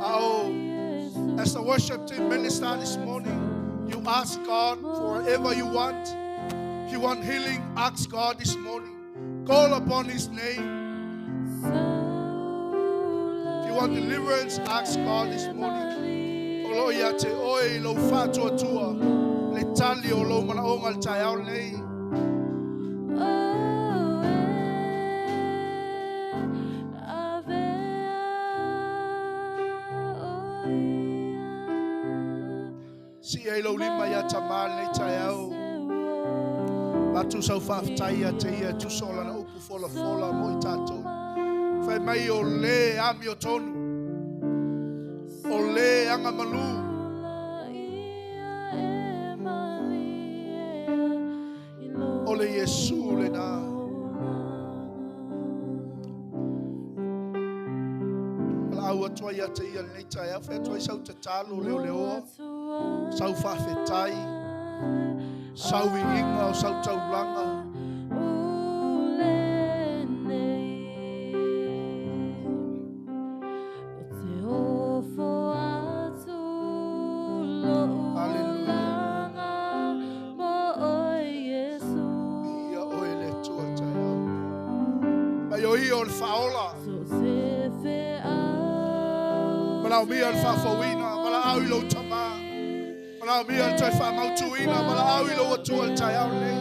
Ao, as the worship team minister this morning, you ask God for whatever you want. If you want healing, ask God this morning. Call upon His name. If you want deliverance, ask God this morning. O lo ia te oe lo whatua tua. Le tali o lo mana onga le tae au nei. Si e lo lima ia tamal nei tae au. Matu sau whaftai a te ia tu sola na upu fola mo I tātou. Whai mai o le ami o tonu. O le anga manu. O le Yesu le nā. Ala au atua ia te ia nei tae au. Whai atua I sau te talo leo leo. Sau whawhetai. Sau I inga o sau taulanga. Malau mia al whawhawina, mala au I lo tama. Malau mia al tai whamautuina, mala au I lo atua al tai au nei.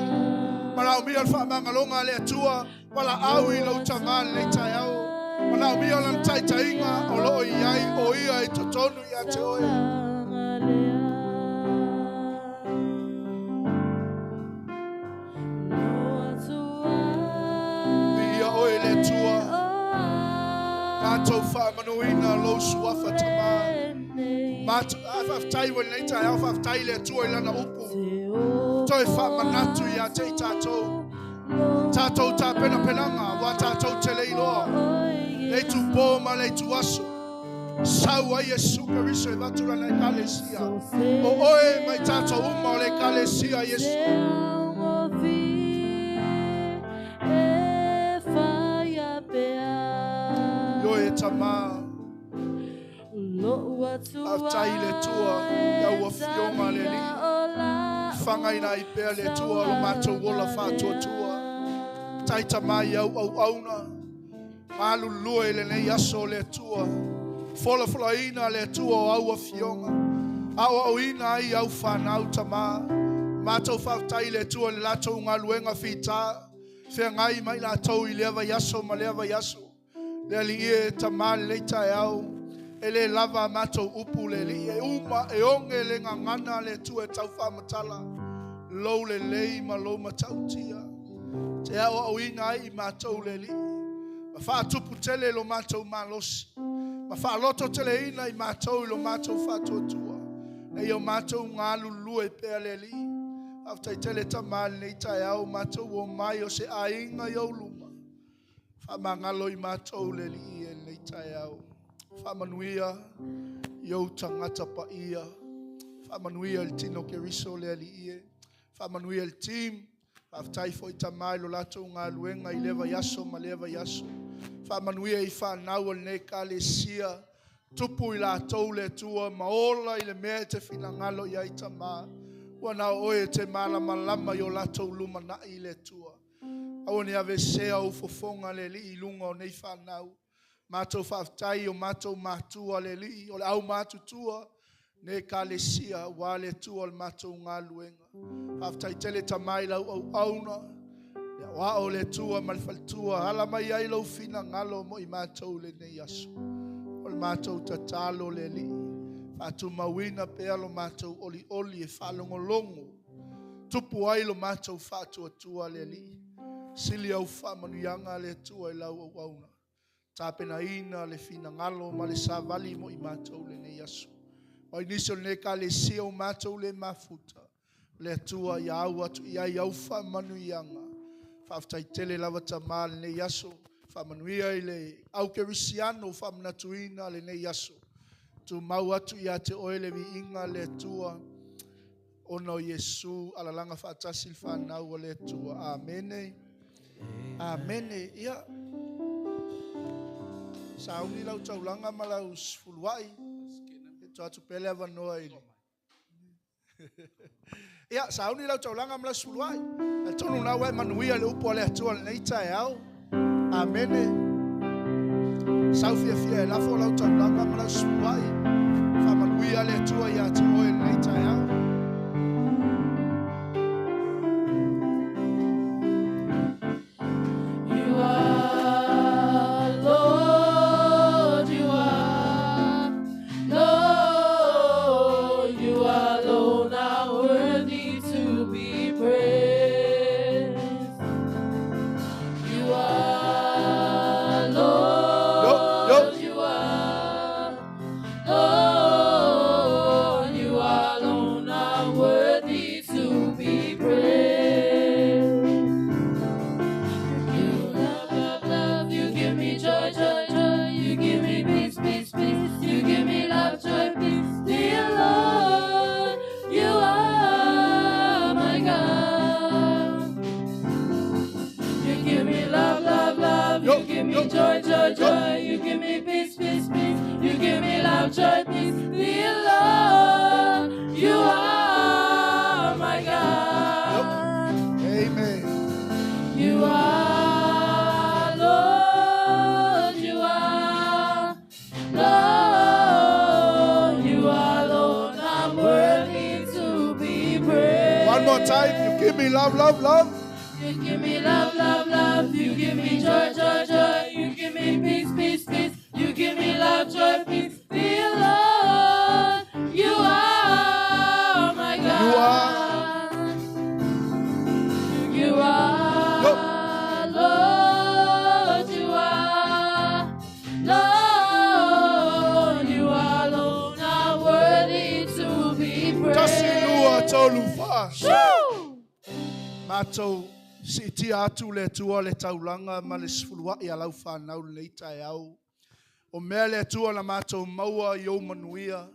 Malau mia al whamangalonga le atua, mala au I lo tama le tai au. Malau mia al tai tainga, o lo iai, o ia I totonu ia te oe. Mātou whaamanuina lo suafa tamā. Mātou awhaftai wani nei tai au whaftai le atua I lana upu. Toi whaamanatu ia te I tātou. Tātou tā pena penanga, wā tātou te leiloa. Lei tu pōma, lei tu aso. Sau ai Yesu Keriso e vatura nei kalesia. O oe mai tātou uma o le kalesia Yesu. Tama au tai le tua ia ua fionga le li whangai na I pēr le tua o mātou wola whātua tua. Taita mai au auna. Malu lua le nei aso le tua. Fola ina le tua o au a fionga. Au ina ai au whanau tama. Mātou whautai le tua le latou ngā luenga whita. Whea ngai mai la tau I lewa yaso ma lewa yaso. Le ali e tama le tai au. Ele lava mātou upu le li. E uma e onge le ngangana le tua e tau whamatala. Lou le lei ma lou matau tia. Te au ina ai mātou le li. Ma whaatupu tele lo mātou malosi. Ma whaaloto tele ina I mātou lo mātou whaatuatua. E o mātou ngā lulu e pēr le li. Aftai tele tamale nei tai au mātou o mai o se ainga I au luma. Whamangalo I mātou le li e nei tai au. Whamanuia I au tangata pa ia. Whamanuia il tino ke riso le li e. Whamanuia il team. Aftai fo I tamai lo latou ngā luenga I lewa yaso ma lewa yaso. Whamanuia I whanau al ne ka le sia. Tupu I latou le tua maola I le mea te whinangalo I ai tamai. Wana oe te malama I o latou luma na I le tua. Awane ave sea o fofonga le li I lunga o nei whanau. Mātou whaftai o mātou mātua le li o le au mātutua. Ne ka le sia wa le tua o mātou ngā luenga. Whaftai tele tamai lau au auna. Wa o le tua malfaltua. Hala mai ai lau fina ngalo mo I mātou le nei aso. O le mātou tatalo le li. Atu mawina pealo mātou oli e whalongolongo. Tupu ai lo mātou whātua tua le li. Sili au whamanuianga le tua I lau au auna. Tāpena ina le fina ngalo ma le sāwali mo I mātou le nei aso. O inisio ne ka le sia o mātou le mafuta. Le tua I au atu I ai au whamanuianga. Whaftai tele lava tamā le nei aso. Whamanuia I le au kerisiano whamanatuina le nei aso. Tu mau atu I te oele vi inga le tua. Ono Yesu alalanga whaatasi whanau o le tua. Amene. Amene. Ia. Sauni lau taulanga malau sfuluai. E to atu pele ava noa ili. Ia, sauni lau taulanga malau sfuluai. E tonu na wai manuia le upo le atua le neita e au. Amene. Saufia fia e lafo lau taulanga malau sfuluai. Whamanuia le atua I atu oe le neita e au. Mātou si ti atu le tua le taulanga ma le sfulua I alau whanau le neita e au. O mea le tua na mātou maua I o manuia.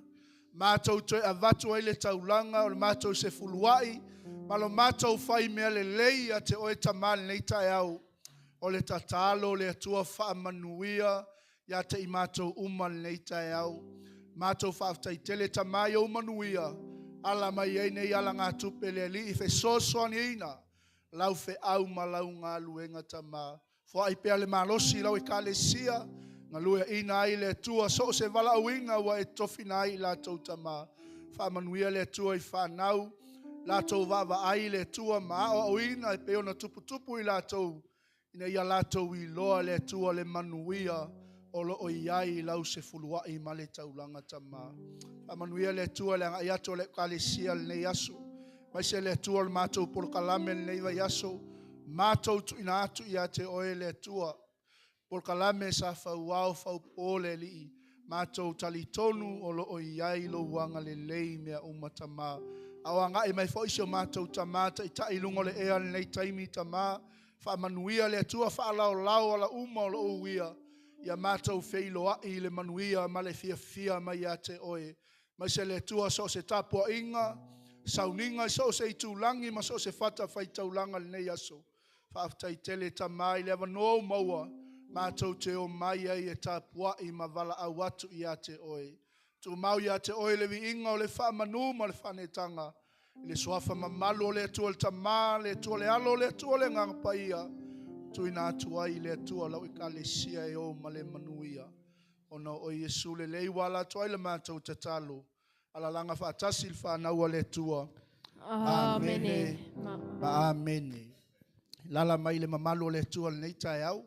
Mātou toi avatu ai le taulanga o le mātou se fuluai. Ma lo mātou whai mea le lei a te oe tamā le neita e au. O le tatalo le tua wha manuia ia te I mātou uma le neita e au. Mātou whaftai tele tamā I o manuia. Ala mai ei nei ala ngā tupe le li i fe sosoani ina. Lau fe au ma lau ngā luenga tamā. Fo ai pea le malosi lau i kalesia. Ngā lua ina ai le tua so se vala uinga wa e tofina ai la tau tamā. Whamanuia le tua i whanau. La tau vava ai le tua maa o uina i peona tupu i la tau. Ina ia la tau i loa le tua le manuia. O lo o iai lau se fulua i ma le taulanga tamā. Whamanuia le tua le anga iato le kalesia le nei asu. Mai se le tua le mātou polokalame le nei vai aso. Mātou tu ina atu ia te oe le tua. Polokalame sa whauao whaupole li. Mātou tali tonu o lo o iai lo wanga le lei mea umatama. Awanga e mai fo isio mātou tamata i tai lungo le ea le nei taimi tamā. Whamanuia le tua whaalao lau ala uma o lo o uia. Ia mātou wheiloa i le manuia ma le fia mai a te oe. Mai se le tua so se tapua inga. Sauninga so se i tūlangi ma so se whata whai taulanga le nei aso. Whaaftai tele tamai le no maua. Mātou te o mai ai e tapua i ma vala au atu i a te oe. Tu mau i a te oe le vi inga o le wha manu ma le whanetanga. Le swafa mamalu o le tua le tamā, le tua le alo, le tua le ngangapaia. Tu ina atua i le tua lau i ka le sia e o ma le manuia. Ona o Yesu le lei wala tua i le mātou te talo. Ala langa whaatasi le whanau le tua. Amene. Ma amene. Lala mai le mamalu o le tua le nei tai au.